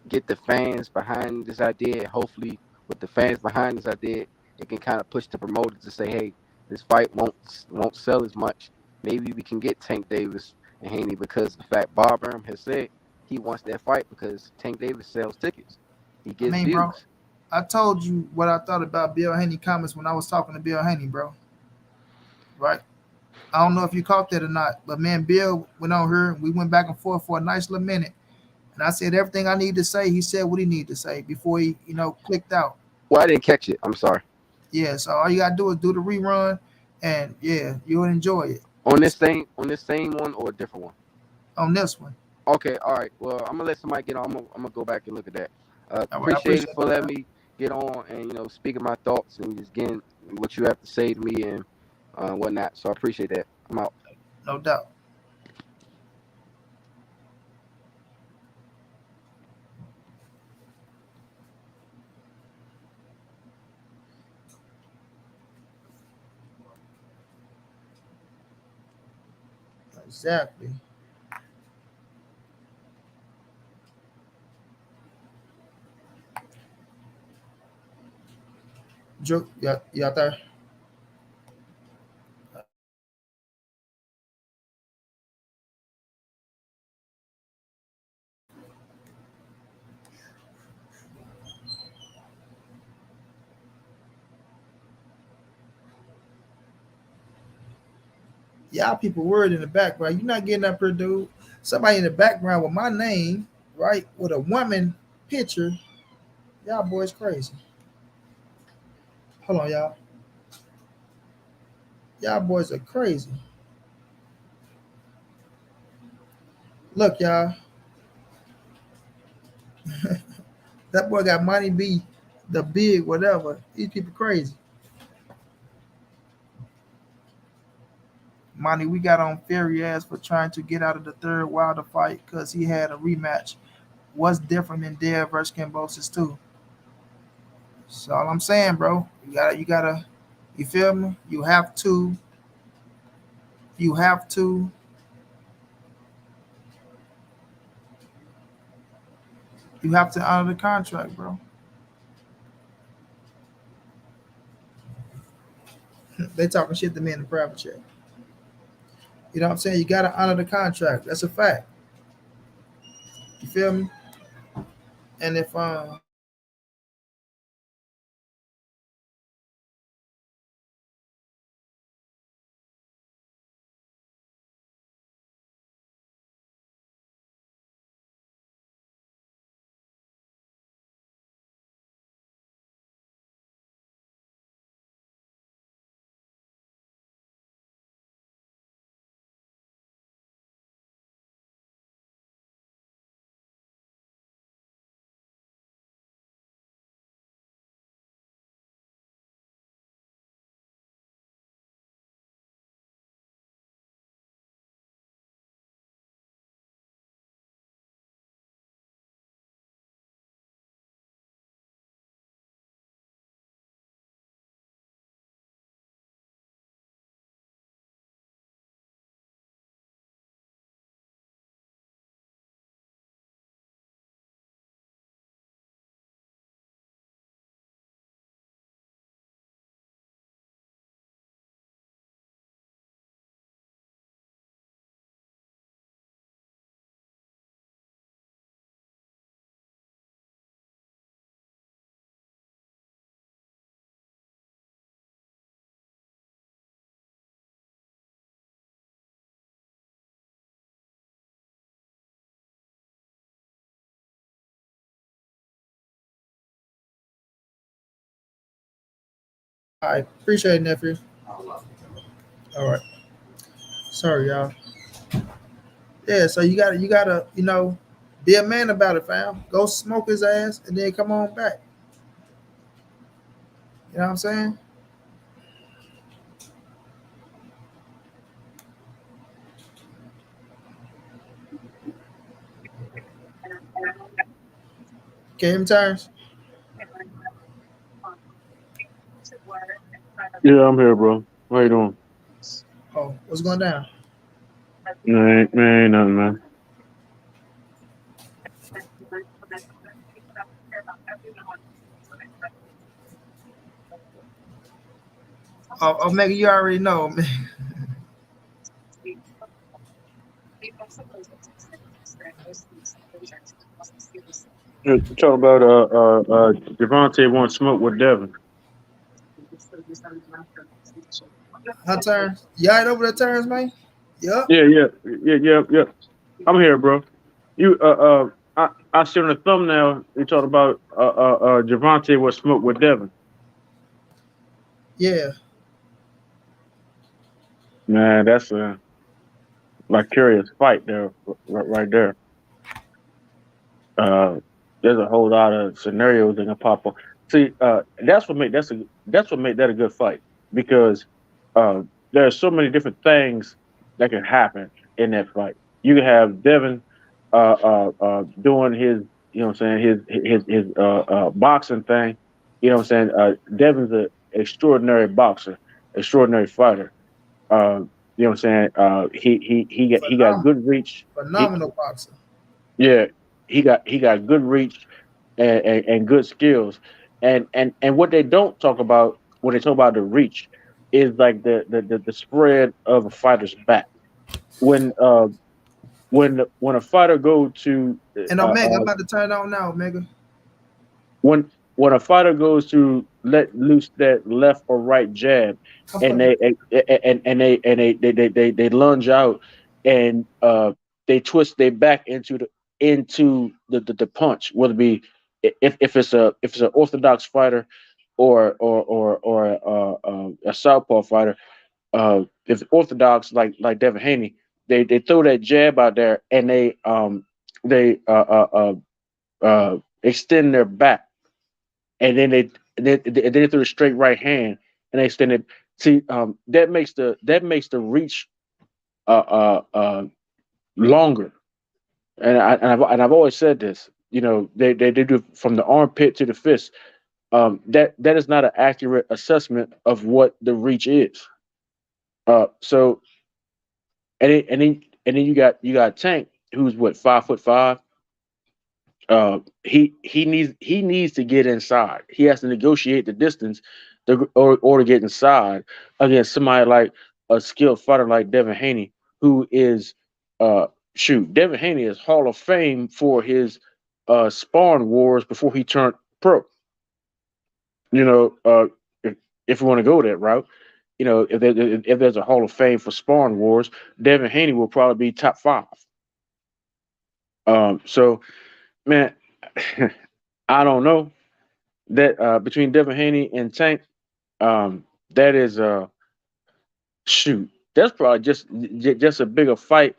get the fans behind this idea? Hopefully, with the fans behind this idea, it can kind of push the promoters to say, "Hey, this fight won't sell as much. Maybe we can get Tank Davis and Haney because the fact Bob Arum has said he wants that fight because Tank Davis sells tickets. He I gets mean, bro, views." I told you what I thought about Bill Haney comments when I was talking to Bill Haney, bro. Right? I don't know if you caught that or not, but man, Bill went on here. We went back and forth for a nice little minute, and I said everything I need to say. He said what he needed to say before he, clicked out. Well, I didn't catch it. I'm sorry. Yeah, so all you gotta do is do the rerun, and yeah, you'll enjoy it On this same one or a different one? on this one. Okay, all right. Well, I'm gonna let somebody get on. I'm gonna go back and look at that. All right, I Appreciate it appreciate for that, letting man. me get on and speaking my thoughts and just getting what you have to say to me and whatnot. So I appreciate that. I'm out. No doubt. Exactly. Joe, you out there? Y'all people worried in the background. You're not getting up here, dude. Somebody in the background with my name, right, with a woman picture. Y'all boys crazy. Hold on, y'all. Y'all boys are crazy. Look, y'all. That boy got money B, the big whatever. These people crazy. Money we got on Fury ass for trying to get out of the third Wilder fight because he had a rematch. What's different than Dev versus Cambosis too? So all I'm saying, bro, you gotta, you feel me? You have to, you have to honor the contract, bro. They talking shit to me in the private chat. You know what I'm saying? You gotta honor the contract. That's a fact. You feel me? And if All right, appreciate it, nephew. All right, sorry, y'all. Yeah, so you gotta, be a man about it, fam. Go smoke his ass and then come on back. You know what I'm saying? Game times. Yeah, I'm here, bro. How you doing? Oh, what's going down? Man, ain't nothing, man. Oh, Megan, you already know, man. You talking about Gervonta want smoke with Devin. Her turns. You all right over the turns, man? Yup. Yeah. I'm here, bro. You I see on the thumbnail you talking about Gervonta want smoke with Devin. Yeah. Man, that's a like curious fight there, right there. Uh, there's a whole lot of scenarios that can pop up. See, that's what make that a good fight because uh, there are so many different things that can happen in that fight. You can have Devin doing his, you know what I'm saying, his boxing thing. You know what I'm saying? Devin's an extraordinary boxer, extraordinary fighter. You know what I'm saying? He got Phenomenal. good reach. He Phenomenal boxer. Yeah, he got good reach and good skills. And what they don't talk about when they talk about the reach is like the spread of a fighter's back. When when a fighter go to And Omega, I'm about to turn it on now, Omega. when when a fighter goes to let loose that left or right jab I'm and fucking. they lunge out and they twist their back into the punch, whether it be if it's an orthodox fighter or a southpaw fighter. If orthodox like Devin Haney, they throw that jab out there and they extend their back and then they threw a straight right hand and they extended. See, that makes the reach longer. And I've always said this. You know, they do from the armpit to the fist. That is not an accurate assessment of what the reach is. So and then you got Tank, who's what, 5'5". He needs to get inside. He has to negotiate the distance or to get inside against somebody like a skilled fighter like Devin Haney, who is uh shoot. Devin Haney is Hall of Fame for his sparring wars before he turned pro. You know, if you want to go that route, if there's a Hall of Fame for sparring wars, Devin Haney will probably be top five. So man, I don't know that between Devin Haney and Tank, that is shoot. That's probably just a bigger fight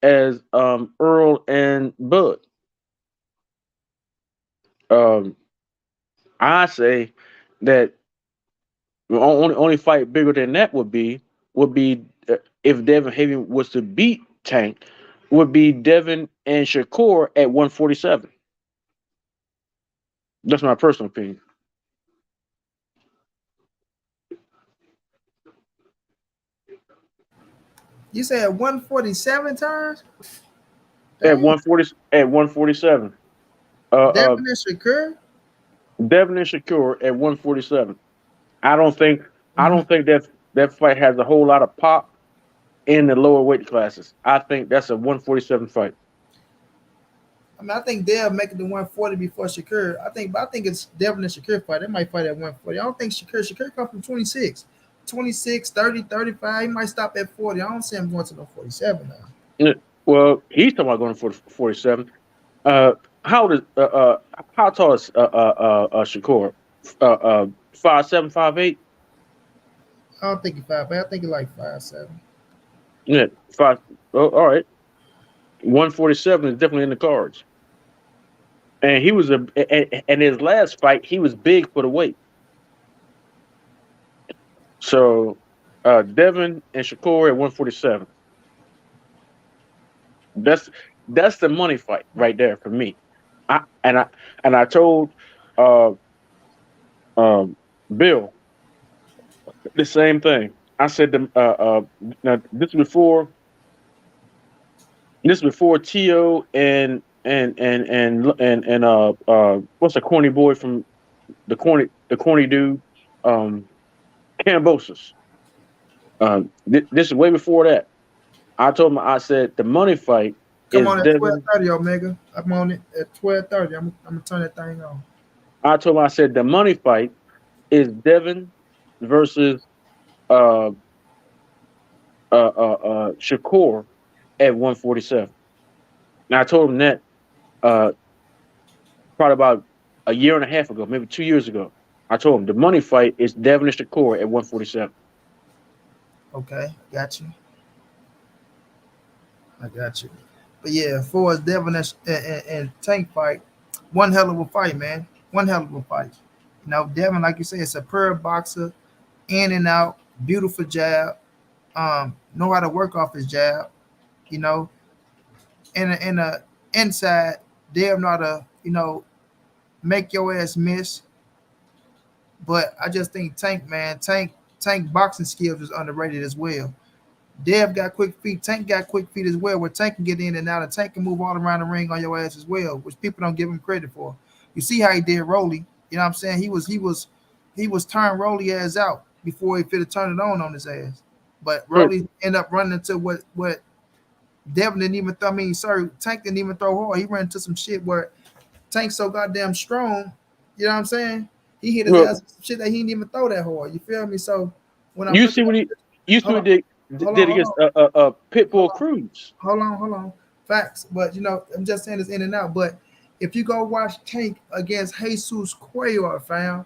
as Earl and Bud. Um, I say that the only fight bigger than that would be if Devin Haney was to beat Tank, would be Devin and Shakur at 147. That's my personal opinion. You said 147 turns? At Damn. 147. Uh, Devin and Shakur? Devin and Shakur at 147. I don't think I Mhm. don't think that fight has a whole lot of pop in the lower weight classes. I think that's a 147 fight. I mean, I think they'll make it to 140 before Shakur. But I think it's Devin and Shakur fight. They might fight at 140. I don't think Shakur come from 26. 26, 30, 35. He might stop at 40. I don't see him going to no 47 now. Yeah. Well, he's talking about going for 47. Uh, how old is how tall is Shakur? 5'7", 5'8"? I don't think he's 5'8". I think he's like 5'7". Yeah, five. Oh, all right. 147 is definitely in the cards. And he was and his last fight, he was big for the weight. So Devin and Shakur at 147. That's that's the money fight right there for me. I and I and I told uh um Bill the same thing. I said now this is before Tio and what's the corny boy from the corny dude Cambosis. This is way before that. I told him, I said the money fight Come is on at Devin. 12:30, Omega. I'm on it at 12:30. I'm gonna turn that thing on. I told him, I said the money fight is Devin versus uh Shakur at 147. Now I told him that uh probably about a year and a half ago, maybe 2 years ago. I told him the money fight is Devin and Shakur at 147. Okay, got you. I got you. But yeah, for us, Devin and Tank fight, one hell of a fight, man. One hell of a fight. You know, Devin, like you say, is a superb boxer, in and out, beautiful jab. Know how to work off his jab. You know, in a inside, Dev know how to make your ass miss. But I just think Tank, man, Tank boxing skills is underrated as well. Dev got quick feet. Tank got quick feet as well, where Tank can get in and out, and Tank can move all around the ring on your ass as well, which people don't give him credit for. You see how he did Rolly. You know what I'm saying? He was turned Rolly ass out before he fit to turn it on his ass. But But Rolly ended up running into what Devin didn't even throw. I mean, sorry, Tank didn't even throw hard. He ran into some shit where Tank's so goddamn strong. You know what I'm saying? He hit his well, ass with some shit that he didn't even throw that hard. You feel me? So when I'm you looking see what at he you see hold what on, he hold on, did hold against on, hold Pitbull on. Cruz. Hold on. Facts, but I'm just saying it's in and out. But if you go watch Tank against Jesus Cuellar, fam,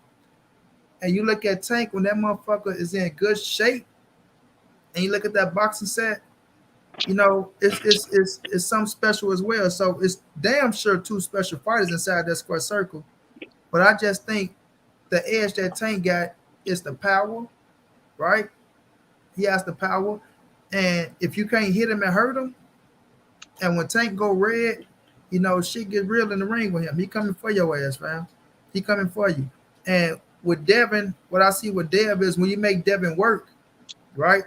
and you look at Tank when that motherfucker is in good shape, and you look at that boxing set, it's something special as well. So it's damn sure two special fighters inside that square circle. But I just think the edge that Tank got is the power, right? He has the power, and if you can't hit him and hurt him, and when Tank go red, shit get real in the ring with him. He coming for your ass, fam. He coming for you. And with Devin, what I see with Dev is when you make Devin work, right?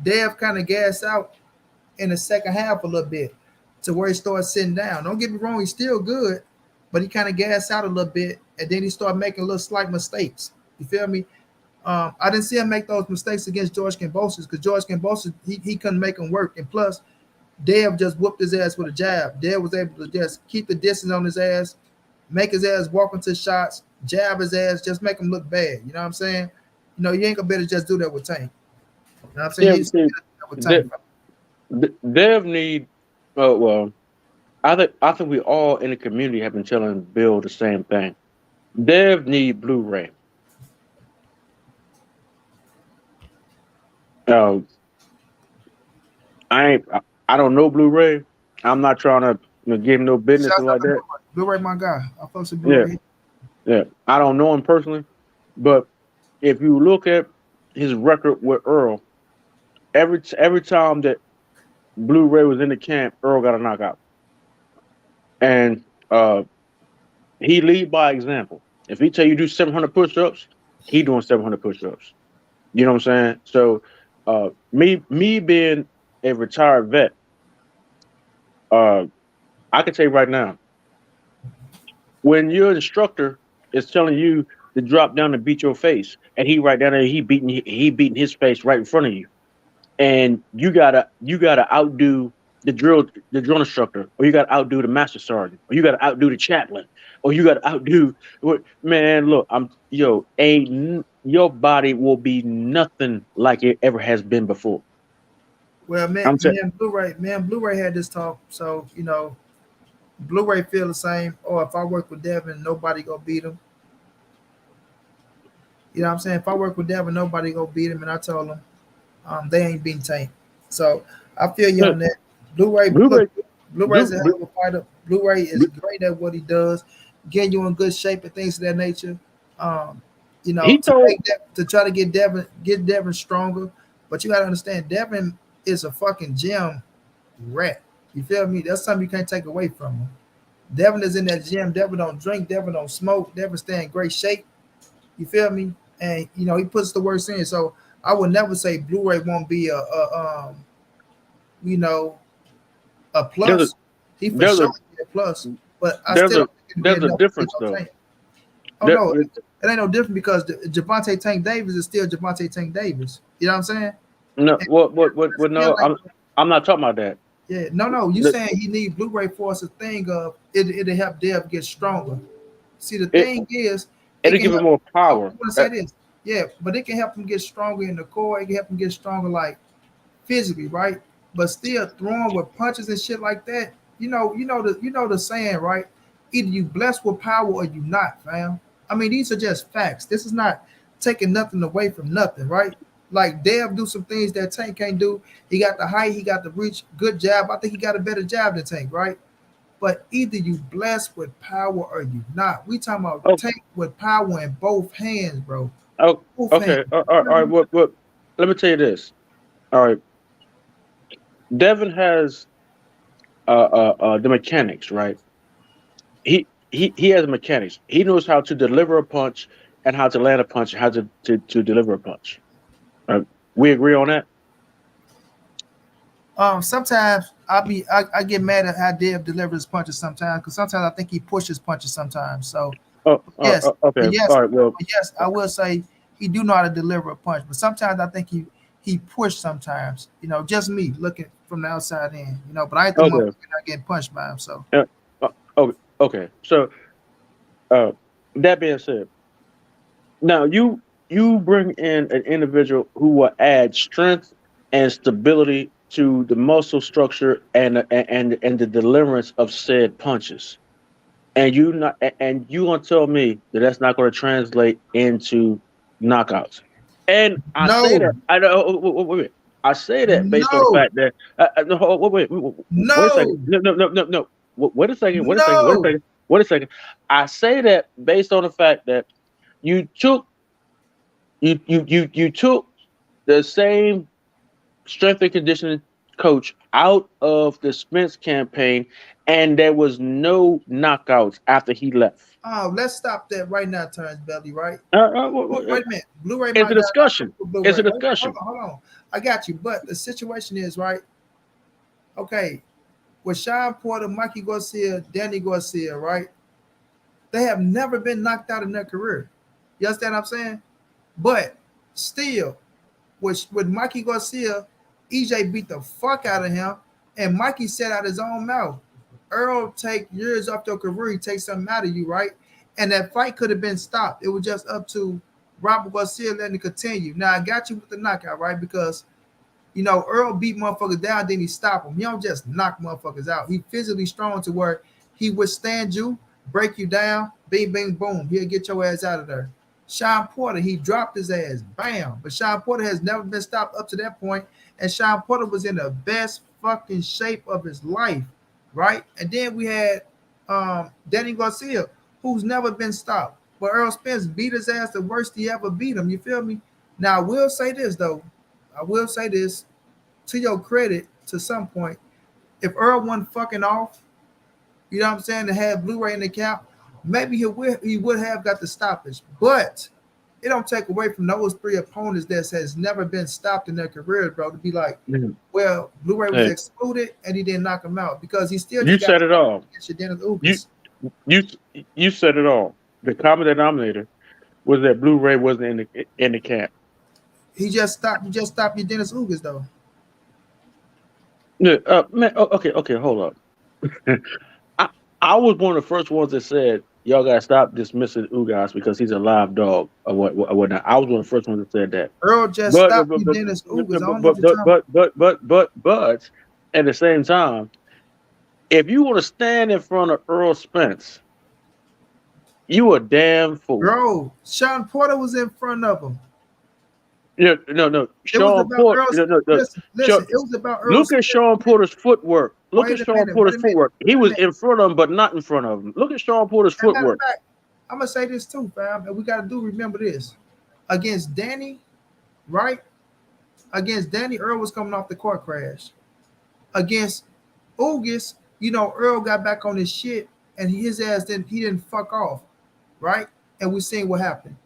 Dev kind of gas out in the second half a little bit to where he starts sitting down. Don't get me wrong, he's still good, but he kind of gas out a little bit, and then he started making little slight mistakes. You feel me? I didn't see him make those mistakes against George Kambosos because George Kambosos, he couldn't make him work. And plus, Dev just whooped his ass with a jab. Dev was able to just keep the distance on his ass, make his ass walk into shots, jab his ass, just make him look bad. You know what I'm saying? You ain't gonna be able to just do that with Tank. You know what I'm saying? Yeah, You but just can't see, do that with Tank. De- Dev need. Oh well, I think we all in the community have been telling Bill the same thing. Dev need Blu-ray. Uh, I ain't. I don't know Blu-ray. I'm not trying to give him no business or Shouts out like to that. Blu-ray. Blu-ray, my guy. I fucks with Yeah, Blu-ray. yeah. I don't know him personally, but if you look at his record with Earl, every time that Blu-ray was in the camp, Earl got a knockout, and he lead by example. If he tell you do 700 push-ups, he doing 700 push-ups. You know what I'm saying? So, me being a retired vet, uh, I can tell you right now, when your instructor is telling you to drop down and beat your face, and he right down there, he beating his face right in front of you, and you gotta outdo the drill instructor, or you gotta outdo the master sergeant, or you gotta outdo the chaplain, or you gotta outdo man. Look, your body will be nothing like it ever has been before. Well, I'm saying, Blu-ray had this talk. So Blu-ray feel the same. Or if I work with Devin, nobody gonna beat him. You know what I'm saying? If I work with Devin, nobody gonna beat him, and I told him they ain't beating Tank. So I feel you Look, on that. Blu-ray, Blu-ray, look, Blu-ray's a hell of a fighter. Blu-ray is great at what he does, getting you in good shape and things of that nature. Um, he to told make that to try to get Devin stronger. But you gotta understand, Devin is a fucking gym rat. You feel me? That's something you can't take away from him. Devin is in that gym. Devin don't drink. Devin don't smoke. Devin stay in great shape. You feel me? And he puts the work in. So I would never say Blu-ray won't be you know a there's a plus. He for there's sure a be a plus. But I there's still a don't think it'll be there's a enough to beat difference no though. Tank. Oh There, no, it ain't no different because Gervonta Tank Davis is still Gervonta Tank Davis. You know what I'm saying? no, And what? feel No, like I'm not talking about that. yeah, no. You The- saying he need Blu-ray for us a thing of it'll help Dev get stronger. See, the It thing is, it it'll can give it help. more I power. want to say this, yeah, but it can help him get stronger in the core. It can help him get stronger, like physically, right? But still throwing with punches and shit like that. You know the saying, right? Either you blessed with power or you not, fam. I mean, these are just facts. This is not taking nothing away from nothing, right? Like Dev do some things that Tank can't do. He got the height, he got the reach, good jab. I think he got a better jab than Tank, right? But either you blessed with power or you not. We talking about Oh, Tank with power in both hands, bro. oh, Both hands. okay. All right. What? Let me tell you this. All right. Devin has the mechanics, right? He has mechanics. He knows how to deliver a punch and how to land a punch, and how to deliver a punch. We agree on that. Sometimes I get mad at how Dev delivers punches sometimes because sometimes I think he pushes punches sometimes. So Oh, yes, okay. but yes, All right. Well, but yes, I will say he do know how to deliver a punch. But sometimes I think he pushed sometimes. Just me looking from the outside in. But I ain't the motherfucker okay. not getting punched by him. So Uh, okay. Okay. So, uh, that being said, now you bring in an individual who will add strength and stability to the muscle structure and the deliverance of said punches. And you gonna tell me that that's not going to translate into knockouts? And I say no, that I know. Wait. I say that based on the no, fact that no, wait a second. no, No. Wait a second. Wait a second. Wait a no. second. Wait a second. I say that based on the fact that you took you took the same strength and conditioning coach out of the Spence campaign, and there was no knockouts after he left. Oh, let's stop that right now, Terrence Belly. Right? Wait a minute. Blu-ray It's a might not discussion. with It's Blu-ray. a Wait, discussion. hold on. I got you. But the situation is right. Okay, with Sean Porter, Mikey Garcia, Danny Garcia, right? They have never been knocked out in their career. You understand what I'm saying? But still, with Mikey Garcia, EJ beat the fuck out of him, and Mikey said out his own mouth, Earl take years off your career, he takes something out of you, right? And that fight could have been stopped. It was just up to Robert Garcia letting it continue. Now I got you with the knockout, right? Because Earl beat motherfuckers down, then he stopped them. He don't just knock motherfuckers out. He physically strong to where he withstand you, break you down, bing, bing, boom. He'll get your ass out of there. Sean Porter, he dropped his ass, bam. But Sean Porter has never been stopped up to that point, and Sean Porter was in the best fucking shape of his life, right? And then we had Danny Garcia, who's never been stopped. But Earl Spence beat his ass the worst he ever beat him. You feel me? Now I will say this though. I will say this to your credit, to some point, if Earl wasn't fucking off, you know what I'm saying, to have Blu-ray in the account, maybe he would have got the stoppage. But it don't take away from those three opponents that has never been stopped in their career, bro, to be like, Mhm. well, Blu-ray was Hey, excluded and he didn't knock him out because he still you just got said it all. Dennis You Ugas. you you said it all. The common denominator was that Blu-ray wasn't in the camp. He just stopped your Dennis Ugas though. Yeah, man. Okay. Hold up. I I was one of the first ones that said y'all gotta stop dismissing Ugas because he's a live dog or whatnot. I was one of the first ones that said that. Earl just But stopped your Dennis Ugas. I don't know what you're but talking but but but but but at the same time, if you want to stand in front of Earl Spence You a damn fool. Bro, Sean Porter was in front of him. No. It was Sean about Porter. Earl. No. Listen. It was about Earl Look at Spence. Sean Porter's footwork. Look Wait at a Sean minute. Wait Porter's a minute. footwork. He Wait a was minute. in front of him, but not in front of him. Look at Sean Porter's As a matter of footwork. fact, I'm gonna say this too, fam, and we gotta remember this. Against Danny, right? Against Danny, Earl was coming off the car crash. Against August, Earl got back on his shit, and his ass didn't fuck off, right? And we seen what happened.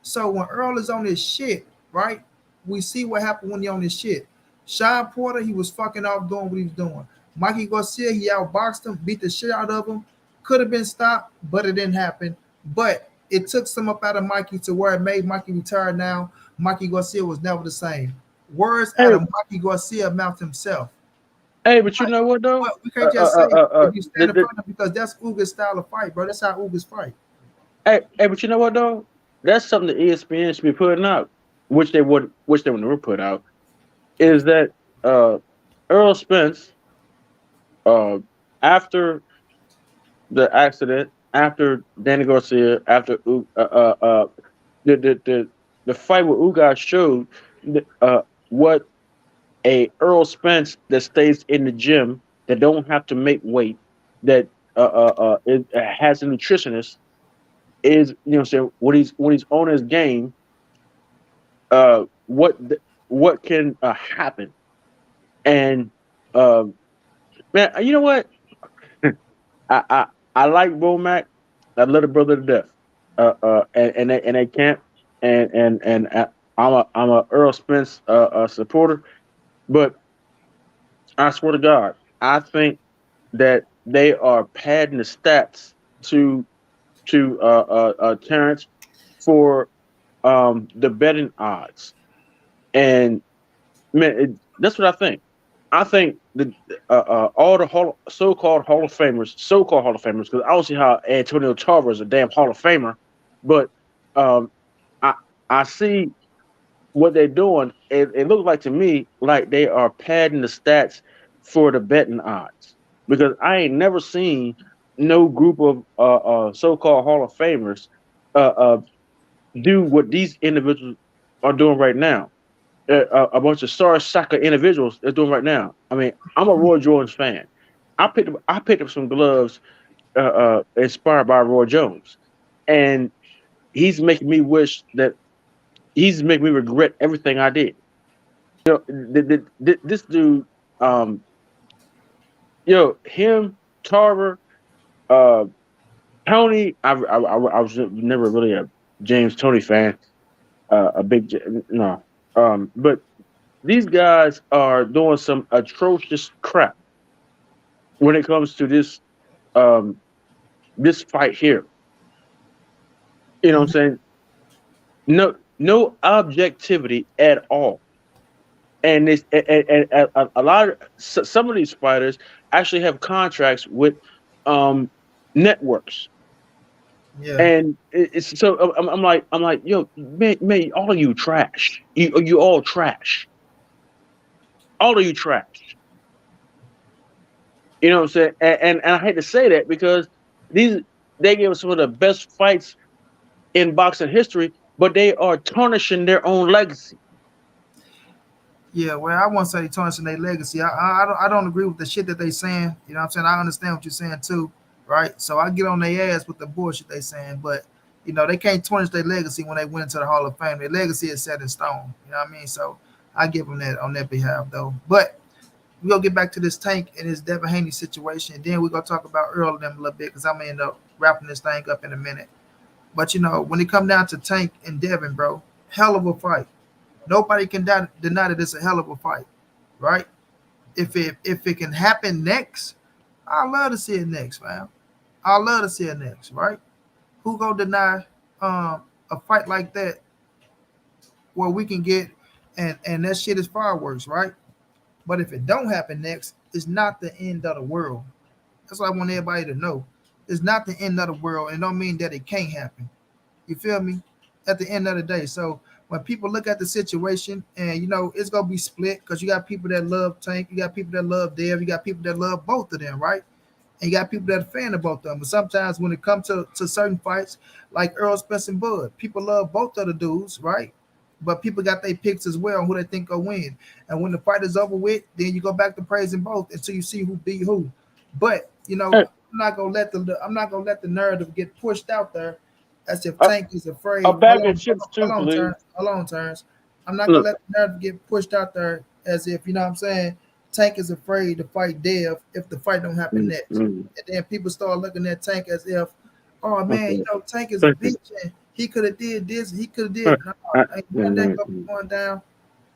So when Earl is on his shit, right? We see what happened when he on his shit. Sean Porter, he was fucking off doing what he was doing. Mikey Garcia, he outboxed him, beat the shit out of him. Could have been stopped, but it didn't happen. But it took some up out of Mikey to where it made Mikey retire now. Mikey Garcia was never the same. Words out Hey, of Mikey Garcia mouth himself. hey, but you know what though? But we can't just say if you stand in The, front of him because that's Uga's style of fight, bro. That's how Uga's fight. hey, but you know what though? That's something that ESPN should be putting out, which they would never put out. Is that Earl Spence, uh, after the accident, after Danny Garcia, after the fight with Ugas showed what a Earl Spence that stays in the gym, that don't have to make weight, that has a nutritionist, is, saying, when he's on his game, uh what what can happen. And uh, man, you know what? I I, I like Romac. I love the brother to death. And they can't. And I'm a Earl Spence supporter. But I swear to God, I think that they are padding the stats to Terrence for the betting odds. And man, that's what I think. I think the all the so-called Hall of Famers, because I don't see how Antonio Tarver is a damn Hall of Famer, but um, I I see what they're doing. It looks like to me like they are padding the stats for the betting odds, because I ain't never seen no group of so-called Hall of Famers uh, uh, do what these individuals are doing right now. A bunch of sorry soccer individuals are doing right now. I mean, I'm a Roy Jones fan. I picked up some gloves inspired by Roy Jones, and he's making me wish that he's making me regret everything I did. This dude, um, him, Tarver, uh, Tony. I was never really a James Tony fan. A big no. But these guys are doing some atrocious crap when it comes to um this fight here. You know what I'm Mhm. saying? No objectivity at all. And this and a lot of some of these fighters actually have contracts with um networks. Yeah. And it's so I'm like, yo, man, all of you trash. You all trash. All of you trash. You know what I'm saying? And I hate to say that, because these they give us some of the best fights in boxing history, but they are tarnishing their own legacy. Yeah, well, I won't say they tarnishing their legacy. I don't agree with the shit that they saying. You know what I'm saying? I understand what you're saying too, right? So I get on their ass with the bullshit they saying, but they can't tarnish their legacy when they went into the Hall of Fame. Their legacy is set in stone. You know what I mean? So I give them that on their behalf though. But we gonna get back to this Tank and this Devin Haney situation, and then we're gonna talk about Earl and them a little bit because I'm gonna end up wrapping this thing up in a minute. But when it come down to Tank and Devin, bro, hell of a fight. Nobody can deny that it's a hell of a fight, right? If it can happen next, I love to see it next, man. I love to see it next, right? Who gonna deny a fight like that where we can get and that shit is fireworks, right? But if it don't happen next, it's not the end of the world. That's what I want everybody to know. It's not the end of the world, and don't mean that it can't happen. You feel me? At the end of the day. So when people look at the situation, and it's gonna be split because you got people that love Tank, you got people that love Dev, you got people that love both of them, right? And you got people that are fan of both of them. But sometimes when it comes to certain fights, like Earl Spence and Bud, people love both of the dudes, right? But people got their picks as well, who they think will win. And when the fight is over with, then you go back to praising both until you see who beat who. But Hey, I'm not gonna let the narrative get pushed out there as if a, Tank is a afraid. bag of chips too, Hold on, please. Terrence. Hold on, Terrence. I'm not gonna Look, let the narrative get pushed out there as if you know what I'm saying. Tank is afraid to fight Dev if the fight don't happen mm, next, mm, and then people start looking at Tank as if, oh man, okay, Tank is a thank you. bitch and he could have did this, he could have Uh, did. No, ain't none of that mm, gonna be going down.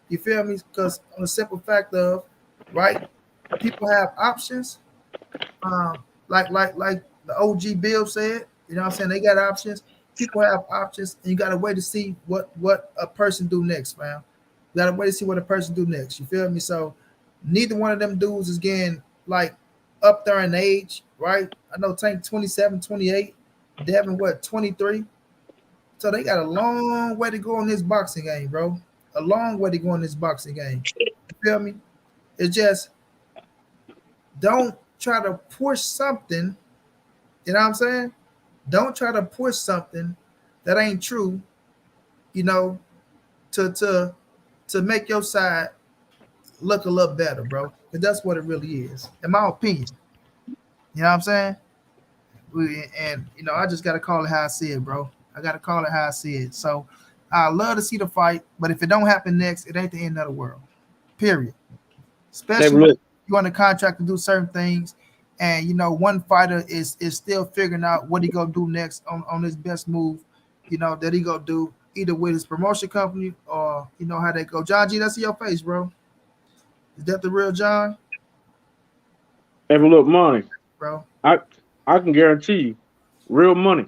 You feel me? Because on the simple fact of, right, people have options. Like the OG Bill said, you know what I'm saying? They got options. People have options, and you gotta wait to see what a person do next, man. You gotta wait to see what a person do next. You feel me? So neither one of them dudes is getting like up there in age, right? I know Tank 27, 28, Devin what 23. So they got a long way to go in this boxing game, bro. A long way to go in this boxing game. You feel me? It's just don't try to push something. You know what I'm saying? Don't try to push something that ain't true. You know, to to to make your side look a little better, bro. Because that's what it really is, in my opinion. You know what I'm saying? And I just gotta call it how I see it, bro. I gotta call it how I see it. So I love to see the fight, but if it don't happen next, it ain't the end of the world. Period. hey, Especially when look, you on the contract to do certain things, and one fighter is still figuring out what he gonna do next on his best move. That he gonna do either with his promotion company or how they go. John G, that's your face, bro. Is that the real John, hey, look, money. bro? I I can guarantee you, real money.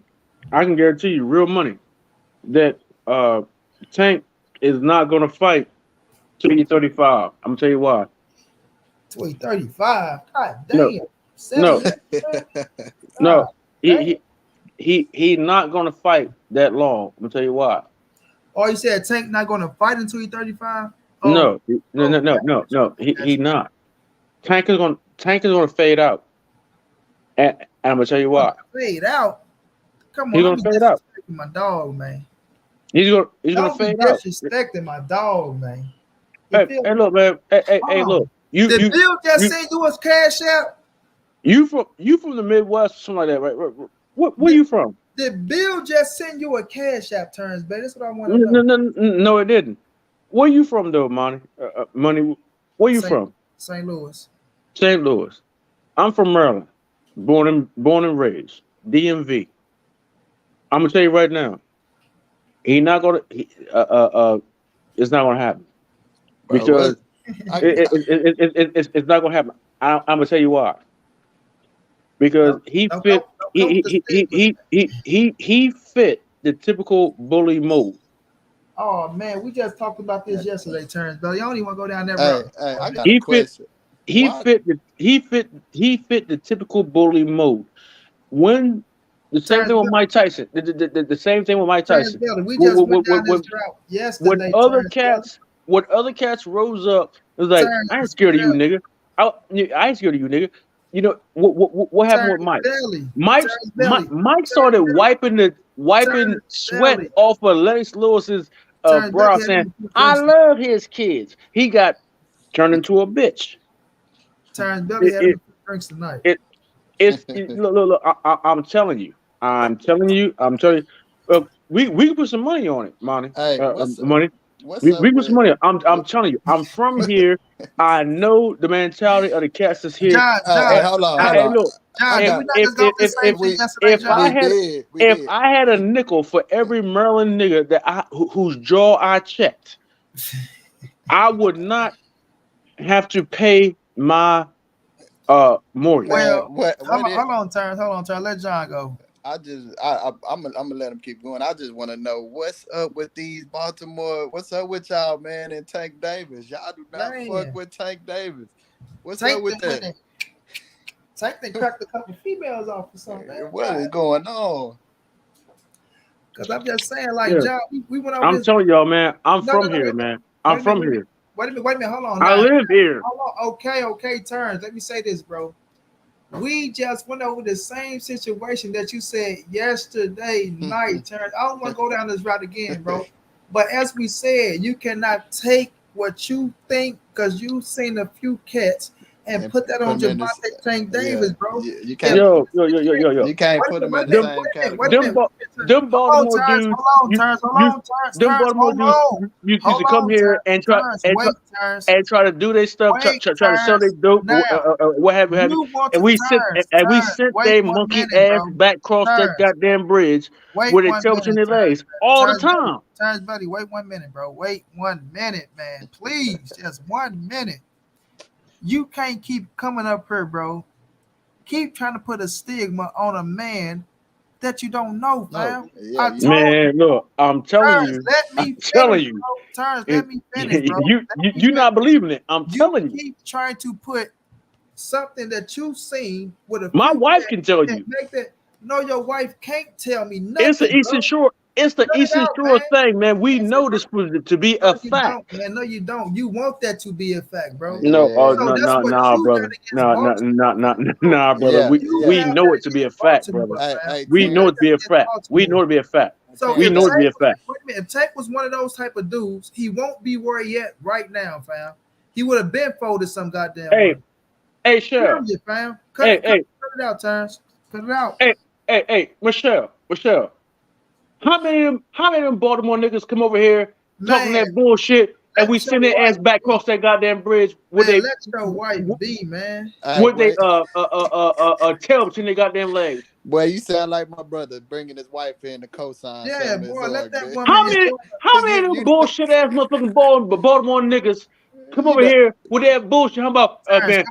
I can guarantee you, real money that Tank is not going to fight till he's 35. I'm gonna tell you why. 35. God No, damn. no, 7 years, man. God no. He damn. he he's not going to fight that long. I'm gonna tell you why. Oh, you said Tank not gonna fight until he's 35? Oh, No, no, oh, no, no, no, no. He not. Tank is gonna fade out, and I'm gonna tell you gonna why. fade out. Come on, He's don't gonna be fade out. disrespecting my dog, man. He's gonna Don't be fade out. disrespecting my dog, man. You Hey, feel hey, me? look, man. Hey, Hold look. on. Did Bill just You send you his cash out? you from the Midwest or something like that, right? Where Did, you from? did Bill just send you a cash app, Turns, baby? That's what I want to No, know. no, no, it didn't. Where you from, though, Money? Money. Where you St. from? St. Louis. St. Louis. I'm from Maryland. Born and raised. DMV. I'm gonna tell you right now. He not gonna. It's not gonna happen bro. What? because I, it's not gonna happen. I'm gonna tell you why. Because Don't, he don't, fit. don't, don't come with He the he he stigmas, he man. he he, he fit the typical bully mold. Oh man, we just talked about this yesterday, Turns, but you don't even want to go down that road. hey, I got a He fit. question. He Why? fit the. He fit the typical bully mold. When the same Turns, thing with Mike Tyson. The same thing with Mike Turns Tyson. Belly. We When, just when, went when, down this when, drought when yesterday, other Turns Belly. cats, when other cats rose up, it was like, I ain't Turns scared of you, Belly. nigga. I ain't scared of you, nigga. You know what happened with Turns Mike? Belly. Mike's Turns Mike, Belly. Mike started Turns Belly. wiping Turns sweat Belly. off of Lennox Lewis's Turns brow, Belly had saying, them a few "I drinks. love his kids." He got turned into a bitch. Turns Belly It had them it a few drinks tonight. it look. I'm telling you. I'm telling you. I'm telling you. We can put some money on it, money. Hey, Money. what's We up put some with money. I'm what? telling you. I'm from here. I know the mentality of the cats that's here. John, Hey, John, And hold on, hold hey, John, on. look. I John, did If we got not if just go if over the if same if thing we yesterday, if John? I we had did we if did. I had a nickel for every Maryland nigga whose jaw I checked, I would not have to pay my mortgage. Man, Well, what it? hold on, Turn. Let John go. I'm gonna let him keep going. I just want to know what's up with these Baltimore. What's up with y'all, man? And Tank Davis, y'all do not fuck Man, with Tank Davis. What's up Tank with them that? women. Tank they cracked a couple females off or something, man. What is going on? Because I'm just saying, like, Yeah, John, we went over I'm this. telling y'all, man. I'm No, no, from no, here, wait a minute. man. I'm Wait a minute, from wait a minute. here. Wait a minute, hold on I now. live here. Hold on. Okay, Turns. Let me say this, bro. We just went over the same situation that you said yesterday night, Terrence. I don't want to go down this route again, bro. But as we said, you cannot take what you think because you've seen a few cats and put that on Gervonta Tank Davis, bro. You can't. Yo. You can't put them in the same category. Them Baltimore dudes, them Baltimore dudes used to come here and try to do their stuff, try to sell their dope, what have you. And we sent their monkey ass back across that goddamn bridge with their tail between their legs all the time. Terrence, buddy, wait 1 minute, bro. Wait 1 minute, man. Please, just 1 minute. You can't keep coming up here, bro. Keep trying to put a stigma on a man that you don't know, fam. Man, look, I'm telling you. Terrence, let me finish, bro. You're not believing it. I'm telling you. You keep trying to put something that you've seen with a. My wife can tell you. No, your wife can't tell me nothing. It's the Eastern Shore. It's the Eastern Shore thing, man. We know this to be a fact. No, you don't. You want that to be a fact, bro. No, brother. No, brother. We know it to be a fact, brother. We know it to be a fact. We know it to be a fact. We know it to be a fact. Wait a minute. If Tank was one of those type of dudes, he won't be where he at right now, fam. He would have been folded some goddamn. Hey, Cheryl. Cut it out, Terrence. Cut it out. Hey, Michelle. How many of them Baltimore niggas come over here talking that bullshit and we send their ass back across that goddamn bridge with let your wife be, man. With they tail between their goddamn legs. Boy, you sound like my brother bringing his wife in to co-sign. Yeah, boy, let that woman. How many of them bullshit ass motherfucking Baltimore niggas come over here with that bullshit? How about man,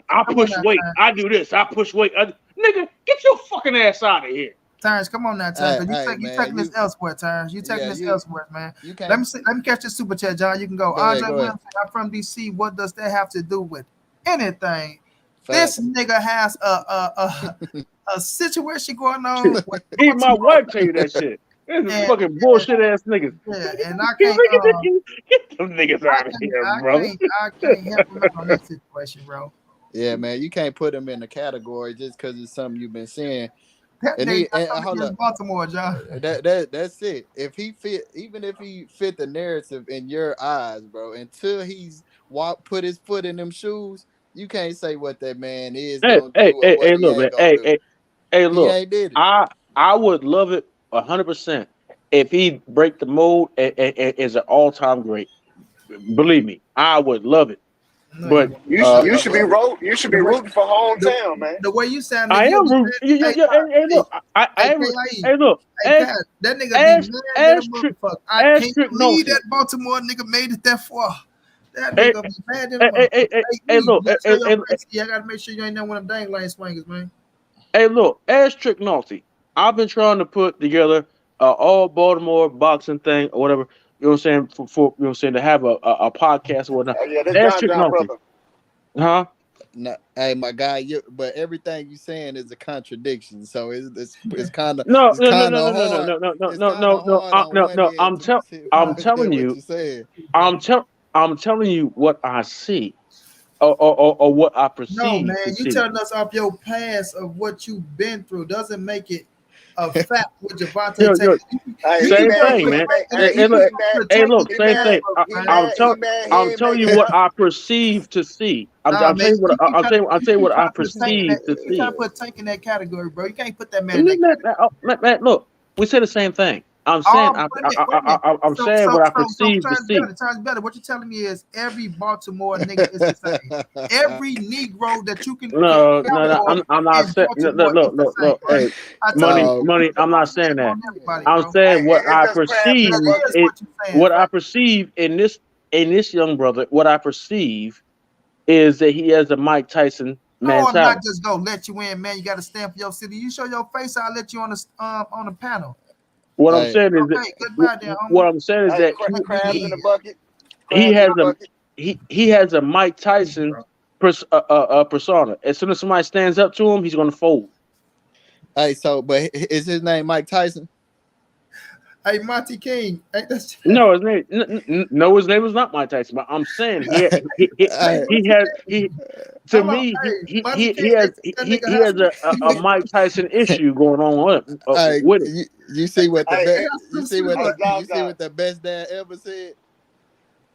I push weight, I do this, I push weight. Nigga, get your fucking ass out of here. Terrence, come on now, Terrence. You taking this elsewhere, Terrence. You taking this elsewhere, man. Let me catch this super chat, John. You can go. Andre Williams, I'm from DC. What does that have to do with anything? This nigga has a situation going on. Even my wife tell you that shit. This is fucking bullshit ass niggas. Yeah, and I can't get them niggas out of here, brother. I can't help him on this situation, bro. Yeah, man, you can't put him in the category just because it's something you've been seeing. Hold up, Baltimore, John. That's it. If he fit the narrative in your eyes, bro, until he's put his foot in them shoes, you can't say what that man is. Look, I would love it 100% if he break the mold and is an all-time great. Believe me, I would love it. But you should be rooting for hometown, man. The way you sound, I am rooting. Hey, look. That nigga be mad. I can't believe that Baltimore nigga made it that far. That nigga be mad. Hey, look. I gotta make sure you ain't know one of them dang lane swingers, man. Hey, look. As Trick Naughty, I've been trying to put together all Baltimore boxing thing or whatever. You know what I'm saying? For you know what I'm saying, to have a podcast or whatnot. Oh, yeah, that's John brother. Huh? No, hey, my guy, but everything you saying is a contradiction. So it's kind of no. I'm telling you what I see, or what I perceive. No, man, you telling us off your past of what you've been through doesn't make it a fact with Gervonta. Same thing, man. Hey, look, same thing. I'm telling you what I perceive to see. I'm telling you what I perceive to see. You can't put Tank in that category, bro. You can't put that man in that category. Man, look, we say the same thing. I'm saying I'm saying what I perceive to see. Turns better. What you're telling me is every Baltimore nigga is the same. Every Negro that you can. No. I'm not saying. Look. Hey, money. I'm not saying that. I'm saying what I perceive. What I perceive in this young brother. What I perceive is that he has a Mike Tyson mentality. No, I'm not just gonna let you in, man. You got to stand for your city. You show your face, I'll let you on the panel. What I'm saying is that he has a Mike Tyson persona. As soon as somebody stands up to him, he's gonna fold. Hey, but is his name Mike Tyson? Hey, Monty King. No, his name was not Mike Tyson. But I'm saying to Hold on, me, hey, Monty he King, he has they took that nigga he has a Mike Tyson issue going on Hey, with it. you see what the Hey, best hey, you see what hey, the you see what the best dad ever said?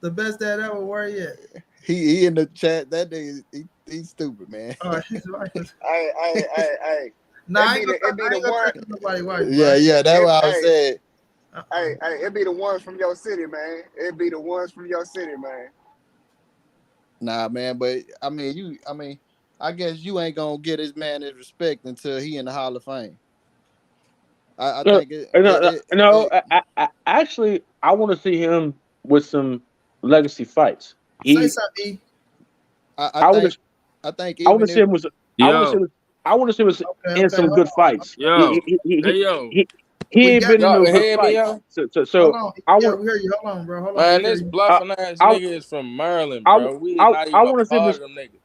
the best dad ever. Where he at? He in the chat. That nigga, he's stupid, man. Oh, he's right. hey. Nah, I ain't It be the gonna one. touch nobody wife, Yeah, bro. yeah, that's what I was Hey, saying. it be the ones from your city, man. It be the ones from your city, man. Nah, man, but I mean, I guess you ain't gonna get this man his respect until he in the Hall of Fame. I No, think no. Actually, I want to see him with some legacy fights. Say something, E. I I want think to. I think I want to even see if him with. I want to see. Yo, I want to see him in Okay, some good fights. yo, hey yo, He We ain't got been in you. y'all no can good hear me, fights. yo? Hold So on. I Yeah, want. we hear you. Hold on, bro. Hold on. Man, We hear this you. bluffing ass I nigga is from Maryland, I bro. We is I not I even want to see him. part of them niggas.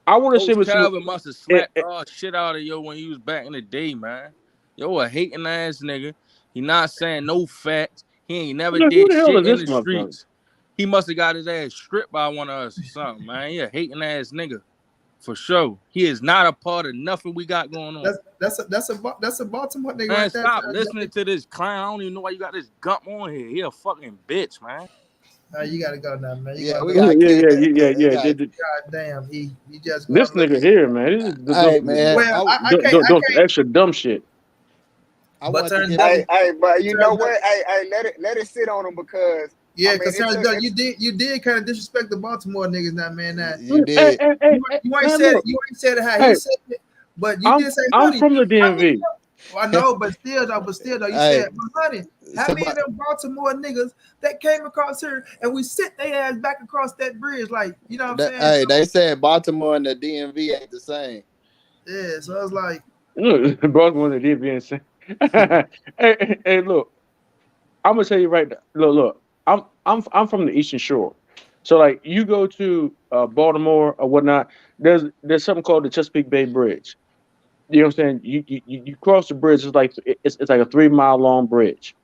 I want to see Coach him with some. Calvin must have smacked all shit out of yo when he was back in the day, man. Yo, a hating ass nigga. He not saying no facts. He ain't never Who did the hell shit is in this the motherfucker? streets. He must have got his ass stripped by one of us or something, man. He a hating ass nigga. For sure. He is not a part of nothing we got going on. That's a Baltimore nigga Man, right there. stop listening to this clown. I don't even know why you got this gump on here. He a fucking bitch, man. You gotta go now, man. You yeah, gonna we go? gotta Yeah, kill yeah, that. yeah, We yeah, got yeah. God damn, you just This gonna look. nigga here, man. This is hey man, Well, I can't. I don't can't. extra dumb shit. I But want to turns get W. But you know Turns W. what? Let it sit on him because Yeah, I mean because turns W. You did kind of disrespect the Baltimore niggas, now, man. Now you Hey, did. hey, hey, you ain't man, said it. look. You ain't said it how he Hey, said it, but you did say, I'm honey. from the How many? DMV. Well, I know, but still though, you Hey, said, but honey, how many of somebody, them Baltimore niggas that came across here and we sit their ass back across that bridge, like you know what I'm saying? hey, So, they said Baltimore and the DMV ain't the same. yeah, so I was like, Look, Baltimore the DMV insane. Hey, look. I'm gonna tell you right now. Look. I'm from the Eastern Shore, so like you go to Baltimore or whatnot. There's something called the Chesapeake Bay Bridge. You know what I'm saying? You cross the bridge. It's like a 3 mile long bridge,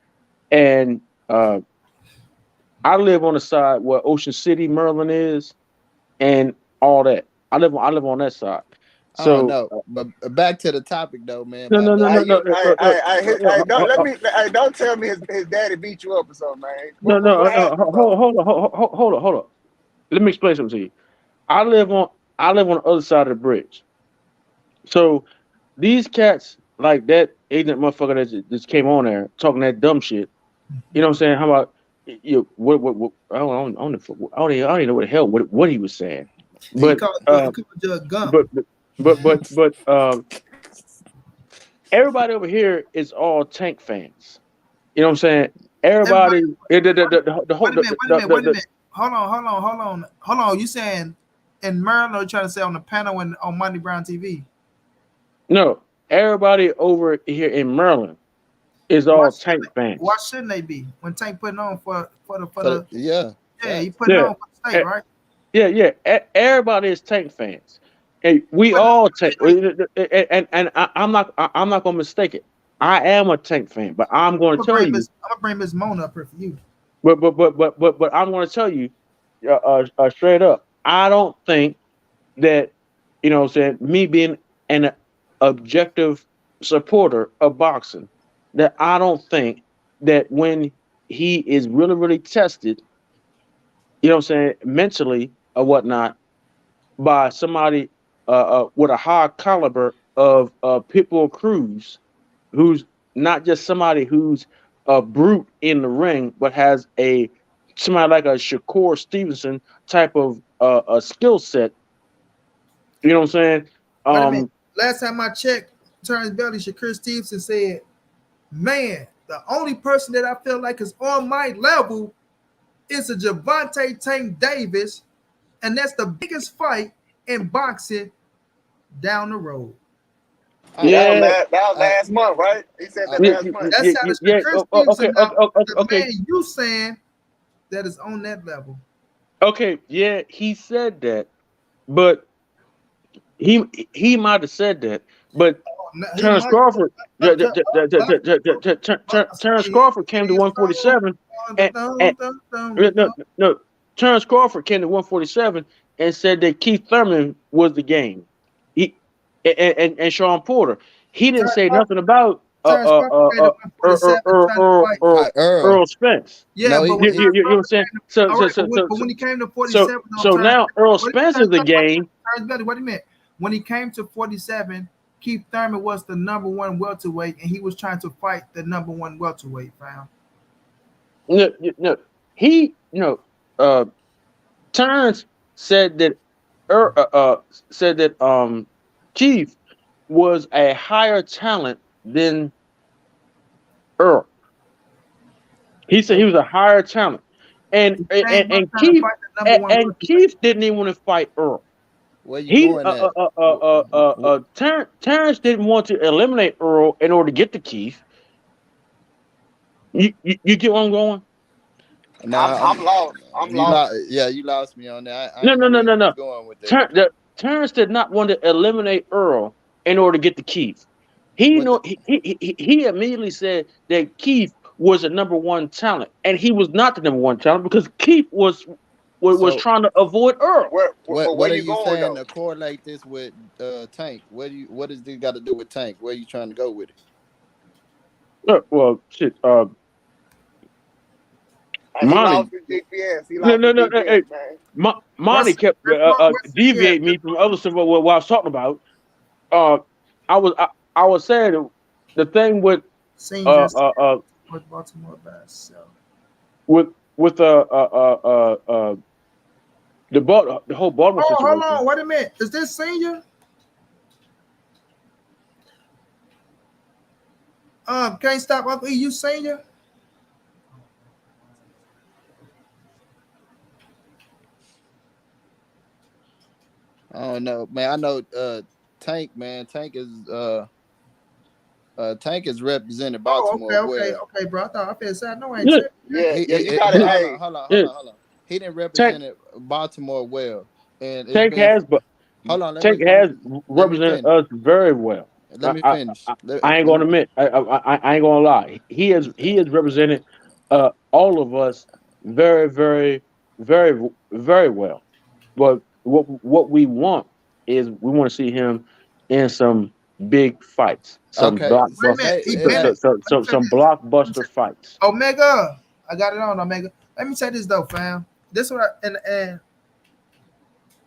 and I live on the side where Ocean City, Maryland is, and all that. I live on that side. Oh So no, but back to the topic though, man. no My no no bad. no no don't let me don't tell me his daddy beat you up or something, man. no. What happened, bro? Hold up. Let me explain something to you. I live on the other side of the bridge. So these cats like that ignorant motherfucker that just came on there talking that dumb shit. You know what I'm saying? How about you? What I don't even know what the hell what he was saying. he But called uh, you a gump. but everybody over here is all Tank fans. You know what I'm saying? Everybody, Everybody, the whole, wait a minute. Hold on. You saying in Maryland, or you trying to say on the panel and on Monday Brown TV? no, everybody over here in Maryland is Why all shouldn't Tank fans. they be when Tank putting on for the Yeah, yeah, he facts. putting Yeah, on for the state, right? Everybody is Tank fans. And we But all Tank. I'm not gonna mistake it. I am a Tank fan, but I'm going to tell you. I'm gonna bring Miss Mona up here for you. But I'm going to tell you straight up. I don't think that what I'm saying, me being an objective supporter of boxing, that I don't think that when he is really really tested, what I'm saying, mentally or whatnot, by somebody with a high caliber of Pitbull Cruz, who's not just somebody who's a brute in the ring, but has somebody like a Shakur Stevenson type of a skill set. You know what I'm saying? Wait a minute. Last time I checked, Terrence Belly, Shakur Stevenson said, "Man, the only person that I feel like is on my level is a Gervonta Tank Davis, and that's the biggest fight in boxing down the road." Hey, Yeah, That was hey, last month, right? He said that hey, last month. That sounded Shakur Okay, Stevenson. Now, the okay, man you saying that is on that level. okay. Yeah, he said that, but he might have said that, but He Terrence might. Crawford, Terrence Crawford came to 147, and no, Terrence Crawford came to 147, and said that Keith Thurman was the game. He and Sean Porter. He didn't say nothing about Terrence Crawford came to 147 trying to fight. Earl. Earl Spence. Yeah, No, but when You know what I'm saying? So all right, but when he came to 47 on so now Earl Spence is the game. What do you mean? When he came to 47, Keith Thurman was the number one welterweight, and he was trying to fight the number one welterweight, fam. No, he Terrence said that Keith was a higher talent than Earl. He said he was a higher talent, and Keith Keith didn't even want to fight Earl. Where you going at? Terrence didn't want to eliminate Earl in order to get to Keith. You get where I'm going? Nah, I'm lost. I'm lost. Yeah, you lost me on that. No. Going with that. Terrence did not want to eliminate Earl in order to get to Keith. He immediately said that Keith was the number one talent, and he was not the number one talent because Keith was trying to avoid Earl. What are you saying to correlate this with Tank? What does this got to do with Tank? Where are you trying to go with it? Well, shit. Monty. Monty kept deviating me from other stuff what I was talking about. I was saying the thing with Baltimore with the whole Baltimore situation. Hold on, wait a minute. Is this Senior? Can't stop Uncle E. You Senior? I don't know, man. I know Tank, man. Tank is represented Baltimore. Okay, bro. I thought I feel sad. No, I ain't hold on. He didn't represent Baltimore well. And Tank has represented us very well. Let me finish. I ain't gonna admit. I ain't gonna lie. He has represented all of us very, very, very, very well. But what we want is we want to see him in some big fights, some blockbuster fights. Omega, I got it on Omega. Let me say this though, fam. This one, and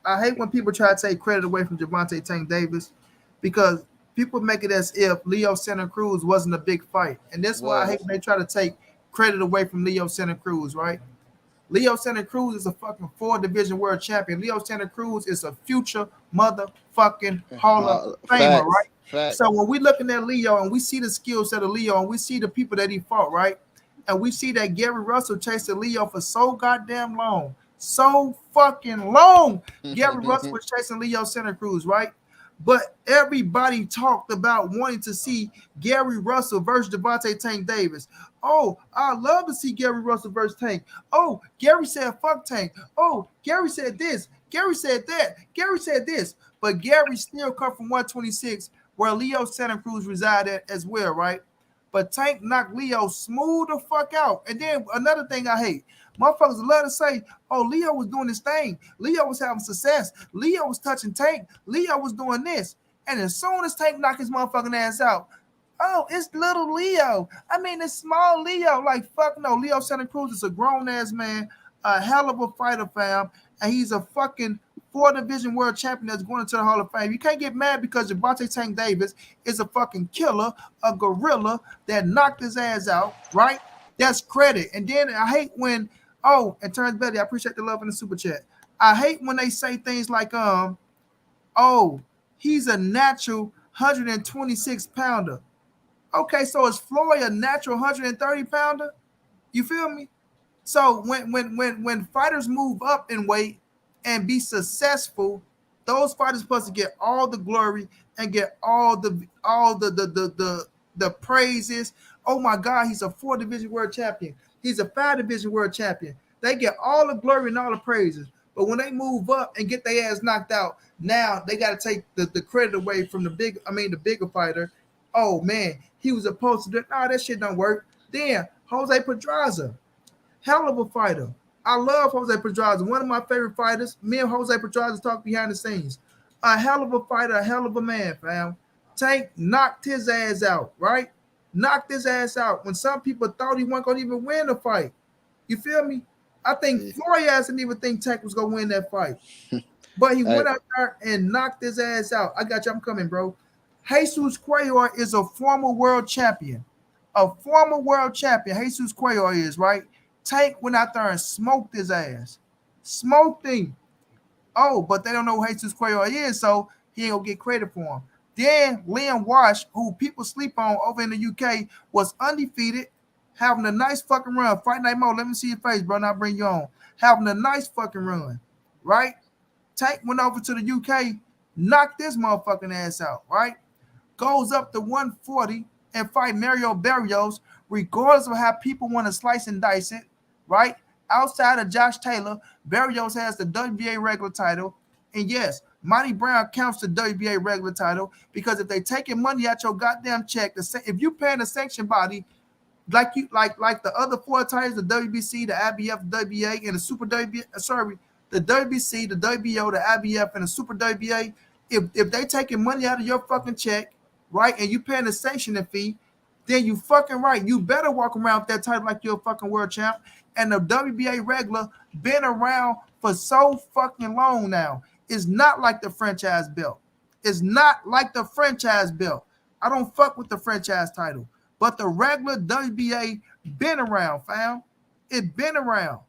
I hate when people try to take credit away from Gervonta Tank Davis because people make it as if Leo Santa Cruz wasn't a big fight, and that's why I hate when they try to take credit away from Leo Santa Cruz, right? Leo Santa Cruz is a fucking 4-division world champion. Leo Santa Cruz is a future motherfucking Hall of Famer, right? Facts. So when we looking at Leo and we see the skill set of Leo and we see the people that he fought, right? And we see that Gary Russell chased Leo for so goddamn long. So fucking long. Gary Russell was chasing Leo Santa Cruz, right? But everybody talked about wanting to see Gary Russell versus Gervonta Tank Davis. Oh, I love to see Gary Russell versus Tank. Oh, Gary said fuck Tank. Oh, Gary said this. Gary said that. Gary said this. But Gary still come from 126 where Leo Santa Cruz resided as well, right? But Tank knocked Leo smooth the fuck out. And then another thing I hate. Motherfuckers love to say, oh, Leo was doing this thing. Leo was having success. Leo was touching Tank. Leo was doing this. And as soon as Tank knocked his motherfucking ass out, oh, it's little Leo. I mean, it's small Leo. Like, fuck no. Leo Santa Cruz is a grown-ass man, a hell of a fighter, fam. And he's a fucking 4-division world champion that's going into the Hall of Fame. You can't get mad because Gervonta Tank Davis is a fucking killer, a gorilla that knocked his ass out, right? That's credit. And then I hate when, oh, and Terrence Betty, I appreciate the love in the super chat. I hate when they say things like, oh, he's a natural 126 pounder. Okay, so is Floyd a natural 130 pounder? You feel me? So when fighters move up in weight and be successful, those fighters supposed to get all the glory and get all the praises. Oh my God, he's a 4-division world champion. He's a 5-division world champion. They get all the glory and all the praises. But when they move up and get their ass knocked out, now they got to take the credit away from the bigger fighter. Oh man, he was supposed to do it. Nah, that shit don't work. Then Jose Pedraza, hell of a fighter. I love Jose Pedraza, one of my favorite fighters. Me and Jose Pedraza talk behind the scenes. A hell of a fighter, a hell of a man, fam. Tank knocked his ass out, right? Knocked his ass out when some people thought he wasn't going to even win the fight. You feel me? I think Floyd didn't even think Tank was going to win that fight. But he went out there and knocked his ass out. I got you. I'm coming, bro. Jesus Cuellar is a former world champion. A former world champion. Jesus Cuellar is, right? Tank went out there and smoked his ass. Smoked him. Oh, but they don't know who Jesus Cuellar is, so he ain't gonna get credit for him. Then Liam Wash, who people sleep on over in the UK, was undefeated, having a nice fucking run. Fight Night Mo, let me see your face, bro, and I'll bring you on. Having a nice fucking run, right? Tank went over to the UK, knocked this motherfucking ass out, right? Goes up to 140 and fight Mario Barrios, regardless of how people want to slice and dice it, right? Outside of Josh Taylor, Barrios has the WBA regular title. And yes, Monty Brown counts the WBA regular title because if they taking money out your goddamn check, if you paying a sanction body like the other four titles, the WBC, the IBF, the WBA, and the Super WBA, the WBC, the WBO, the IBF, and the Super WBA, if they taking money out of your fucking check, right, and you paying a sanctioning fee, then you fucking right. You better walk around with that title like you're a fucking world champ. And the WBA regular been around for so fucking long now. It's not like the franchise belt. It's not like the franchise belt. I don't fuck with the franchise title. But the regular WBA been around, fam. It been around.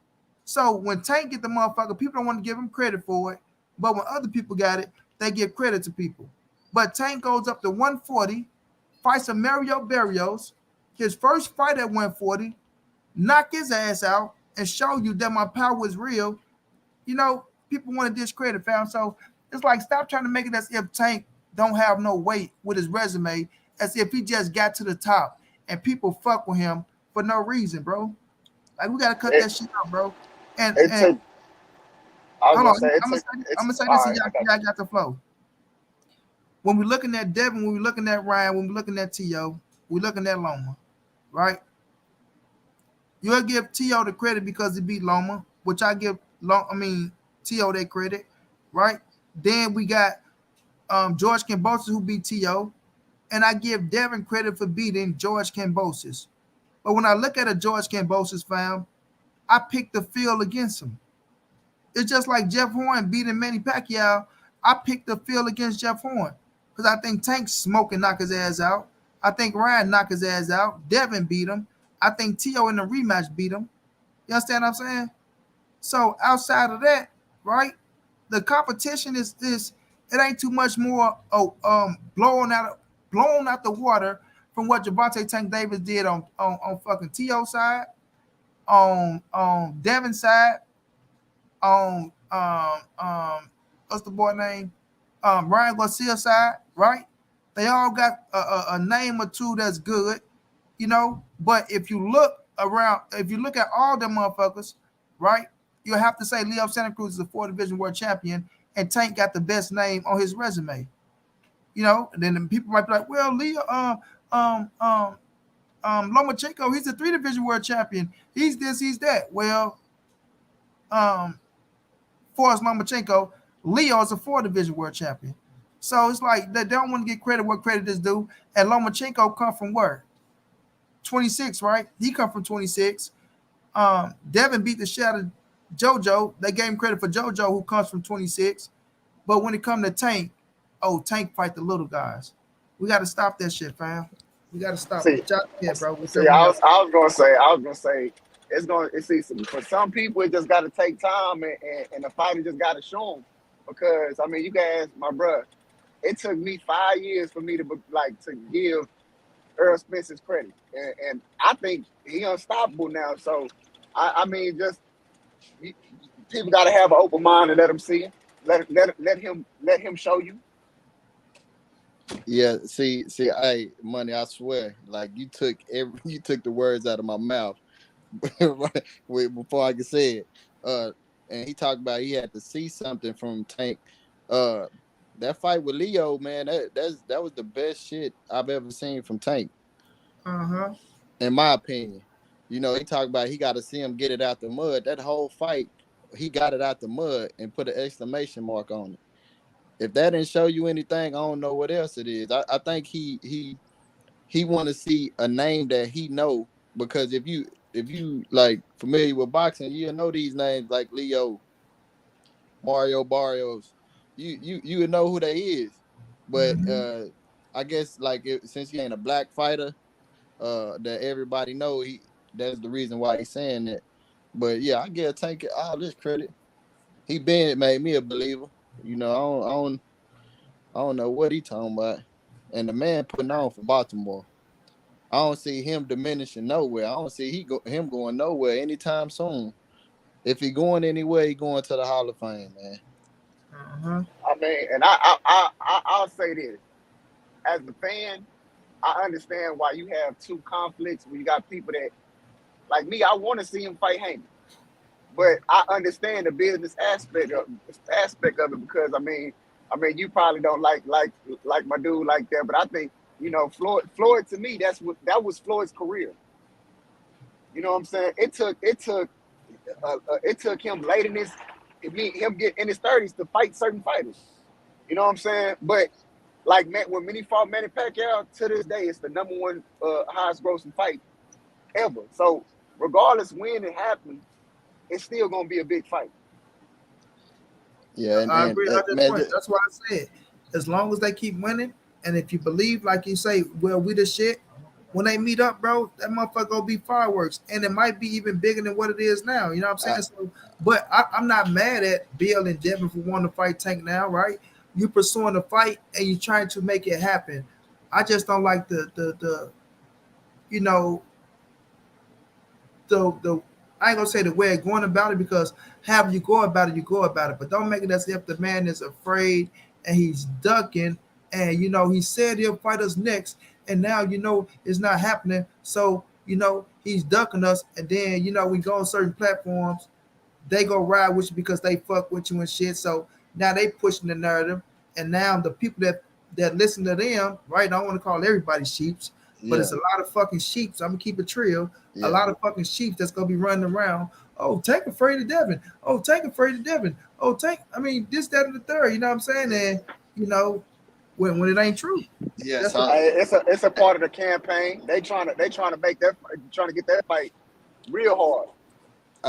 So when Tank get the motherfucker, people don't want to give him credit for it. But when other people got it, they give credit to people. But Tank goes up to 140, fights a Mario Barrios, his first fight at 140, knock his ass out and show you that my power is real. You know, people want to discredit, fam. So it's like, stop trying to make it as if Tank don't have no weight with his resume, as if he just got to the top and people fuck with him for no reason, bro. Like, we got to cut that shit out, bro. And hold on, I'm going to say this and y'all got the flow. When we're looking at Devin, when we're looking at Ryan, when we're looking at T.O., we're looking at Loma, right? You'll give T.O. the credit because he beat Loma, which I give T.O. that credit, right? Then we got George Kambosos who beat T.O., and I give Devin credit for beating George Kambosos. But when I look at a George Kambosos, fam, I pick the field against him. It's just like Jeff Horn beating Manny Pacquiao. I picked the field against Jeff Horn because I think Tank smoke and knock his ass out. I think Ryan knock his ass out. Devin beat him. I think T.O. in the rematch beat him. You understand what I'm saying? So outside of that, right, the competition is it ain't too much more blown out the water from what Gervonta Tank Davis did on fucking T.O. side, on Devin's side, on what's the boy name? Ryan Garcia's side, right? They all got a name or two that's good, you know. But if you look around, if you look at all them motherfuckers, right, you'll have to say Leo Santa Cruz is a 4th division world champion, and Tank got the best name on his resume. You know, and then people might be like, well, Leo, Lomachenko, he's a 3 division world champion. He's this, he's that. Well, Forrest Lomachenko, Leo is a 4 division world champion. So it's like they don't want to get credit where credit is due. And Lomachenko come from where? 26, right? He come from 26. Devin beat the shit out of JoJo. They gave him credit for JoJo, who comes from 26. But when it come to Tank, Tank fight the little guys. We got to stop that shit, fam. We got to stop it. Bro. I was gonna say for some people it just got to take time, and the fighter just got to show them. Because I mean, you guys, my bro, it took me 5 years for me to give Earl Spence his credit, and I think he unstoppable now. So I mean, just people got to have an open mind and let him see it. Let him show you. Yeah, see, hey, Money, I swear, like you took the words out of my mouth before I could say it. And he talked about he had to see something from Tank. That fight with Leo, man, that was the best shit I've ever seen from Tank. Uh-huh. In my opinion. You know, he talked about he got to see him get it out the mud. That whole fight, he got it out the mud and put an exclamation mark on it. If that didn't show you anything, I don't know what else it is. I think he want to see a name that he know, because if you like familiar with boxing, you know these names like Leo, Mario Barrios. You would know who they is. But Mm-hmm. I guess like since he ain't a black fighter, that everybody know, he that's the reason why he's saying that. But yeah, I give Tank all this credit. He been made me a believer. You know, I don't know what he talking about. And the man putting on for Baltimore. I don't see him diminishing nowhere. I don't see him going nowhere anytime soon. If he going anywhere, he going to the Hall of Fame, man. Uh-huh. I mean, and I'll say this as the fan, I understand why you have two conflicts when you got people that like me. I want to see him fight Haney, but I understand the business aspect of it because I mean, you probably don't like my dude like that, but I think Floyd to me that was Floyd's career. You know what I'm saying? It took him late in him getting in his 30s to fight certain fighters. You know what I'm saying? But like when he fought Manny Pacquiao, to this day, it's the number one highest grossing fight ever. So regardless when it happens, it's still gonna be a big fight. Yeah, I and agree man, 100 points. That's why I said, as long as they keep winning, and if you believe, like you say, well, we the shit. When they meet up, bro, that motherfucker gonna be fireworks, and it might be even bigger than what it is now. You know what I'm I, saying? So, but I'm not mad at Bill and Devin for wanting to fight Tank now, right? You pursuing the fight and you trying to make it happen. I just don't like the you know the I ain't gonna say the way of going about it, because however you go about it, you go about it. But don't make it as if the man is afraid and he's ducking, and he said he'll fight us next, and now it's not happening. So he's ducking us, and then we go on certain platforms, they go ride with you because they fuck with you and shit. So now they pushing the narrative, and now the people that listen to them, right? I don't want to call everybody sheeps, but yeah, it's a lot of fucking sheeps. I'm gonna keep it real. A yeah, lot of fucking sheep that's gonna be running around. Oh, Tank afraid of Devin. Oh, Tank afraid of Devin. Oh, Tank. I mean, this, that, and the third. You know what I'm saying? And you know, when it ain't true. yeah. That's what. So It's a part of the campaign. They trying to make that trying to get that fight real hard.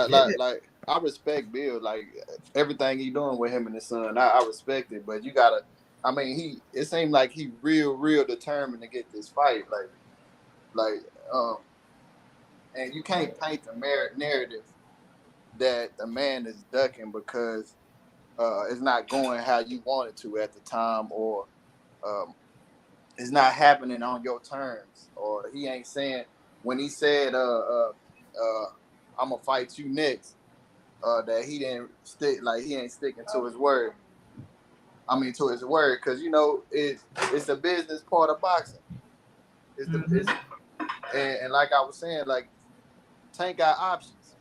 Yeah. like I respect Bill, like everything he doing with him and his son. I respect it, but you gotta. I mean, it seemed like he real determined to get this fight. Like and you can't paint the narrative that the man is ducking because it's not going how you want it to at the time, or um, it's not happening on your terms, or he ain't saying when he said I'm gonna fight you next, that he didn't stick, like he ain't sticking to his word. I mean, to his word, because it's a business part of boxing. It's the Mm-hmm. it's and like I was saying, like Tank got options,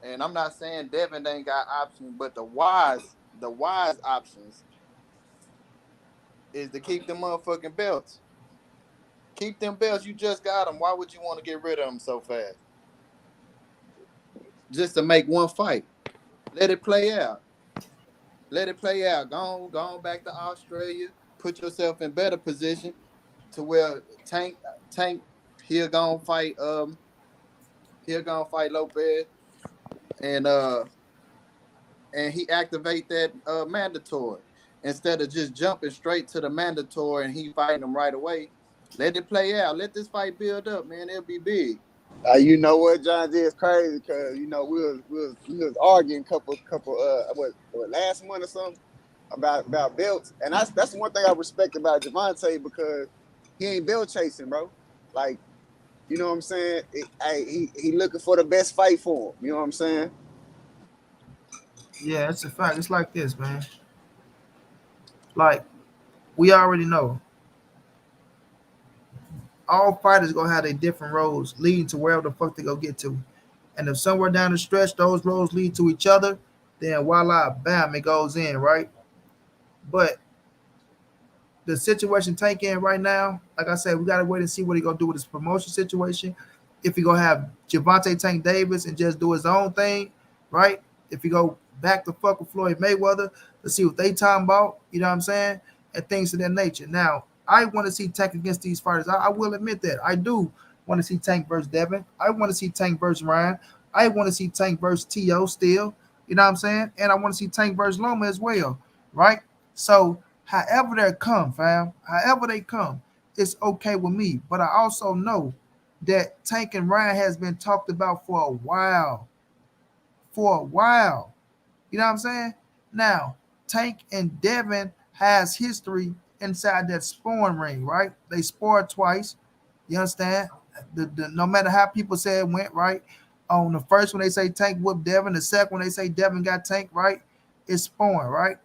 and I'm not saying Devin ain't got options, but the wise options is to keep the motherfucking belts. Keep them belts. You just got them. Why would you want to get rid of them so fast? Just to make one fight. Let it play out. Let it play out. Go on back to Australia. Put yourself in better position to where Tank he'll go and fight Lopez, and he activate that mandatory instead of just jumping straight to the mandatory and he fighting him right away. Let it play out. Let this fight build up, man. It'll be big. You know what, John G, is crazy because we was arguing couple what last month or something about belts, and that's one thing I respect about Gervonta because he ain't belt chasing, bro. Like, you know what I'm saying? He looking for the best fight for him. You know what I'm saying? Yeah, it's a fact. It's like this, man. Like we already know, all fighters gonna have their different roads leading to wherever the fuck they go get to. And if somewhere down the stretch those roads lead to each other, then voila, bam, it goes in, right? But the situation Tank in right now, like I said, we gotta wait and see what he gonna do with his promotion situation. if you go have Gervonta Tank Davis and just do his own thing, right? If you go back to fuck with Floyd Mayweather to see what they talking about, you know what I'm saying, and things of that nature. Now, I want to see Tank against these fighters. I will admit that I do want to see Tank versus Devin. I want to see Tank versus Ryan. I want to see Tank versus To still. You know what I'm saying? And I want to see Tank versus Loma as well, right? So, however they come, fam, however they come, it's okay with me. But I also know that Tank and Ryan has been talked about for a while. For a while. You know what I'm saying? Now, Tank and Devin has history inside that sparring ring, right? They sparred twice. You understand? No matter how people say it went, right? On the first one, they say Tank whooped Devin. The second one, they say Devin got Tank, right? It's sparring, right?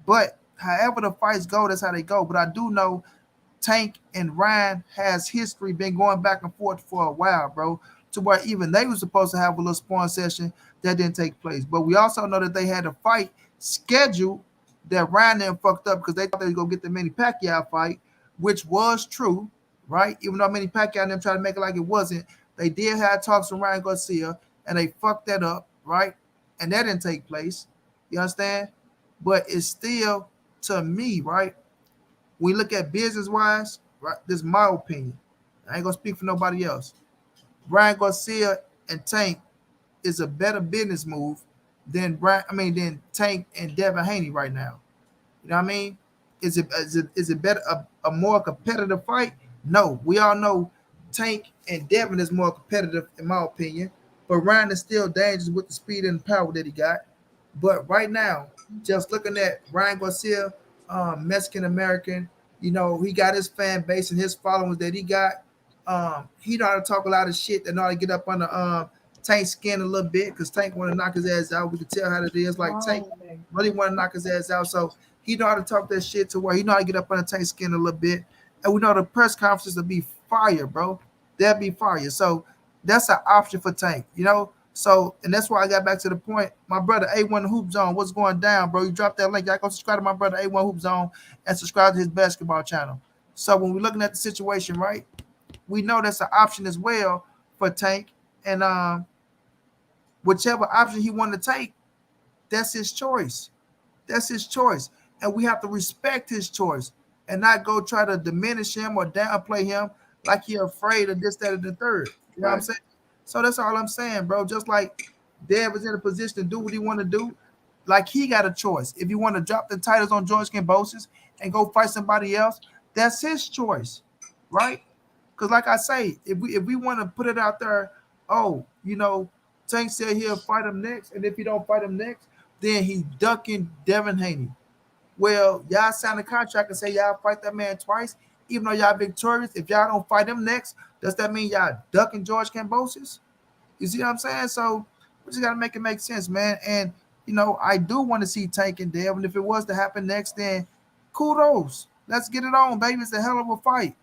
But however the fights go, that's how they go. But I do know Tank and Ryan has history, been going back and forth for a while, bro, to where even they were supposed to have a little sparring session that didn't take place. But we also know that they had a fight scheduled that Ryan then fucked up because they thought they were going to get the Manny Pacquiao fight, which was true, right? Even though Manny Pacquiao and them tried to make it like it wasn't, they did have talks with Ryan Garcia, and they fucked that up, right? And that didn't take place. You understand? But it's still, to me, right? We look at business wise, right? This is my opinion. I ain't gonna speak for nobody else. Ryan Garcia and Tank is a better business move than Tank and Devin Haney right now. You know what I mean? Is it better a more competitive fight? No. We all know Tank and Devin is more competitive in my opinion, but Ryan is still dangerous with the speed and power that he got. But right now, just looking at Ryan Garcia, Mexican American, you know, he got his fan base and his followers that he got. He know how to talk a lot of shit and know how to get up under Tank's skin a little bit because Tank want to knock his ass out. We can tell how it is. Like Tank really want to knock his ass out. So he know how to talk that shit to where he know how to get up under Tank's skin a little bit. And we know the press conferences will be fire, bro. They'll be fire. So that's an option for Tank, you know? So, and that's why I got back to the point. My brother A1 Hoop Zone, what's going down, bro? You drop that link. Y'all go subscribe to my brother A1 Hoop Zone and subscribe to his basketball channel. So when we're looking at the situation, right, we know that's an option as well for Tank. And whichever option he wanted to take, that's his choice. That's his choice. And we have to respect his choice and not go try to diminish him or downplay him like you're afraid of this, that, or the third. You know what I'm saying? So that's all I'm saying, bro. Just like Dev is in a position to do what he want to do, like he got a choice. If you want to drop the titles on George Kambosos and go fight somebody else, that's his choice, right? Because like I say, if we want to put it out there, oh, you know, Tank said he'll fight him next, and if he don't fight him next, then he ducking Devin Haney. Well, y'all sign a contract and say y'all fight that man twice, even though y'all victorious. If y'all don't fight him next, does that mean y'all ducking George Kambosos? You see what I'm saying? So we just gotta make it make sense, man. And you know, I do want to see Tank and Devin. If it was to happen next, then kudos. Let's get it on, baby. It's a hell of a fight,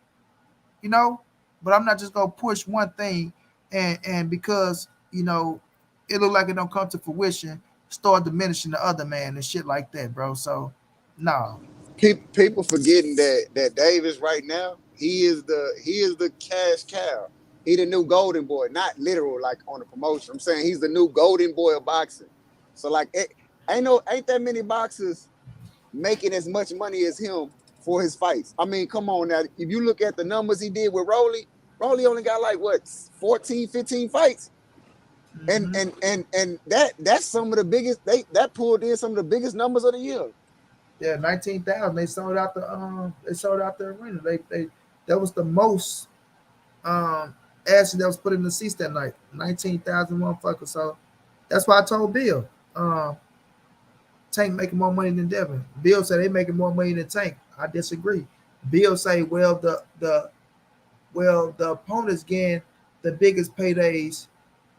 you know. But I'm not just gonna push one thing and because you know it look like it don't come to fruition, start diminishing the other man and shit like that, bro. So no. People forgetting that Davis right now, he is the cash cow. He the new golden boy, not literal like on the promotion. I'm saying he's the new golden boy of boxing. So like ain't that many boxers making as much money as him for his fights. I mean, come on now. If you look at the numbers he did with Rolly only got like what 14, 15 fights. And that's some of the biggest that pulled in some of the biggest numbers of the year. Yeah, 19,000. They sold out the arena. They that was the most action that was put in the seats that night. 19,000 motherfuckers. So that's why I told Bill. Tank making more money than Devin. Bill said they making more money than Tank. I disagree. Bill say, well, the opponents getting the biggest paydays,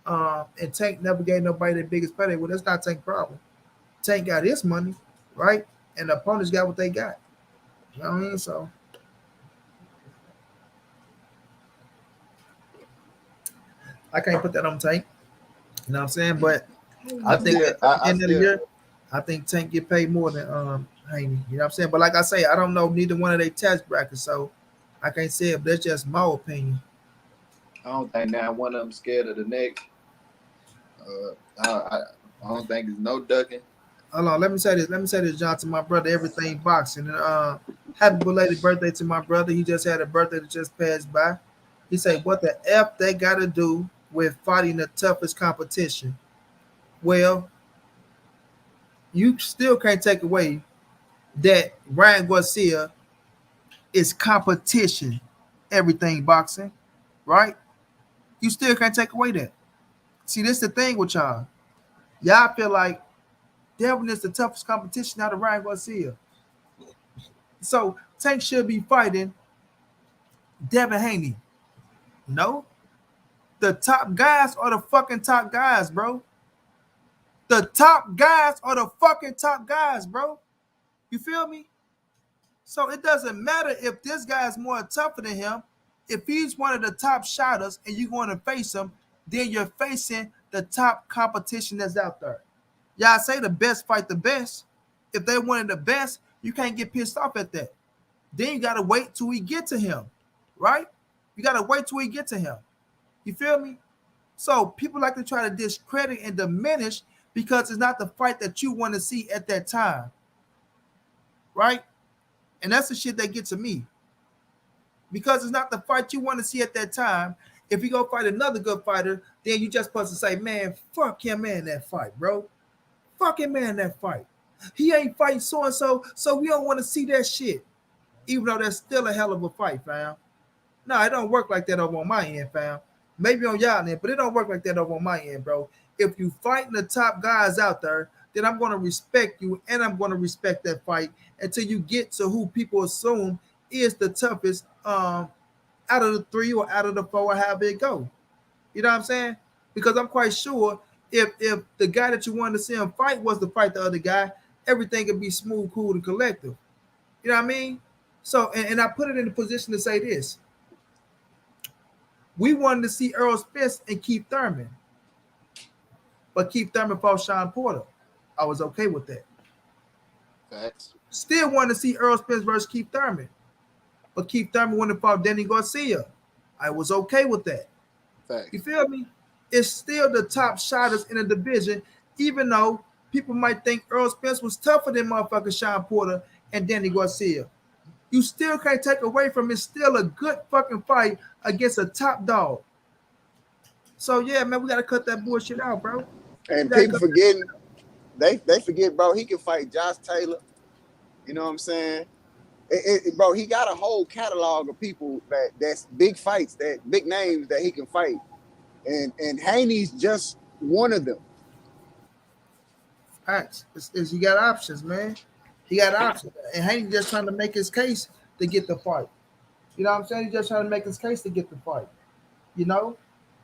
and Tank never gave nobody the biggest payday. Well, that's not Tank's problem. Tank got his money, right? And the opponents got what they got. You know what I mean? So I can't put that on Tank. You know what I'm saying? But I think at the end of the year, I think Tank get paid more than Haney. You know what I'm saying? But like I say, I don't know neither one of their tax brackets, so I can't say it, but that's just my opinion. I don't think now one of them scared of the next. I don't think there's no ducking. Hold on, let me say this, John, to my brother, everything boxing. And happy belated birthday to my brother. He just had a birthday that just passed by. He said, what the F they gotta do with fighting the toughest competition? Well, you still can't take away that Ryan Garcia is competition, everything boxing, right? You still can't take away that. See, this is the thing with y'all. Y'all feel like Devin is the toughest competition out of Ryan Garcia. So Tank should be fighting Devin Haney. No. The top guys are the fucking top guys, bro. The top guys are the fucking top guys, bro. You feel me? So it doesn't matter if this guy's more tougher than him. If he's one of the top shotters and you're going to face him, then you're facing the top competition that's out there. Y'all say the best fight the best. If they one of the best, you can't get pissed off at that. Then you got to wait till we get to him, right? You got to wait till we get to him. You feel me? So people like to try to discredit and diminish because it's not the fight that you want to see at that time, right? And that's the shit that gets to me. Because it's not the fight you want to see at that time. If you go fight another good fighter, then you just supposed to say, man, fuck him man in that fight, bro. Fuck him man in that fight. He ain't fighting so-and-so, so we don't want to see that shit. Even though that's still a hell of a fight, fam. No, it don't work like that over on my end, fam. Maybe on y'all end, but it don't work like that over on my end, bro. If you fighting the top guys out there, then I'm going to respect you and I'm going to respect that fight until you get to who people assume is the toughest out of the 3 or out of the 4 or however it go. You know what I'm saying? Because I'm quite sure if the guy that you wanted to see him fight was to fight the other guy, everything would be smooth, cool, and collective. You know what I mean? So, and I put it in the position to say this. We wanted to see Earl Spence and Keith Thurman. But Keith Thurman fought Sean Porter. I was okay with that. Facts. Still wanted to see Earl Spence versus Keith Thurman. But Keith Thurman wanted to fight Danny Garcia. I was okay with that. Facts. You feel me? It's still the top shotters in the division, even though people might think Earl Spence was tougher than motherfucking Sean Porter and Danny Garcia. You still can't take away from it's still a good fucking fight against a top dog. So yeah, man, we gotta cut that bullshit out, bro. And people forgetting, they forget, bro, he can fight Josh Taylor. You know what I'm saying? Bro, he got a whole catalog of people that's big fights, that big names that he can fight. And Haney's just one of them. Facts. He got options, man. He got options. And Haney just trying to make his case to get the fight. You know what I'm saying? He's just trying to make his case to get the fight. You know?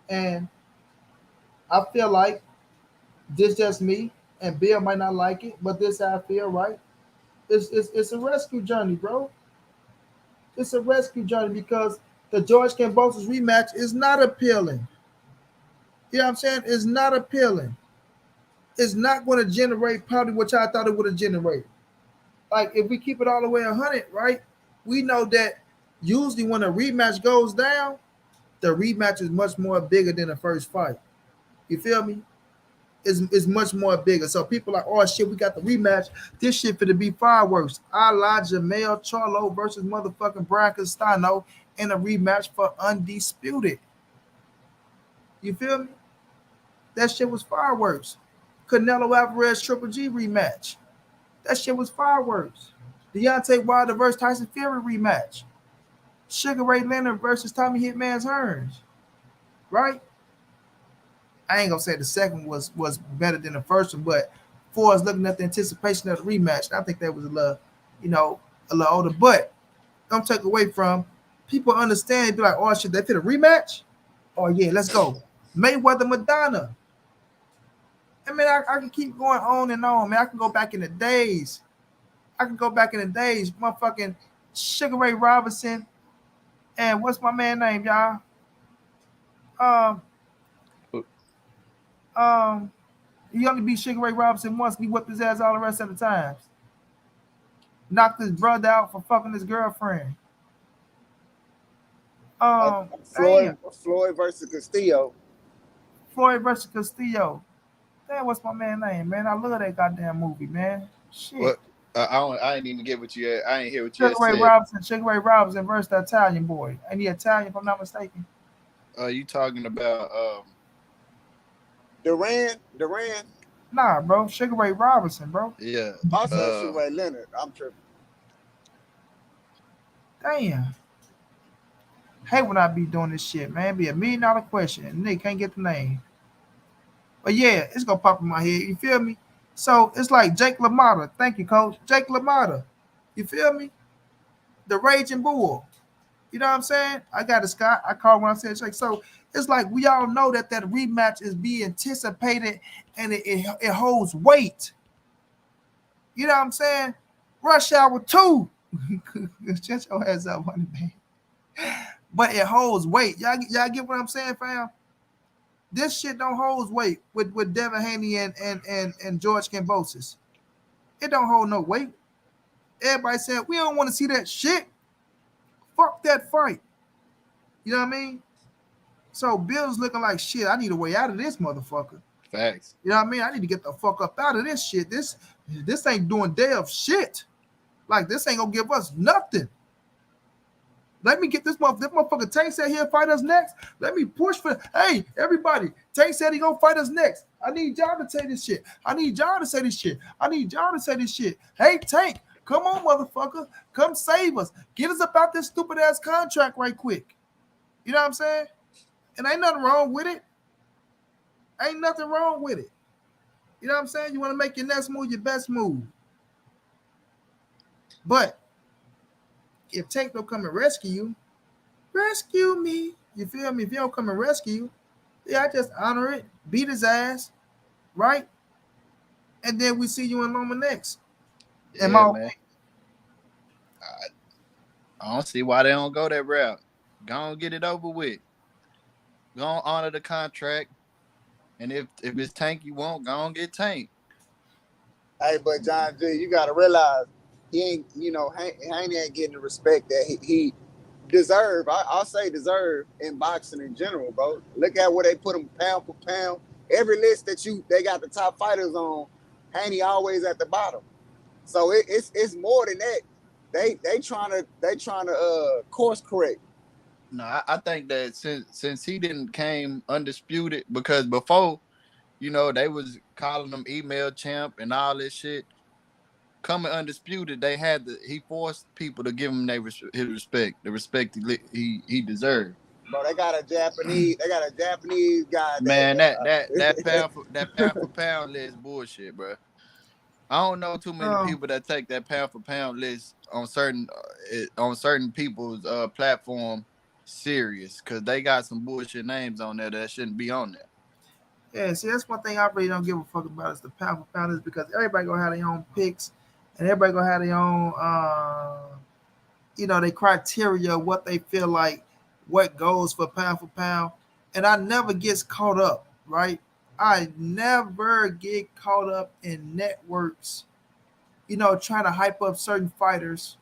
And I feel like this just me, and Bill might not like it, but this how I feel, right? It's a rescue journey, bro. It's a rescue journey because the George Kambosos rematch is not appealing. You know what I'm saying? It's not appealing. It's not going to generate probably what y'all thought it would have generated. Like, if we keep it all the way 100, right? We know that usually when a rematch goes down, the rematch is much more bigger than the first fight. You feel me? It's much more bigger. So people are like, oh shit, we got the rematch. This shit finna be fireworks. A la Jamel Charlo versus motherfucking Brian Castano in a rematch for undisputed. You feel me? That shit was fireworks. Canelo Alvarez Triple G rematch. That shit was fireworks. Deontay Wilder versus Tyson Fury rematch. Sugar Ray Leonard versus Tommy Hitman's Hearns. Right? I ain't gonna say the second was better than the first one, but for us looking at the anticipation of the rematch, I think that was a little older. But don't take away from people understand and be like, oh shit, they fit a rematch? Oh yeah, let's go. Mayweather Madonna. I mean, I can keep going on and on, man. I can go back in the days. Motherfucking Sugar Ray Robinson and what's my man name, y'all? He only beat Sugar Ray Robinson once. He whipped his ass all the rest of the times. Knocked his brother out for fucking his girlfriend. Damn. Floyd versus Castillo. Floyd versus Castillo. Damn, what's my man's name, man? I love that goddamn movie, man. Shit. What? I ain't even get what you had. I ain't hear what you Sugar had Ray said. Robinson. Sugar Ray Robinson versus the Italian boy. Ain't he Italian, if I'm not mistaken? You talking about Duran. Nah, bro. Sugar Ray Robinson, bro. yeah. Also, Sugar Ray Leonard. I'm tripping. Damn. Hey, when I be doing this shit, man. Be $1 million question. And they can't get the name. But yeah, it's gonna pop in my head. You feel me? So it's like Jake LaMotta. Thank you, coach. Jake LaMotta. You feel me? The Raging Bull. You know what I'm saying? I got it, Scott. I called when I said Jake. So it's like we all know that rematch is being anticipated and it holds weight. You know what I'm saying? Rush Hour 2. Shut your ass up, honey, man. But it holds weight. Y'all get what I'm saying, fam? This shit don't hold weight with Devin Haney and George Kambosos. It don't hold no weight. Everybody saying we don't want to see that shit. Fuck that fight. You know what I mean? So Bill's looking like shit. I need a way out of this motherfucker. Facts. You know what I mean? I need to get the fuck up out of this shit. This ain't doing damn shit. Like this ain't gonna give us nothing. Let me get this motherfucker. Tank said he'll fight us next. Let me push for. Hey, everybody. Tank said he gonna fight us next. I need y'all to say this shit. I need y'all to say this shit. I need y'all to say this shit. Hey, Tank, come on, motherfucker. Come save us. Get us up out this stupid ass contract right quick. You know what I'm saying? And ain't nothing wrong with it. Ain't nothing wrong with it. You know what I'm saying? You want to make your next move your best move. But if Tank don't come and rescue me. You feel me? If he don't come and rescue you, yeah, I just honor it, beat his ass, right? And then we see you in Loma next. Yeah, man. I don't see why they don't go that route. Go on, get it over with. Go on, honor the contract. And if it's Tank you want, go on, get Tank. Hey, but John G, you gotta realize he ain't, Haney ain't getting the respect that he deserve. I'll say deserve in boxing in general, bro. Look at where they put him pound for pound. Every list that they got the top fighters on, Haney always at the bottom. So it's more than that. They trying to course correct. No, I think that since he didn't came undisputed, because before, they was calling him email champ and all this shit. Coming undisputed, he forced people to give him his respect, the respect he deserved. Bro, they got a Japanese guy. Man, that pound for pound list bullshit, bro. I don't know too many people that take that pound for pound list on certain people's platform serious, because they got some bullshit names on there that shouldn't be on there. Yeah, see, that's one thing I really don't give a fuck about is the pound for pound, is because everybody gonna have their own picks and everybody gonna have their own their criteria, what they feel like, what goes for pound, and I never gets caught up, right? I never get caught up in networks, trying to hype up certain fighters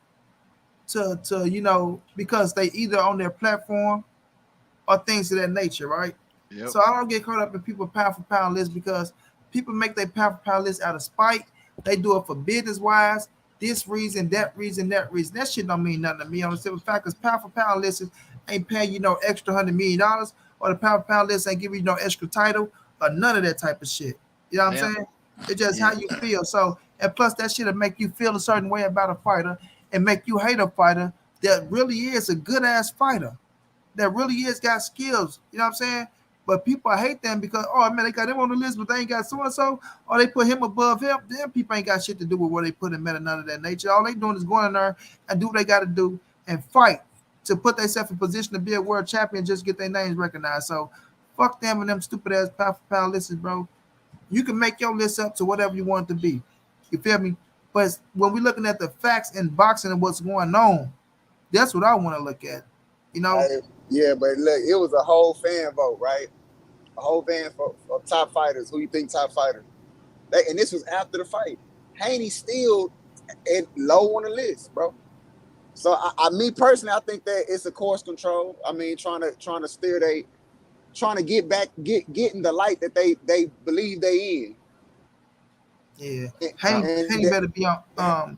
to because they either on their platform or things of that nature, right? Yep. So I don't get caught up in people pound for pound list, because people make their pound for pound list out of spite. They do it for business wise. This reason, that reason, that reason. That shit don't mean nothing to me on the simple fact, because pound for pound lists ain't paying you no extra $100 million, or the pound for pound list ain't giving you no extra title, or none of that type of shit. You know what I'm saying? It's just how you feel. So, and plus that shit'll make you feel a certain way about a fighter and make you hate a fighter that really is a good ass fighter, that really is got skills. You know what I'm saying? But people hate them because, oh man, they got him on the list, but they ain't got so and so, or they put him above him. Them people ain't got shit to do with where they put him at, and none of that nature. All they doing is going in there and do what they got to do and fight to put themselves in position to be a world champion, just get their names recognized. So fuck them and them stupid ass pound for pound lists, bro. You can make your list up to whatever you want it to be. You feel me? But when we're looking at the facts in boxing and what's going on, that's what I want to look at. Yeah, but look, it was a whole fan vote, right? A whole fan for top fighters. Who you think top fighters? And this was after the fight. Haney still low on the list, bro. So me personally, I think that it's a course control. I mean, trying to steer trying to get in the light that they believe they Yeah, in. Haney better be on.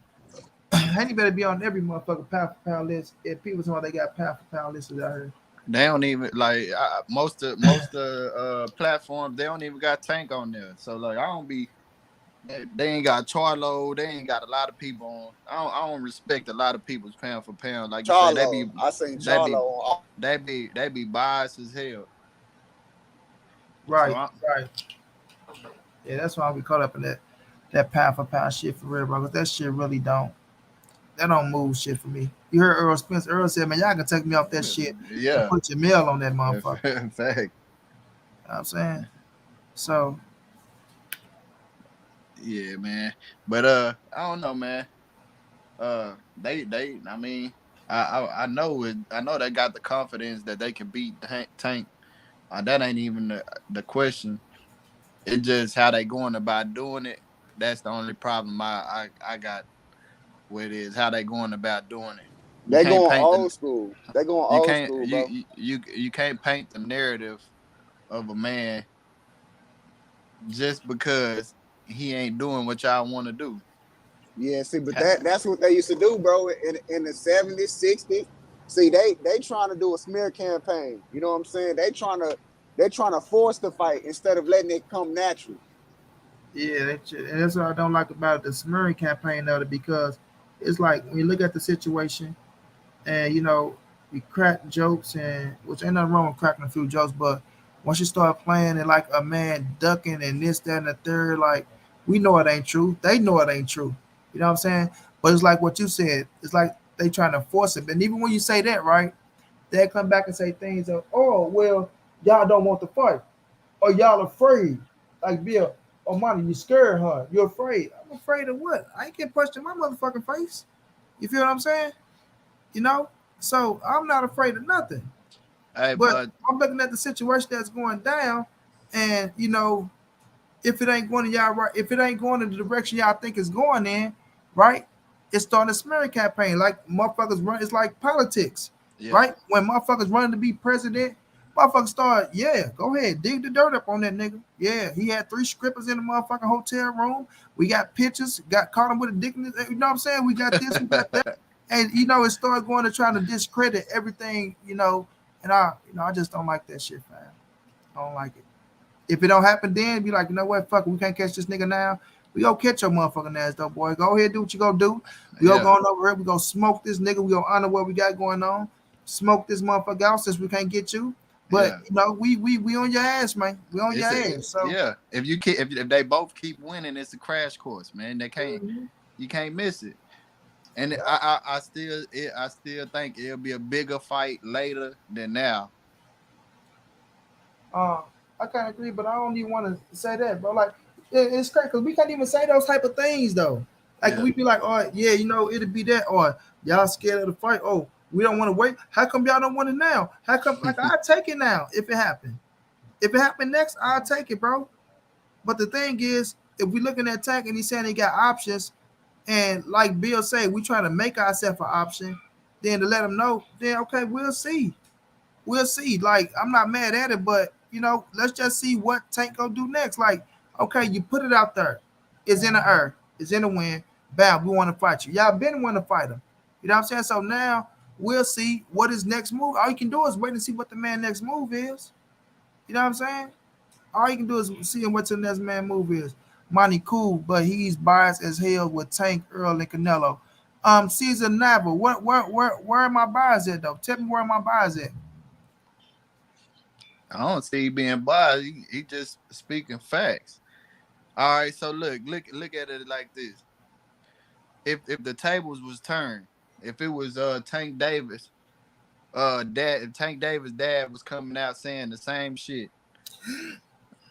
Haney better be on every motherfucker pound for pound list. If people talking about they got pound for pound lists out here. They don't even like most of platforms. They don't even got Tank on there. So like, I don't be. They ain't got Charlo. They ain't got a lot of people on. I don't respect a lot of people's pound for pound. Like you say, Charlo, I seen Charlo. They be biased as hell. Right, right. Yeah, that's why we caught up in that pound for pound shit for real, bro. Cause that shit really don't move shit for me. You heard Earl Spence. Earl said, "Man, y'all can take me off that shit and put your mail on that motherfucker." In fact, you know what I'm saying. So, yeah, man. But I don't know, man. They. I mean, I know it. I know they got the confidence that they can beat Tank. That ain't even the question. It's just how they going about doing it. That's the only problem I got with it is how they going about doing it. They going old school. They going old school, bro. You can't paint the narrative of a man just because he ain't doing what y'all want to do. Yeah, see, but that's what they used to do, bro. In the 70s, 60s. See, they trying to do a smear campaign. You know what I'm saying? They're trying to force the fight instead of letting it come natural. Yeah, and that's what I don't like about the smearing campaign of it, because it's like when you look at the situation and we crack jokes, and which ain't nothing wrong with cracking a few jokes, but once you start playing it like a man ducking and this, that, and the third, like we know it ain't true. They know it ain't true. You know what I'm saying? But it's like what you said. It's like they trying to force it. And even when you say that, right, they come back and say things of, oh, well, y'all don't want to fight. Or y'all afraid. Like Bill, oh money, you scared, huh? You're afraid. I'm afraid of what? I ain't get punched in my motherfucking face. You feel what I'm saying? So I'm not afraid of nothing. Hey, but I'm looking at the situation that's going down, and if it ain't going to y'all right, if it ain't going in the direction y'all think it's going in, right? It's starting a smearing campaign. Like motherfuckers run, it's like politics, right? When motherfuckers running to be president, motherfuckers start, yeah, go ahead, dig the dirt up on that nigga. Yeah, he had 3 strippers in the motherfucking hotel room. We got pictures, got caught him with a dick in his, you know what I'm saying? We got this, we got that. And it started going to trying to discredit everything, and I just don't like that shit, fam. I don't like it. If it don't happen then, be like, you know what, fuck it, we can't catch this nigga now. We gonna catch your motherfucking ass though, boy. Go ahead, do what you gonna do. We gonna go over here, we gonna smoke this nigga, we gonna honor what we got going on. Smoke this motherfucker out since we can't get you. But we on your ass, man. We on your ass. So if they both keep winning, it's a crash course, man. They can't you can't miss it. And I still think it'll be a bigger fight later than now. I kind of agree, but I don't even want to say that, bro. Like, it's crazy because we can't even say those type of things, though. Like, we be like, oh, yeah, it'll be that. Or y'all scared of the fight. Oh, we don't want to wait. How come y'all don't want it now? How come, like, I'll take it now if it happened. If it happened next, I'll take it, bro. But the thing is, if we looking at Tank and he's saying he got options, and like Bill said, we trying to make ourselves an option, then to let him know, then, okay, we'll see. We'll see. Like, I'm not mad at it, but let's just see what Tank gonna do next. Like, okay, you put it out there. It's in the air. It's in the wind. Bam, we want to fight you. Y'all been want to fight him. You know what I'm saying? So now we'll see what his next move. All you can do is wait and see what the man next move is. You know what I'm saying? All you can do is see what the next man move is. Money cool, but he's biased as hell with Tank, Earl, and Canelo. Caesar Nava, where am I biased at though? Tell me where my bias at. I don't see he being biased. He just speaking facts. All right, so look at it like this. If the tables was turned, if it was Tank Davis, if Tank Davis' dad was coming out saying the same shit,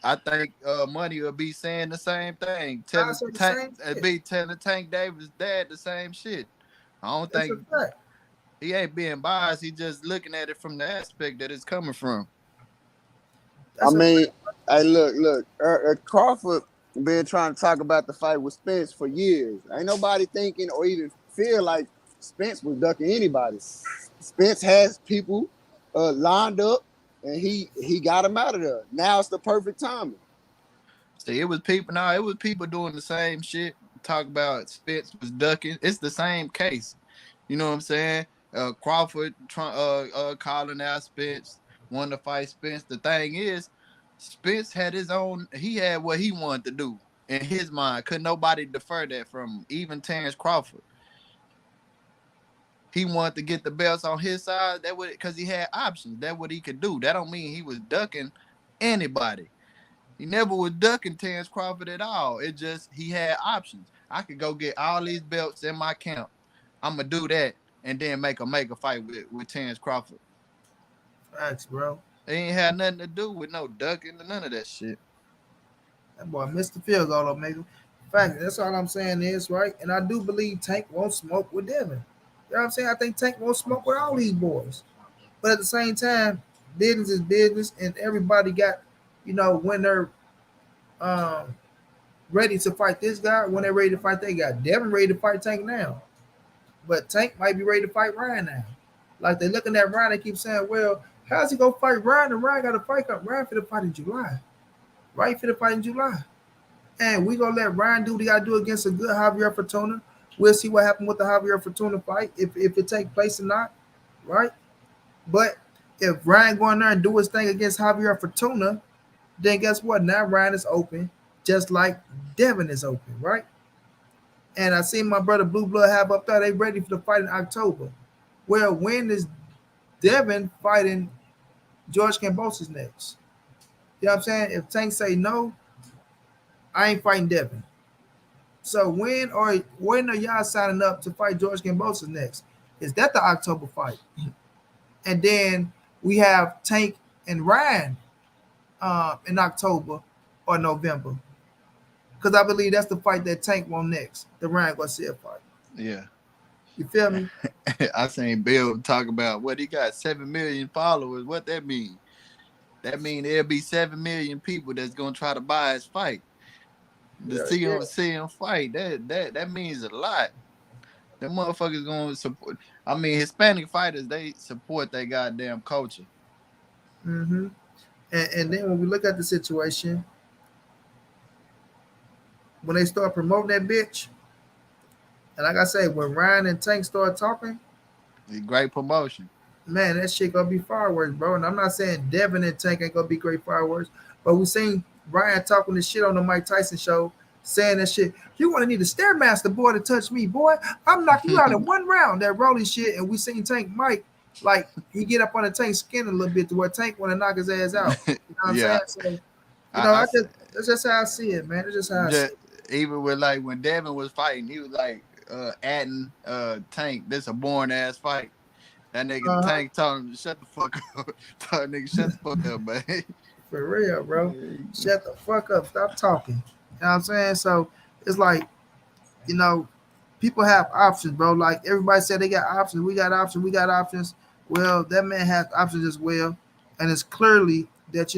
I think Money will be saying the same thing. Telling Tank Davis' dad the same shit. I don't think he ain't being biased. He just looking at it from the aspect that it's coming from. I mean, hey, look. Crawford been trying to talk about the fight with Spence for years. Ain't nobody thinking or even feel like Spence was ducking anybody. Spence has people lined up, and he got him out of there. Now it's the perfect timing. See, it was people. No, it was people doing the same shit. Talk about Spence was ducking. It's the same case. You know what I'm saying? Crawford calling out Spence, wanting to fight Spence. The thing is, Spence had his own. He had what he wanted to do in his mind. Could nobody defer that from him, even Terrence Crawford. He wanted to get the belts on his side. That would because he had options. That what he could do. That don't mean he was ducking anybody. He never was ducking Terrence Crawford at all. It just he had options. I could go get all these belts in my camp. I'm gonna do that and then make a fight with Terrence Crawford. Facts, bro. It ain't had nothing to do with no ducking or none of that shit. That boy missed the field goal, Omega. Fact, that's all I'm saying is right. And I do believe Tank won't smoke with Devin. You know what I'm saying? I think Tank won't smoke with all these boys. But at the same time, business is business, and everybody got, when they're ready to fight this guy, when they're ready to fight that guy. Devin ready to fight Tank now. But Tank might be ready to fight Ryan now. Like they're looking at Ryan, they keep saying, well, how's he gonna fight Ryan? And Ryan got a fight up. Ryan for the fight in July. Right for the fight in July. And we gonna let Ryan do what he gotta do against a good Javier Fortuna. We'll see what happened with the Javier Fortuna fight, if it take place or not, right? But if Ryan go in there and do his thing against Javier Fortuna, then guess what? Now Ryan is open, just like Devin is open, right? And I seen my brother Blue Blood have up there. They ready for the fight in October. Well, when is Devin fighting George Kambosos next? You know what I'm saying? If Tank say no, I ain't fighting Devin. So when are y'all signing up to fight George Kambosos next? Is that the October fight? And then we have Tank and Ryan in October or November. Because I believe that's the fight that Tank won next, the Ryan Garcia fight. Yeah. You feel me? I seen Bill talk about what he got 7 million followers. What that mean? That mean there'll be 7 million people that's gonna try to buy his fight. To see him fight, that means a lot. Them motherfuckers gonna support. I mean, Hispanic fighters, they support their goddamn culture. Mm-hmm. And then when we look at the situation, when they start promoting that bitch, and like I say, when Ryan and Tank start talking, great promotion. Man, that shit gonna be fireworks, bro. And I'm not saying Devin and Tank ain't gonna be great fireworks, but we seen Ryan talking this shit on the Mike Tyson show, saying that shit. You want to need a stairmaster boy to touch me, boy. I'm knocking you out in one round. That rolling shit, and we seen Tank Mike like he get up on the Tank's skin a little bit to where Tank want to knock his ass out. You know what I'm saying? So, that's just how I see it, man. It's just how I see it. Even with like when Devin was fighting, he was like adding Tank, this a boring ass fight. That nigga Tank told him to shut the fuck up. Told nigga shut the fuck up, man. For real, bro. Shut the fuck up. Stop talking. You know what I'm saying? So it's like, people have options, bro. Like everybody said they got options. We got options. We got options. Well, that man has options as well. And it's clearly that,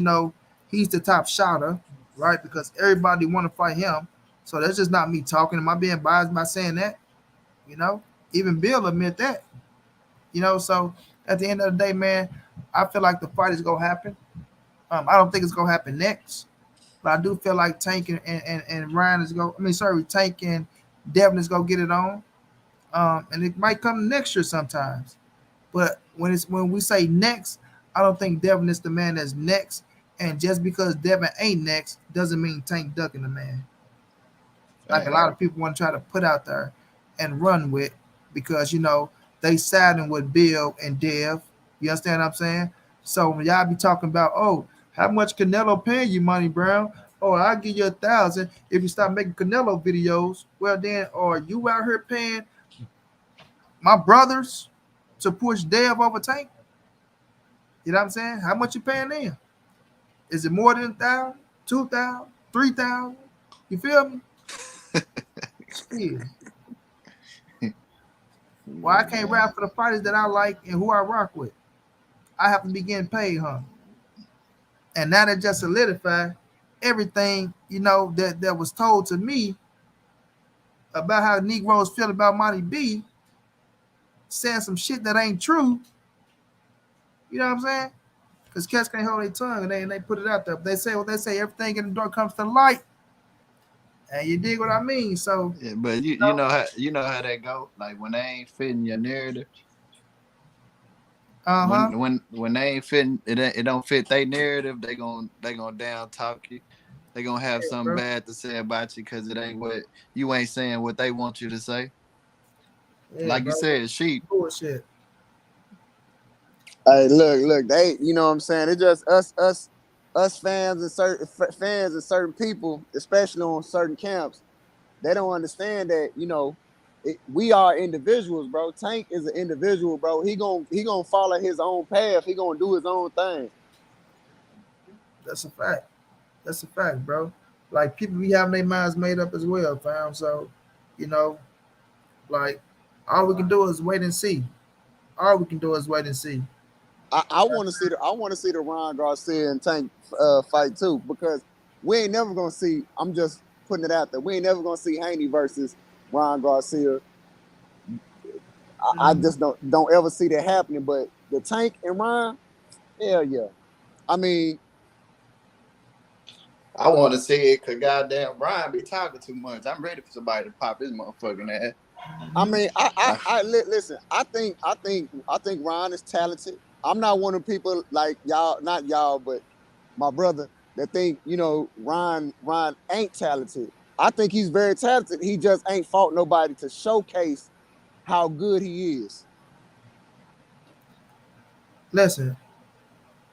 he's the top shotter, right? Because everybody want to fight him. So that's just not me talking. Am I being biased by saying that? Even Bill admit that. So at the end of the day, man, I feel like the fight is gonna happen. I don't think it's gonna happen next, but I do feel like Tank and Ryan is Tank and Devin is gonna get it on. And it might come next year sometimes. But when we say next, I don't think Devin is the man that's next. And just because Devin ain't next doesn't mean Tank ducking the man. Like a lot of people want to try to put out there and run with, because they siding with Bill and Dev. You understand what I'm saying? So when y'all be talking about, oh, how much Canelo paying you, Money Brown? Oh, I'll give you 1,000 if you stop making Canelo videos. Well then, or you out here paying my brothers to push Dev over Tank? You know what I'm saying? How much you paying them? Is it more than 1,000, 2,000, 3,000? You feel me? Still. Well, I can't rap for the fighters that I like and who I rock with. I have to be getting paid, huh? And now that just solidified everything, that was told to me about how Negroes feel about Monty B. saying some shit that ain't true. You know what I'm saying? Because cats can't hold their tongue and they put it out there. But they say what they say. Everything in the door comes to the light. And you dig what I mean? So, Yeah, but you know how that go. Like when they ain't fitting your narrative, uh-huh. when they ain't fitting it don't fit their narrative, they gonna down talk you. They gonna have Yeah, something bro. bad to say about you because it ain't what you ain't saying what they want you to say. Yeah, Like you bro. said, sheep. Bullshit. Hey, look, they, you know what I'm saying? It's just us fans and certain people, especially on certain camps. They don't understand that, we are individuals, bro. Tank is an individual, bro. He gonna follow his own path. He gonna do his own thing. That's a fact. That's a fact, bro. Like people be having their minds made up as well, fam. So, you know, like all we can do is wait and see. All we can do is wait and see. I want to see the Ron Garcia and Tank fight too, because we ain't never gonna see. I'm just putting it out there. We ain't never gonna see Haney versus Ron Garcia. I Mhm. just don't ever see that happening. But the Tank and Ron, hell yeah. I mean, I want to see it because goddamn Brian be talking too much. I'm ready for somebody to pop his motherfucking ass. I mean, listen. I think Ron is talented. I'm not one of the people like y'all, not y'all, but my brother that think Ron ain't talented. I think he's very talented. He just ain't fought nobody to showcase how good he is. Listen,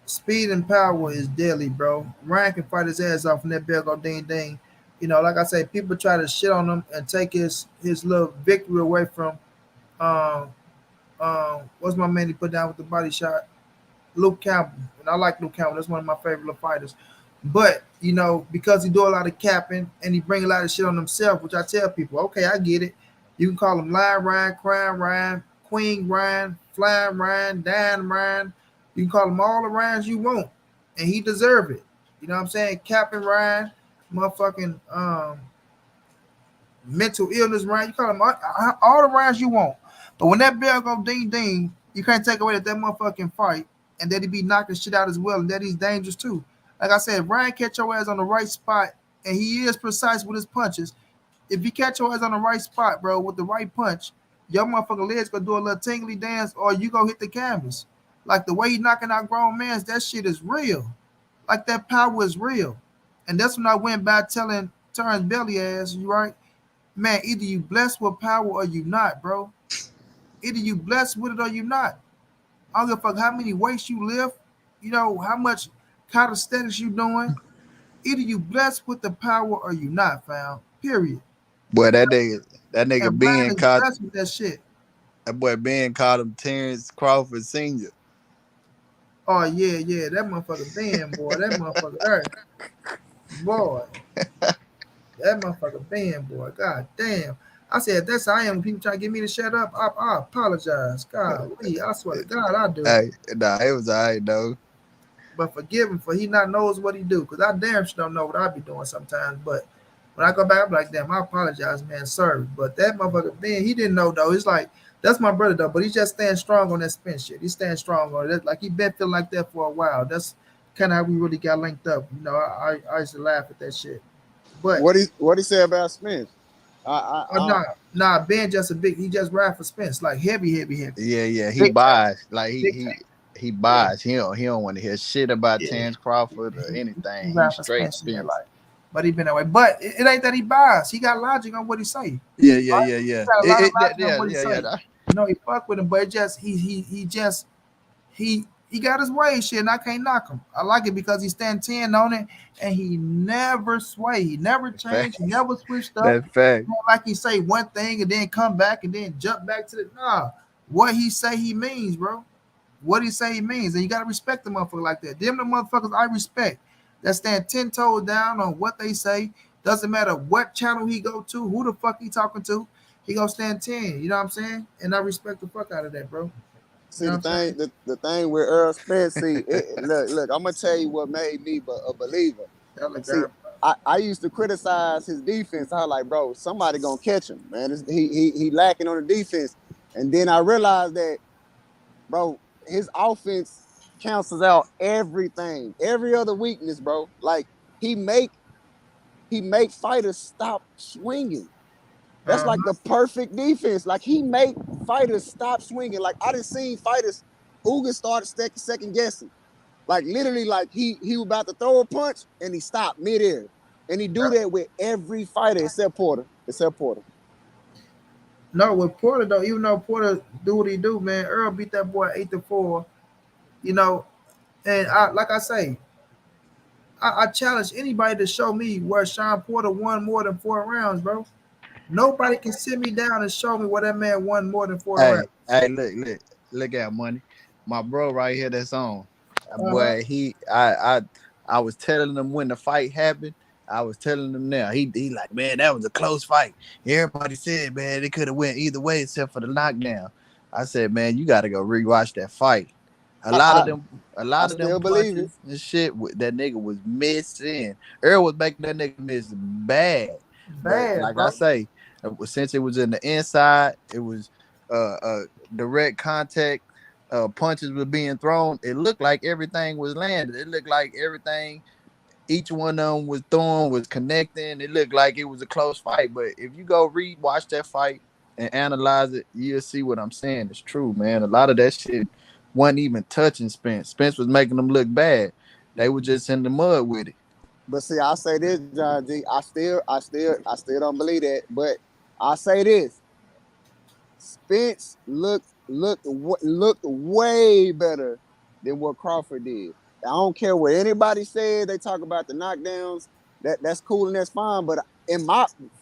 speed and power is deadly, bro. Ryan can fight his ass off and that bell go ding ding. You know, like I say, people try to shit on him and take his little victory away from um what's my man he put down with the body shot? Luke Campbell. And I like Luke Campbell. That's one of my favorite little fighters. But, because he do a lot of capping and he bring a lot of shit on himself, which I tell people, okay, I get it. You can call him Lion Ryan, Crying Ryan, Queen Ryan, Flying Ryan, Dying Ryan. You can call him all the Ryans you want. And he deserve it. You know what I'm saying? Capping Ryan, motherfucking mental illness Ryan. You call him all the Ryans you want. But when that bell go ding ding, you can't take away that motherfucking fight and that he be knocking shit out as well and that he's dangerous too. Like I said, if Ryan catch your ass on the right spot and he is precise with his punches. If you catch your ass on the right spot, bro, with the right punch, your motherfucking legs gonna do a little tingly dance or you gonna hit the canvas. Like the way he knocking out grown mans, that shit is real. Like that power is real. And that's when I went by telling Terrence Belly ass, you right? Man, either you blessed with power or you not, bro. Either you blessed with it or you not. I don't give a fuck how many weights you lift, how much calisthenics you doing. Either you blessed with the power or you not, fam. Period. Boy, that nigga And Brian Ben is caught blessed with that shit. that boy Ben called him Terrence Crawford Senior. Oh yeah, yeah, that motherfucker Ben, boy, that motherfucker there, boy, that motherfucker Ben, boy. God damn. I said that's how I am when people try to get me to shut up. I apologize. God, I swear to God, I do. Hey, nah, it was alright though. But forgive him for he not knows what he do. Cause I damn sure don't know what I be doing sometimes. But when I go back, I'm like, damn, I apologize, man, sorry. But that motherfucker, man, he didn't know though. It's like that's my brother though, but he just standing strong on that Spence shit. He standing strong on it. Like he been feeling like that for a while. That's kind of how we really got linked up. I used to laugh at that shit. But What he say about Spence? I nah, Ben just a big. He just ride for Spence, like heavy, heavy, heavy, Yeah, he big time, buys. Like big time. he Yeah, buys. He don't want to hear shit about yeah. Terrence Crawford or He anything. He ride for straight Spence, yeah, Spence. like. But he been that way. But it ain't that he buys. He got logic on what he say. Right? Yeah. He got a lot of logic on Yeah, what he yeah, say. yeah. He fuck with him, but it just he got his way shit, and I can't knock him. I like it because he stand 10 on it and he never sway. He never Fact. changed. He never switched up. That fact. Not like he say one thing and then come back and then jump back to the nah. What he say he means, bro. What he say he means. And you gotta respect the motherfucker like that. Them the motherfuckers I respect that stand 10 toes down on what they say. Doesn't matter what channel he go to, who the fuck he talking to, he gonna stand 10. You know what I'm saying? And I respect the fuck out of that, bro. You see know what the I'm saying? thing. The thing with Earl Spence. See, look. I'm gonna tell you what made me a believer. That look See, good. I used to criticize his defense. I was like, bro, somebody gonna catch him, man. He lacking on the defense. And then I realized that, bro, his offense cancels out everything, every other weakness, bro. Like he make fighters stop swinging. That's like the perfect defense. Like he make fighters stop swinging. Like I done seen fighters Uga start second guessing. Like literally, like he was about to throw a punch and he stopped midair. And he do that with every fighter except Porter. No, with Porter though, even though Porter do what he do, man, Earl beat that boy 8-4. You know, and like I say, I challenge anybody to show me where Sean Porter won more than 4 rounds, bro. Nobody can sit me down and show me where that man won more than 4 rounds. Hey, look at Money. My bro right here that's on. Uh-huh. Boy, I was telling him when the fight happened. I was telling him now. He like, man, that was a close fight. Everybody said, man, it could have went either way except for the knockdown. I said, man, you got to go rewatch that fight. A lot I of them, a I lot of them still believe it. punches and shit that nigga was missing. Earl was making that nigga miss bad. But Bad, like I bro. say, since it was in the inside, it was direct contact. Punches were being thrown. It looked like everything was landed. It looked like everything each one of them was throwing was connecting. It looked like it was a close fight. But if you go watch that fight and analyze it, you'll see what I'm saying. It's true, man. A lot of that shit wasn't even touching Spence. Spence was making them look bad. They were just in the mud with it. But see, I say this, John G. I still don't believe that. But I say this: Spence looked way better than what Crawford did. I don't care what anybody said. They talk about the knockdowns. That's cool and that's fine. But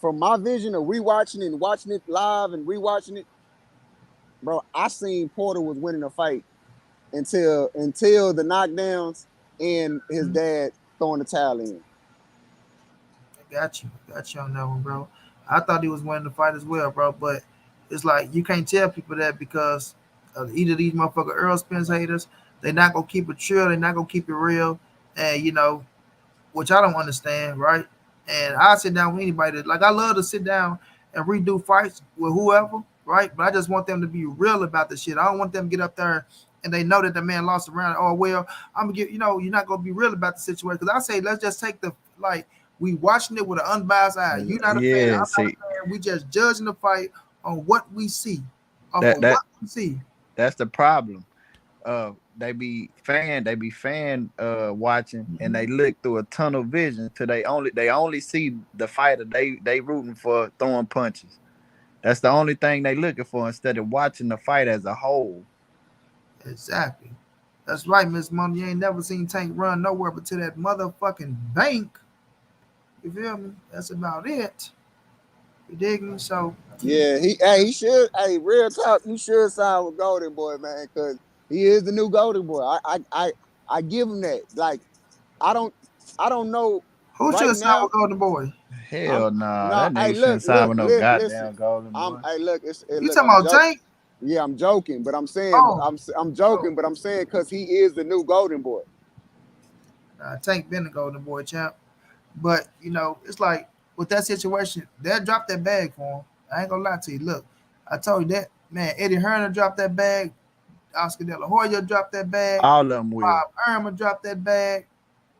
from my vision of rewatching and watching it live and rewatching it, bro, I seen Porter was winning the fight until the knockdowns and his dad throwing the towel in. Got you on that one, bro. I thought he was winning the fight as well, bro. But it's like you can't tell people that because either these motherfucker Earl Spence haters, they not gonna keep it true, they not gonna keep it real, and which I don't understand, right? And I sit down with anybody that like I love to sit down and redo fights with whoever, right? But I just want them to be real about the shit. I don't want them to get up there and they know that the man lost around. Oh well, I'm gonna get you're not gonna be real about the situation because I say let's just take the like we watching it with an unbiased eye. You're not a fan, Yeah, I'm not a see fan. We just judging the fight on what we see, off that of that what we see. that's the problem. They be fan watching and they Mhm. look through a tunnel vision till they only see the fighter they rooting for throwing punches. That's the only thing they looking for instead of watching the fight as a whole. Exactly. That's right, Miss Money. You ain't never seen Tank run nowhere but to that motherfucking bank. You feel me? That's about it. You dig me? So Yeah, he should. Hey, real talk, you should sign with Golden Boy, man, because he is the new Golden Boy. I give him that. Like, I don't I don't know who right should sign now. with Golden Boy? I'm Hell nah, no. that Hey, nigga shouldn't sign with no listen. goddamn golden boy. You Look. talking about Tank? Yeah, I'm joking, but I'm saying Oh, I'm oh. joking, but I'm saying because he is the new Golden Boy. Tank been the Golden Boy champ. But it's like with that situation, they'll drop that bag for him. I ain't gonna lie to you. Look, I told you that man. Eddie Hearn dropped that bag. Oscar De La Hoya dropped that bag. All of them will. Bob Irma dropped that bag.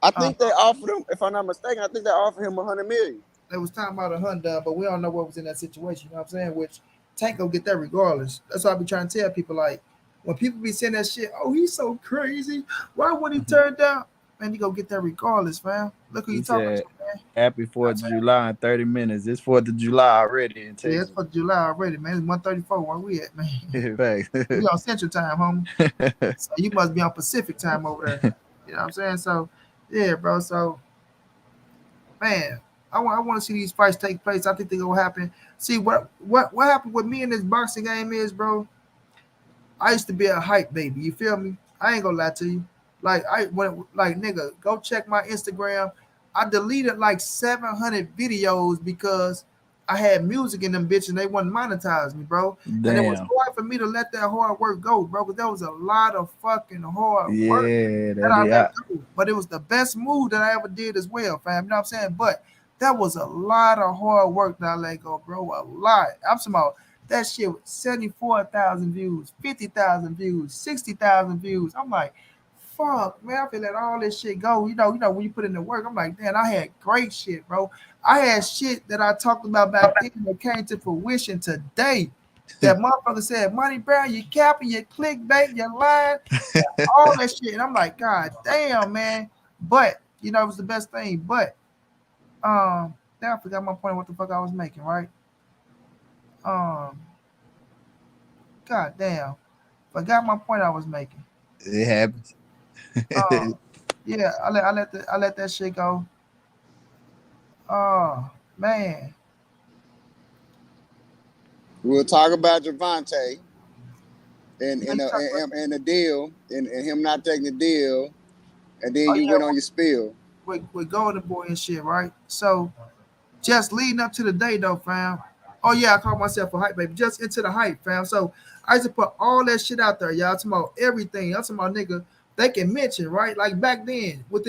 I Um, think they offered him, if I'm not mistaken, I think they offered him 100 million. they was talking about a hunt done, but we don't know what was in that situation. You know what I'm saying? Which Tank gonna get that regardless. That's why I be trying to tell people like when people be saying that shit. Oh, he's so crazy. Why would he turn down? Man, you gonna get that regardless, fam. Look who you He talking to, said, man. "Happy You know what I'm 4th of saying? July in 30 minutes." It's 4th of July already in Yeah, it's Texas. for July already, man. It's 1:34. Where we at, man? Facts. We on Central Time, homie. So you must be on Pacific Time over there. You know what I'm saying? So yeah, bro. So man, I want to see these fights take place. I think they're gonna happen. See what happened with me in this boxing game is, bro. I used to be a hype baby. You feel me? I ain't gonna lie to you. Like nigga, go check my Instagram. I deleted like 700 videos because I had music in them bitches and they wouldn't monetize me, bro. And it was Damn. hard for me to let that hard work go, bro, because that was a lot of fucking hard work Yeah, that that I is. let go. But it was the best move that I ever did as well, fam. You know what I'm saying? But that was a lot of hard work that I let go, bro. A lot. I'm talking about That shit was 74,000 views, 50,000 views, 60,000 views. I'm like, fuck, man, I feel let all this shit go. When you put in the work, I'm like, man, I had great shit, bro. I had shit that I talked about back then that came to fruition today. That motherfucker said, Money Brown, you capping, you clickbait, you lying, all that shit. And I'm like, God damn, man. But it was the best thing. But now I forgot my point. What the fuck I was making, right? God damn, forgot my point I was making. It happens. Yeah, I let that shit go. Oh man. We'll talk about Gervonta and Yeah, and, you uh, talk about, and the deal and him not taking the deal, and then oh you went yeah, on your spill. with Golden Boy and shit, right? So just leading up to the day though, fam. Oh yeah, I call myself a hype baby. Just into the hype, fam. So I used to put all that shit out there, y'all. Talking about everything. I'm talking about nigga. They can mention, right? Like back then, with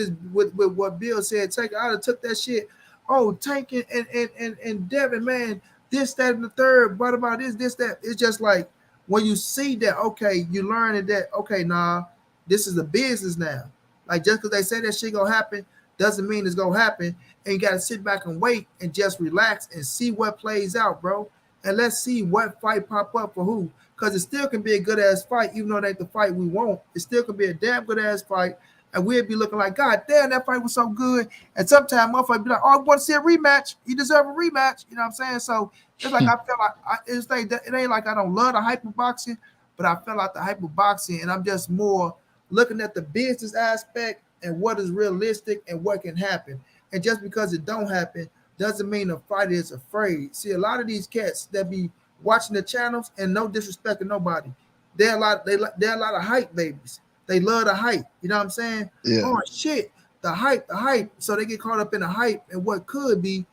what Bill said, Tank, I'd have took that shit. Oh, Tank and Devin, man, this, that, and the third, what about this, that. It's just like when you see that, okay, you learn that, okay, nah, this is a business now. Like just because they say that shit gonna happen doesn't mean it's gonna happen. And you got to sit back and wait and just relax and see what plays out, bro. And let's see what fight pop up for who. Because it still can be a good-ass fight, even though it ain't the fight we want. It still can be a damn good-ass fight. And we'd be looking like, God damn, that fight was so good. And sometimes motherfuckers be like, oh, I want to see a rematch. You deserve a rematch. You know what I'm saying? So it's like I feel like it ain't like I don't love the hyper boxing, but I feel like the hyper boxing, and I'm just more looking at the business aspect and what is realistic and what can happen. And just because it don't happen doesn't mean the fighter is afraid. See, a lot of these cats that be watching the channels, and no disrespect to nobody, they're a lot of hype babies. They love the hype. You know what I'm saying? Yeah. Oh shit, the hype. So they get caught up in the hype and what could be,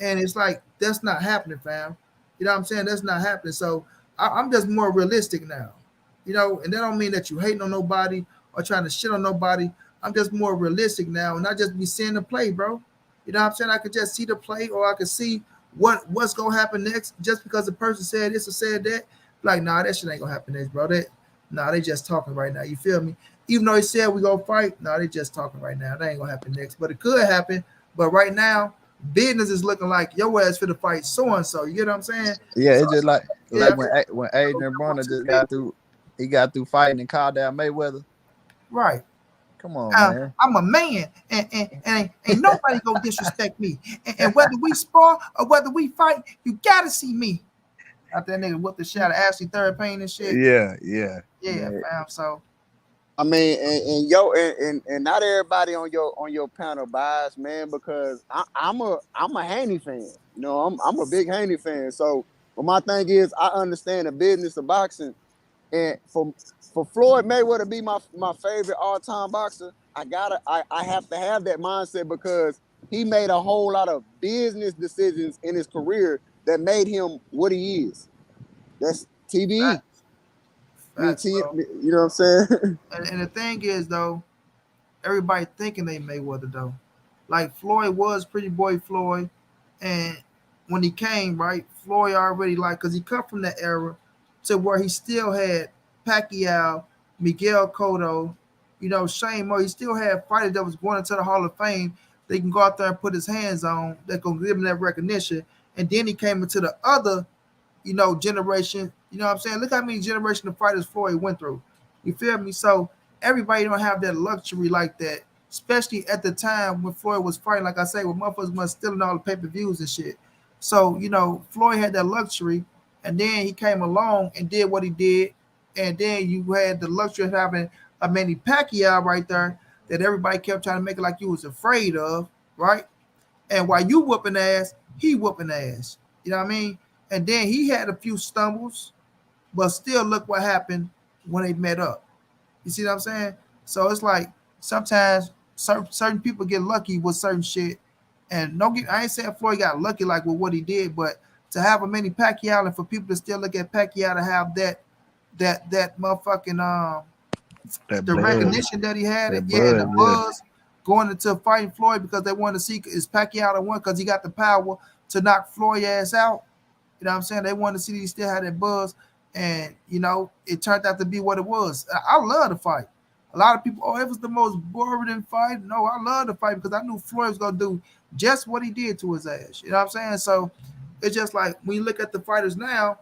and it's like that's not happening, fam. You know what I'm saying? That's not happening. So I'm just more realistic now. And that don't mean that you hating on nobody or trying to shit on nobody. I'm just more realistic now, and I just be seeing the play, bro. You know what I'm saying? I could just see the play, or I could see what's gonna happen next. Just because the person said this or said that, like, nah, that shit ain't gonna happen next, bro. They just talking right now. You feel me? Even though he said we gonna fight, nah, they just talking right now. That ain't gonna happen next, but it could happen. But right now, business is looking like your ass for the fight so and so. You get what I'm saying? Yeah, So, it's just like yeah, when Adrian Broner just got through fighting and called out Mayweather. right. Come on, man. I'm a man, and ain't nobody gonna disrespect me. And whether we spar or whether we fight, you gotta see me. Out that nigga with the shot of Ashley Third Pain and shit. Yeah, Fam. So I mean, and not everybody on your panel buys, man, because I'm a Haney fan. I'm a big Haney fan. So, but my thing is, I understand the business of boxing, and for Floyd Mayweather to be my favorite all time boxer, I have to have that mindset because he made a whole lot of business decisions in his career that made him what he is. That's TBE. facts, bro. You know what I'm saying? And the thing is though, everybody thinking they Mayweather though. Like Floyd was Pretty Boy Floyd, and when he came, right, Floyd already because he come from that era to where he still had Pacquiao, Miguel Cotto, Shane Moore. He still had fighters that was going into the Hall of Fame. They can go out there and put his hands on. That gonna give him that recognition. And then he came into the other, generation. You know what I'm saying? Look how many generations of fighters Floyd went through. You feel me? So everybody don't have that luxury like that, especially at the time when Floyd was fighting. Like I say, when motherfuckers was stealing all the pay-per-views and shit. So, Floyd had that luxury, and then he came along and did what he did, and then you had the luxury of having a Manny Pacquiao right there that everybody kept trying to make it like you was afraid of, right? And while you whooping ass, he whooping ass. You know what I mean? And then he had a few stumbles, but still look what happened when they met up. You see what I'm saying? So it's like sometimes certain people get lucky with certain shit. And I ain't saying Floyd got lucky like with what he did, but to have a Manny Pacquiao and for people to still look at Pacquiao to have that motherfucking That the blood, recognition that he had, that and the blood, yeah. buzz going into fighting Floyd because they wanted to see is Pacquiao the one because he got the power to knock Floyd ass out. You know what I'm saying? They wanted to see he still had that buzz, and it turned out to be what it was. I love the fight. A lot of people, oh, it was the most boring fight. No, I love the fight because I knew Floyd was gonna do just what he did to his ass. You know what I'm saying? So it's just like when you look at the fighters now,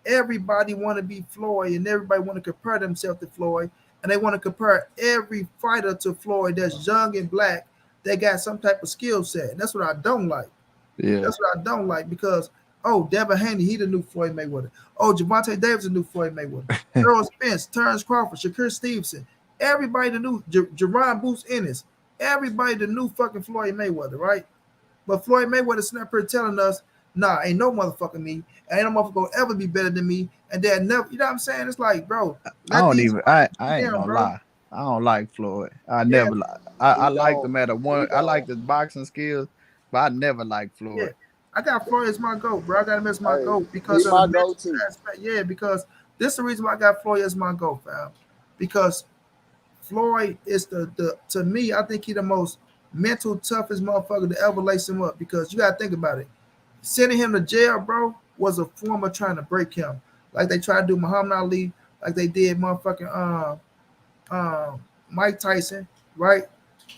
everybody want to be Floyd, and everybody want to compare themselves to Floyd, and they want to compare every fighter to Floyd that's young and black. They got some type of skill set, and that's what I don't like. Yeah. That's what I don't like because Devin Haney, he the new Floyd Mayweather. Oh, Gervonta Davis the new Floyd Mayweather. Earl Spence, Terrence Crawford, Shakur Stevenson, everybody the new Jerron Boots Ennis, everybody the new fucking Floyd Mayweather, right? But Floyd Mayweather sitting up here telling us, nah, ain't no motherfucking me. Ain't no motherfucker gonna ever be better than me. And then never, you know what I'm saying? It's like, bro, I let don't these even. fighters I be ain't them, gonna bro. lie. I don't like Floyd. I Yeah, never. I He like don't. him at a He one. I like don't. the boxing skills, but I never liked yeah. Floyd. I got Floyd as my GOAT, bro. I got him as my Hey, GOAT he because of the my mental go-to. aspect. Yeah, because this is the reason why I got Floyd as my GOAT, fam. Because Floyd is the to me, I think he the most mental toughest motherfucker to ever lace him up because you gotta think about it. Sending him to jail, bro, was a form of trying to break him. Like they tried to do Muhammad Ali, like they did motherfucking Mike Tyson, right?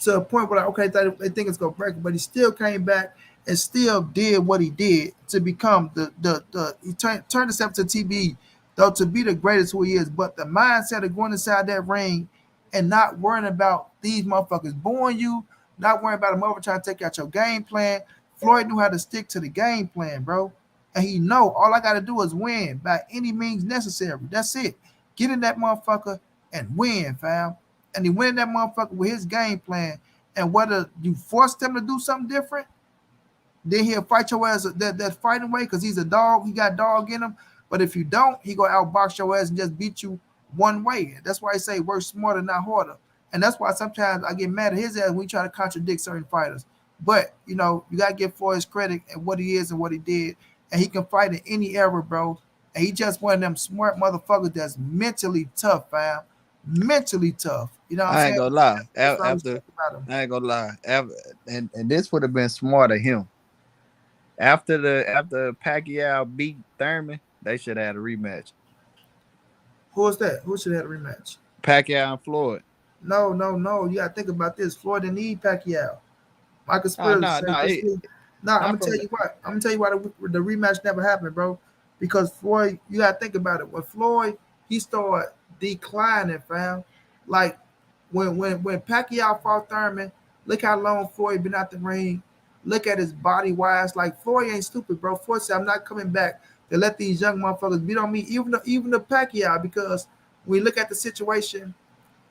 To a point where like, okay, they think it's gonna break him, but he still came back and still did what he did to become the he turned himself to TB, though to be the greatest who he is. But the mindset of going inside that ring and not worrying about these motherfuckers booing you, not worrying about a motherfucker trying to take out your game plan. Floyd knew how to stick to the game plan, bro. And he know all I gotta do is win by any means necessary. That's it. Get in that motherfucker and win, fam. And he win that motherfucker with his game plan. And whether you forced him to do something different, then he'll fight your ass that fighting way because he's a dog. He got dog in him. But if you don't, he gonna outbox your ass and just beat you one way. That's why I say work smarter, not harder. And that's why sometimes I get mad at his ass when we try to contradict certain fighters. But you gotta give Floyd his credit and what he is and what he did. And he can fight in any era, bro. And he just one of them smart motherfuckers that's mentally tough, fam. Mentally tough. You know what I'm I ain't saying? gonna lie. That's what I After respect about him. I ain't gonna lie. After, and this would have been smart of him. After Pacquiao beat Thurman, they should have had a rematch. Who is that? Who should have had a rematch? Pacquiao and Floyd. No, no, no. You gotta think about this. Floyd didn't need Pacquiao. My No, conspiracy no, say no. this. No, I'm Not gonna tell from you what. I'm gonna tell you why the rematch never happened, bro. Because Floyd, you gotta think about it. When Floyd he started declining, fam. Like when Pacquiao fought Thurman, look how long Floyd been out the ring. Look at his body wise. Like Floyd ain't stupid, bro. Floyd said, "I'm not coming back to let these young motherfuckers beat on me." Even the Pacquiao, because we look at the situation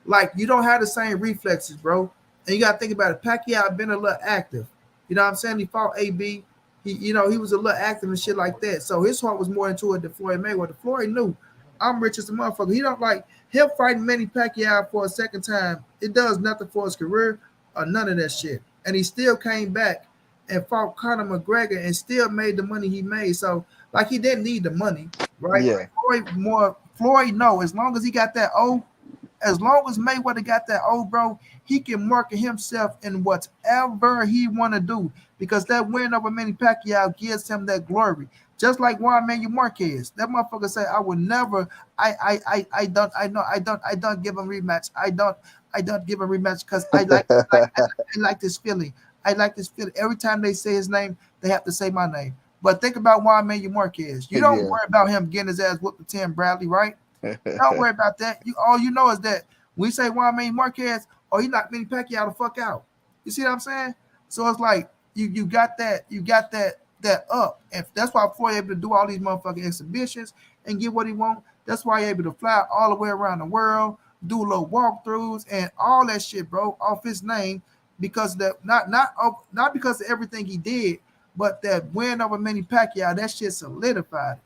like you don't have the same reflexes, bro. And you gotta think about it. Pacquiao been a little active. You know what I'm saying? He fought AB. He was a little active and shit like that. So his heart was more into it than Floyd Mayweather. Floyd knew I'm rich as a motherfucker. He don't like him fighting Manny Pacquiao for a second time. It does nothing for his career or none of that shit. And he still came back and fought Conor McGregor and still made the money he made. So like he didn't need the money, right? yeah. Floyd, no, as long as he got that O, as long as Mayweather got that old bro, he can market himself in whatever he want to do because that win over Manny Pacquiao gives him that glory. Just like Juan Manuel Marquez, that motherfucker say, "I would never, I don't give him rematch. I don't give him rematch because I like this feeling. I like this feeling. Every time they say his name, they have to say my name. But think about Juan Manuel Marquez. You don't Yeah. worry about him getting his ass whooped to Tim Bradley, right? Don't worry about that. All you know is that when we say Juan Manuel Marquez, he knocked Manny Pacquiao the fuck out. You see what I'm saying? So it's like you got that up. And that's why Floyd able to do all these motherfucking exhibitions and get what he want. That's why he able to fly all the way around the world, do little walkthroughs and all that shit, bro, off his name because that not because of everything he did, but that win over Manny Pacquiao, that shit solidified it.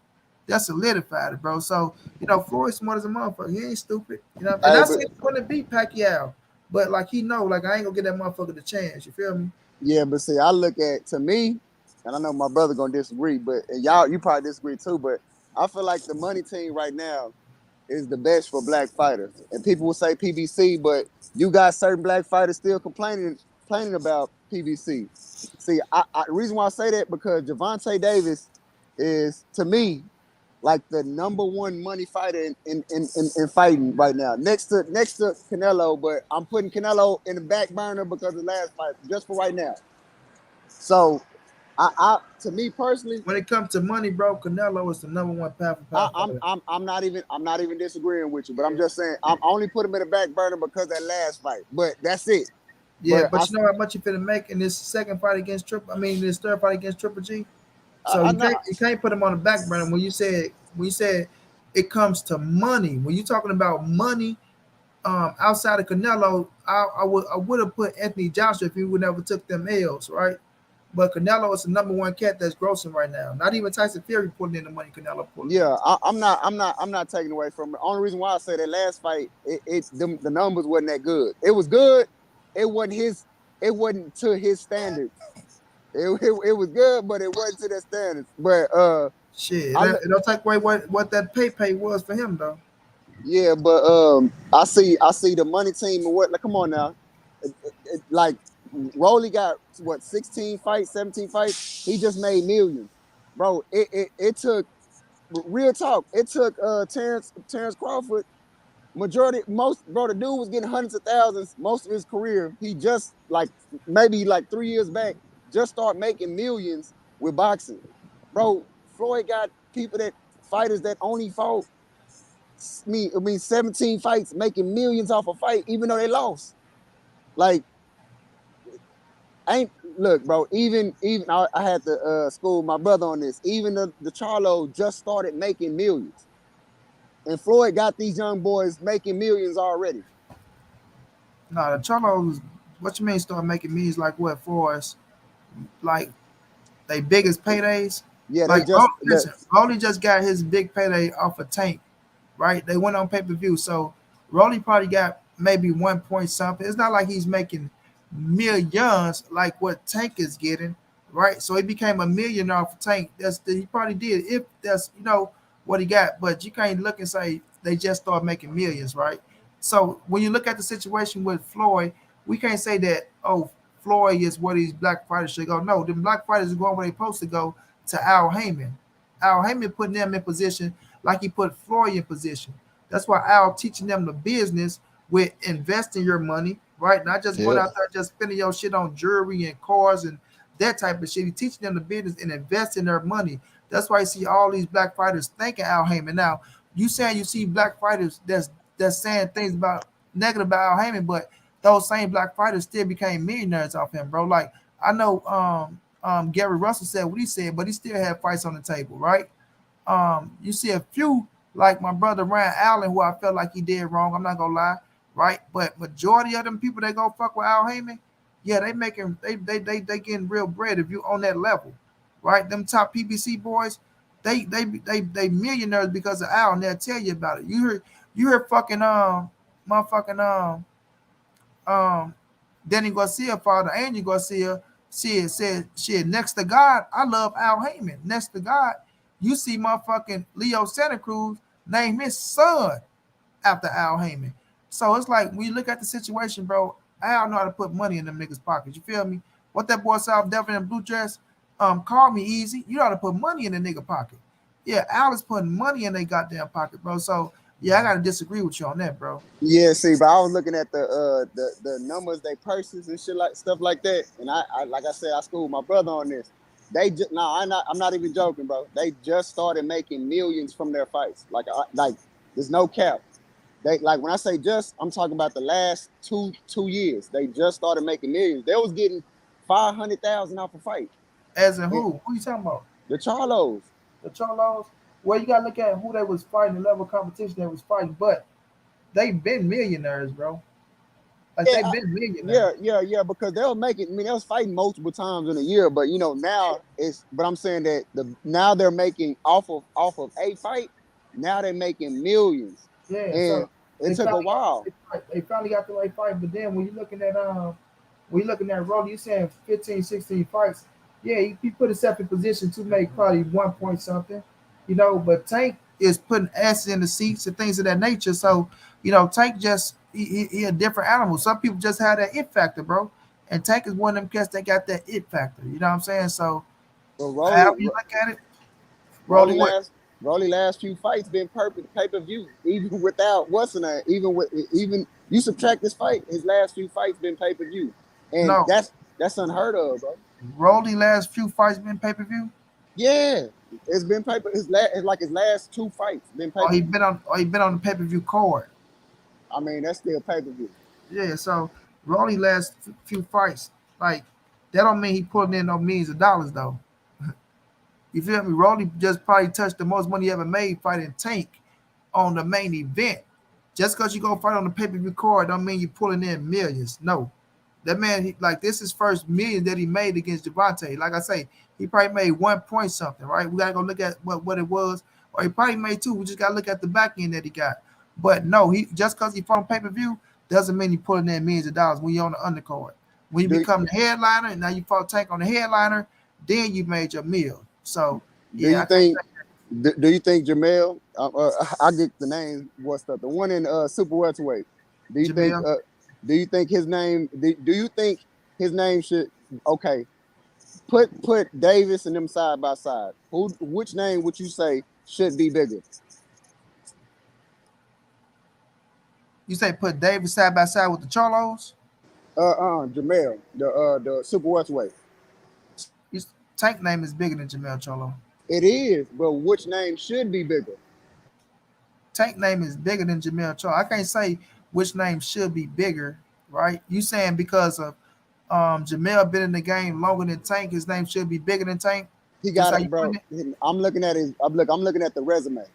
That solidified it, bro. So Floyd smart as a motherfucker. He ain't stupid. And Hey, I but said he wouldn't beat Pacquiao, but like he know, like I ain't gonna get that motherfucker the chance. You feel me? Yeah, but see, I look at to me, and I know my brother gonna disagree, but and y'all you probably disagree too. But I feel like the money team right now is the best for black fighters. And people will say PBC, but you got certain black fighters still complaining about PBC. See, the reason why I say that because Gervonta Davis is to me like the number one money fighter in fighting right now, next to Canelo. But I'm putting Canelo in the back burner because of the last fight, just for right now. So, I to me personally, when it comes to money, bro, Canelo is the number one pound for pound fighter. I'm not even disagreeing with you, but I'm just saying I'm only putting him in the back burner because of that last fight. But that's it. Yeah, But but you know how much you finna make in this second fight against this third fight against Triple G. So I know. you can't put him on the back burner when you said it comes to money. When you're talking about money, outside of Canelo, I would have put Anthony Joshua if he would never took them L's, right? But Canelo is the number one cat that's grossing right now. Not even Tyson Fury putting in the money Canelo pulling. Yeah, I'm not taking away from it. The only reason why I say that last fight, the numbers wasn't that good. It was good. It wasn't to his standards. It was good, but it wasn't to their standards. But Shit, it don't take away what that pay was for him though. yeah, but I see the money team and what. Like, come on now, like Rolly got what 16 fights, 17 fights. He just made millions, bro. It took real talk. It took Terrence Crawford. The dude was getting hundreds of thousands most of his career. He just maybe 3 years back just started making millions with boxing, bro. Floyd got fighters that only fought 17 fights making millions off a fight even though they lost. Like, look, bro, even I had to school my brother on this. Even the Charlo just started making millions, and Floyd got these young boys making millions already. No, the Cholos, what you mean start making millions like what for us? Like they biggest paydays? Yeah, they Like just listen, Rolly just got his big payday off a Tank, right? They went on pay-per-view. So Rolly probably got maybe 1 point something. It's not like he's making millions like what Tank is getting, right? So he became a millionaire off a Tank. He probably did if that's what he got. But you can't look and say they just started making millions, right? So when you look at the situation with Floyd, we can't say that Floyd is where these black fighters should go. No, the black fighters are going where they're supposed to go, to Al Heyman. Al Heyman putting them in position like he put Floyd in position. That's why Al teaching them the business with investing your money, right? Not just going out there just spending your shit on jewelry and cars and that type of shit. He teaching them the business and investing their money. That's why you see all these black fighters thanking Al Heyman. Now, you saying you see black fighters that's saying things about negative about Al Heyman, but those same black fighters still became millionaires off him, bro. Like I know Gary Russell said what he said, but he still had fights on the table, right? You see a few like my brother Ryan Allen, who I felt like he did wrong. I'm not gonna lie, right? But majority of them people that go fuck with Al Heyman, yeah, they getting real bread if you on that level, right? Them top PBC boys, they millionaires because of Al, and they'll tell you about it. You heard fucking motherfucking Danny Garcia father, Andy Garcia, said shit. Next to God, I love Al Heyman. Next to God, you see motherfucking Leo Santa Cruz name his son after Al Heyman. So it's like when you look at the situation, bro, Al know how to put money in them niggas' pockets. You feel me? What that boy South Devin in blue dress, call me easy. You know how to put money in the nigga pocket. Yeah, Al is putting money in their goddamn pocket, bro. So yeah, I gotta disagree with you on that, bro. Yeah, see, but I was looking at the numbers they purses and shit like stuff like that, and I like I said, I schooled my brother on this. They just I'm not even joking, bro. They just started making millions from their fights. Like there's no cap. They like when I say just, I'm talking about the last two years. They just started making millions. They was getting 500,000 off a fight. As in who? Who you talking about? The Charlos. The Charlos. Well, you gotta look at who they was fighting, the level of competition they was fighting, but they've been millionaires, bro. Like Yeah, they've been millionaires. yeah, because they'll make it. I mean, they was fighting multiple times in a year, but now it's. But I'm saying that now they're making off of a fight. Now they're making millions, Yeah, and so it took a while. they finally got the right fight. But then when you looking at Rolly, you saying 15, 16 fights. Yeah, he put himself in position to make probably 1 point something, but Tank is putting asses in the seats and things of that nature. So, Tank just he a different animal. Some people just have that it factor, bro. And Tank is one of them cats that got that it factor. You know what I'm saying? So But Rolly, however you look at it, Rolly what? Rolly last few fights been perfect pay-per-view, even without what's the name. Even you subtract this fight, his last few fights been pay-per-view, and No, that's unheard of, bro. Rolly last few fights been pay-per-view. Yeah, it's been paper. His last two fights been pay-per-view. He been on the pay-per-view card. I mean, that's still pay-per-view. Yeah, so Rolly last few fights, like that don't mean he pulling in no millions of dollars though. You feel me? Rolly just probably touched the most money he ever made fighting Tank on the main event. Just because you go fight on the pay-per-view card don't mean you're pulling in millions. No. That man, like this is his first million that he made against Gervonta. Like I say, he probably made 1 point something, right? We gotta go look at what it was. Or he probably made two. We just gotta look at the back end that he got. But no, he just because he fought on pay-per-view doesn't mean he pulling in millions of dollars when you're on the undercard. When you Do become the headliner and now you fought Tank on the headliner, then you made your meal. So do yeah, you I can't think say do you think Jamel? I get the name. What's the one in super welterweight? Do you think Jamil. do you think his name? Do you think his name should? Okay, put Davis and them side by side. Which name would you say should be bigger? You say put David side by side with the Cholos? Jamel, the super welterweight. His Tank name is bigger than Jamel Cholo. It is, but which name should be bigger? Tank name is bigger than Jamel Cholo. I can't say which name should be bigger, right? You saying because of Jamel been in the game longer than Tank, his name should be bigger than Tank? He That's got how it, you bro. putting it? I'm looking at his. I'm looking at the resume.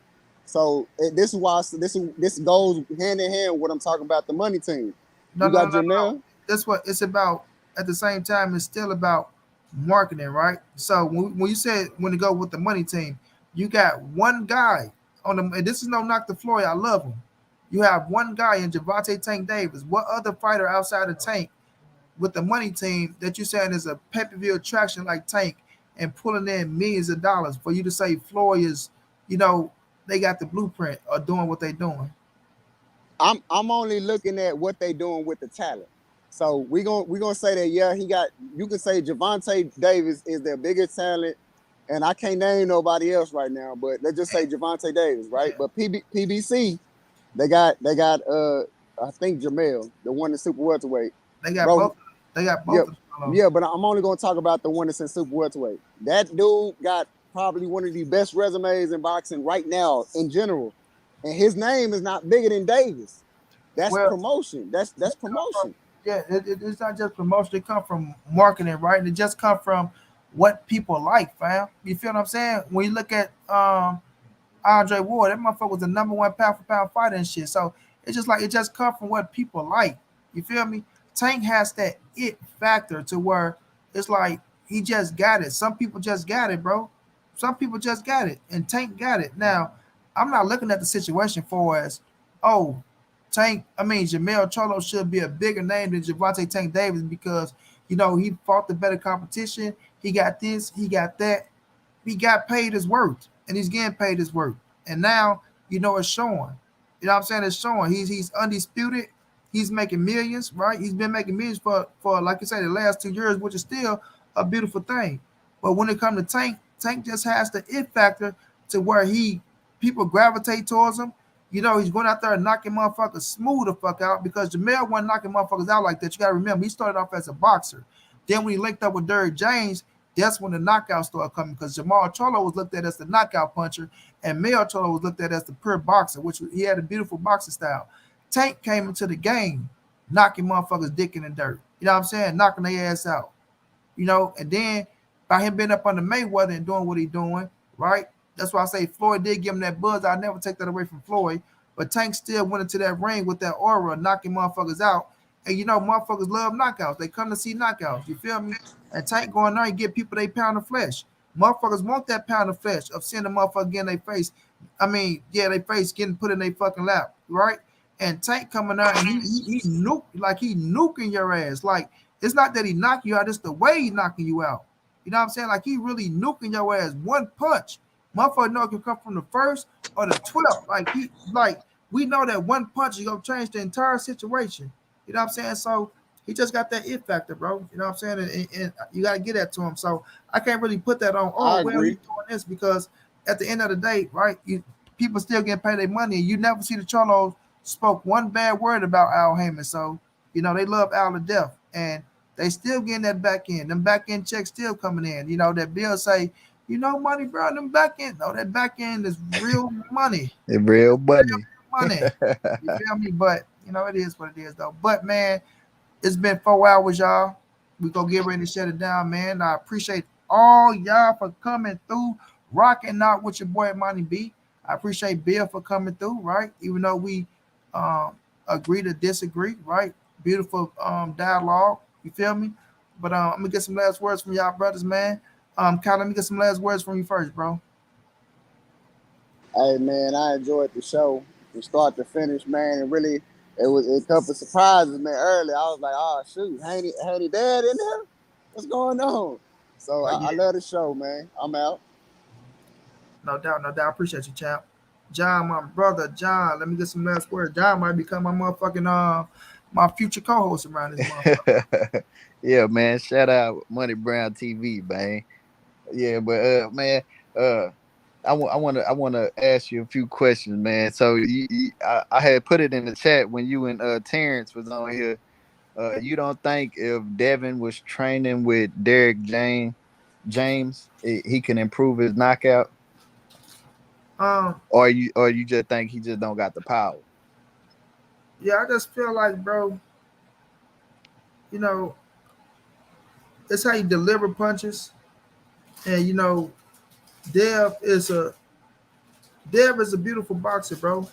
So this is why this goes hand in hand with what I'm talking about. The money team. No, You no, got no, no, no. Jamel. That's what it's about. At the same time, it's still about marketing, right? So when you said when to go with the money team, you got one guy on the. And this is no knock to Floyd. I love him. You have one guy in Gervonta Tank Davis. What other fighter outside of Tank with the money team that you saying is a pay-per-view attraction like Tank and pulling in millions of dollars for you to say Floyd is, you know, they got the blueprint or doing what they doing? I'm only looking at what they doing with the talent. So we gonna say that yeah he got. You can say Gervonta Davis is their biggest talent, and I can't name nobody else right now. But let's just say Gervonta Davis, right? Yeah, But PBC they got I think Jamel, the one in super welterweight, they got bro. both. They got Yeah, both of them. yeah, but I'm only gonna talk about the one that's in super welterweight. That dude got probably one of the best resumes in boxing right now in general, and his name is not bigger than Davis. That's Well, promotion. That's promotion. yeah, it's not just promotion. It come from marketing, right? And it just come from what people like, fam. You feel what I'm saying? When you look at Andre Ward, that motherfucker was the number one pound for pound fighter and shit. So it's just like it just come from what people like. You feel me? Tank has that it factor to where it's like he just got it. Some people just got it, bro. Some people just got it, and Tank got it. Now, I'm not looking at the situation for as, oh, Jamel Cholo should be a bigger name than Gervonta Tank Davis because he fought the better competition. He got this, he got that. He got paid his worth, and he's getting paid his worth. And now it's showing. You know what I'm saying? It's showing. He's undisputed. He's making millions, right? He's been making millions for like you say the last 2 years, which is still a beautiful thing. But when it comes to Tank, Tank just has the it factor to where people gravitate towards him. He's going out there and knocking motherfuckers smooth the fuck out because Jamel wasn't knocking motherfuckers out like that. You gotta remember, he started off as a boxer. Then when he linked up with Derrick James, that's when the knockouts started coming because Jamal Cholo was looked at as the knockout puncher and Mel Cholo was looked at as the pure boxer, which he had a beautiful boxing style. Tank came into the game knocking motherfuckers dick in the dirt. You know what I'm saying? Knocking their ass out. And then by him being up under Mayweather and doing what he's doing, right? That's why I say Floyd did give him that buzz. I'll never take that away from Floyd. But Tank still went into that ring with that aura, knocking motherfuckers out. And motherfuckers love knockouts. They come to see knockouts. You feel me? And Tank going there and get people they pound of flesh. Motherfuckers want that pound of flesh of seeing the motherfucker get in their face. Their face getting put in their fucking lap, right? And Tank coming out and he nuking your ass. Like it's not that he knock you out, it's the way he knocking you out. You know what I'm saying? Like he really nuking your ass one punch. Motherfucker know it can come from the first or the 12th. We know that one punch is gonna change the entire situation. You know what I'm saying? So he just got that it factor, bro. You know what I'm saying? And you gotta get that to him. So I can't really put that on. I Oh well, he's agree. doing this because at the end of the day, right? People still getting paid their money. You never see the Cholos spoke one bad word about Al Heyman. So, they love Al to death. And they still getting that back end. Them back end checks still coming in. That Bill say, money, bro, them back end. No, that back end is real money. It's real money. Money. You feel me? But, it is what it is, though. But, man, it's been 4 hours, y'all. We gonna get ready to shut it down, man. I appreciate all y'all for coming through, rocking out with your boy Monty B. I appreciate Bill for coming through, right? Even though we agree to disagree, right? Beautiful dialogue. You feel me? But I'm gonna get some last words from y'all brothers, man. Kyle, let me get some last words from you first, bro. Hey man, I enjoyed the show from start to finish, man. And really, it was a couple of surprises, man. Early, I was like, oh shoot, Haney dad in there? What's going on? So I love the show, man. I'm out. No doubt, no doubt. I appreciate you, champ. John, my brother, John. Let me get some last words. John might become my motherfucking my future co-host around this motherfucker. Yeah, man. Shout out Money Brown TV, man. Yeah, but man, I want to ask you a few questions, man. So I had put it in the chat when you and Terrence was on here. You don't think if Devin was training with Derek James, he can improve his knockout? Or you just think he just don't got the power? Yeah, I just feel like, bro, it's how you deliver punches. And Dev is a beautiful boxer, bro.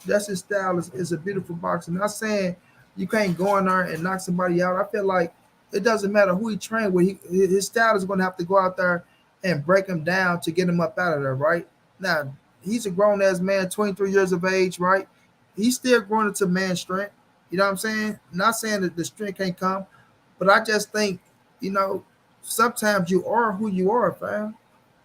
That's his style. Is a beautiful boxer. Not saying you can't go in there and knock somebody out. I feel like it doesn't matter who he trained with. His style is going to have to go out there and break him down to get him up out of there, right? Now, he's a grown-ass man, 23 years of age, right? He's still growing into man strength. You know what I'm saying? Not saying that the strength can't come, but I just think, sometimes you are who you are, fam.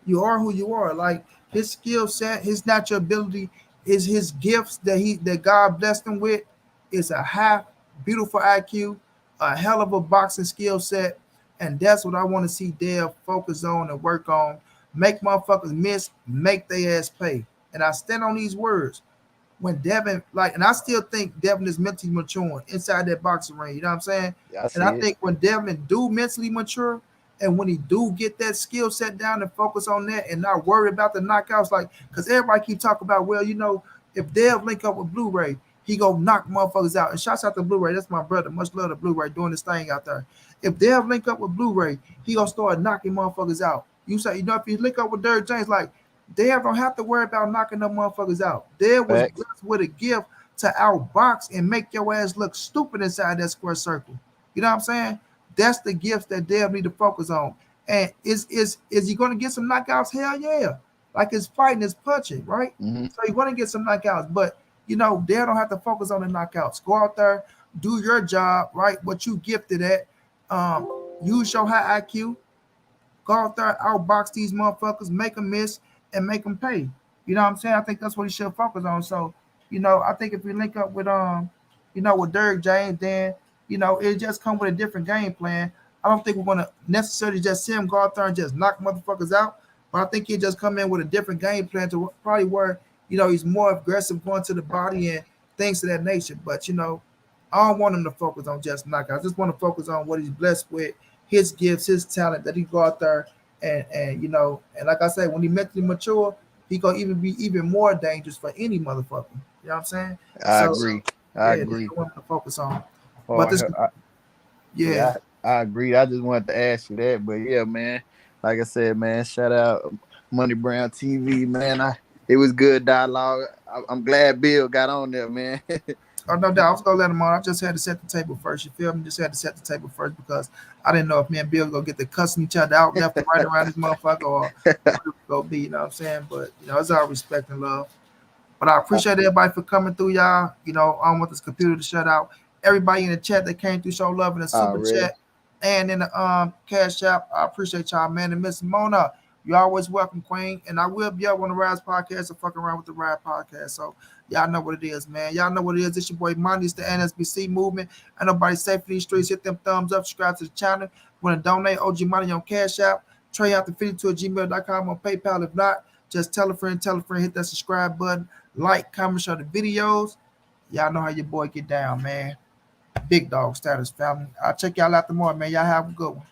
You are who you are. Like his skill set, his natural ability, is his gifts that God blessed him with is a high, beautiful IQ, a hell of a boxing skill set, and that's what I want to see Dev focus on and work on. Make motherfuckers miss, make their ass pay. And I stand on these words. When Devin, and I still think Devin is mentally maturing inside that boxing ring. You know what I'm saying? Yeah, And I think when Devin do mentally mature, and when he do get that skill set down and focus on that and not worry about the knockouts, because everybody keep talking about, well, if Dev link up with Blu-ray, he go knock motherfuckers out. And shouts out to Blu-ray. That's my brother. Much love to Blu-ray doing this thing out there. If Dev link up with Blu-ray, he gonna start knocking motherfuckers out. You say, if you link up with Derek James, Dev don't have to worry about knocking them motherfuckers out. Dev was blessed with a gift to outbox and make your ass look stupid inside that square circle. You know what I'm saying? That's the gifts that Dev need to focus on. And is he going to get some knockouts? Hell yeah. Like his fighting, his punching, right? Mm-hmm. So you're going to get some knockouts. But, Dev don't have to focus on the knockouts. Go out there, do your job, right? What you gifted at. Use your high IQ. Go out there, outbox these motherfuckers, make them miss, and make them pay. You know what I'm saying? I think that's what he should focus on. So, I think if we link up with with Derek James, then it just come with a different game plan. I don't think we're gonna necessarily just see him go out there and just knock motherfuckers out, but I think he just come in with a different game plan to probably where he's more aggressive going to the body and things of that nature. But I don't want him to focus on just knockouts. I just want to focus on what he's blessed with, his gifts, his talent, that he go out there and and like I said, when he mentally mature, he gonna even be even more dangerous for any motherfucker. You know what I'm saying? I agree. I agree. I want to focus on. Oh, But this, I agree. I just wanted to ask you that, but yeah, man. Like I said, man, shout out Money Brown TV, man. It was good dialogue. I'm glad Bill got on there, man. Oh, no doubt. I was gonna let him on. I just had to set the table first. You feel me? Just had to set the table first because I didn't know if me and Bill gonna get to cussing each other out left and right around this motherfucker or what it was gonna be. You know what I'm saying? But it's all respect and love. But I appreciate everybody for coming through, y'all. I don't want this computer to shut out. Everybody in the chat that came through, show love in the super chat and in the cash app. I appreciate y'all, man. And Miss Mona, you always welcome, Queen. And I will be up on the Rise podcast and fucking around with the Rise podcast. So y'all know what it is, man. Y'all know what it is. It's your boy Monty. It's the NSBC movement. Ain't nobody safe in these streets. Hit them thumbs up. Subscribe to the channel. Want to donate OG Money on Cash App. Trey out the 52 at gmail.com on PayPal. If not, Just tell a friend, hit that subscribe button, like, comment, share the videos. Y'all know how your boy get down, man. Big dog status, family. I'll check y'all out tomorrow, man. Y'all have a good one.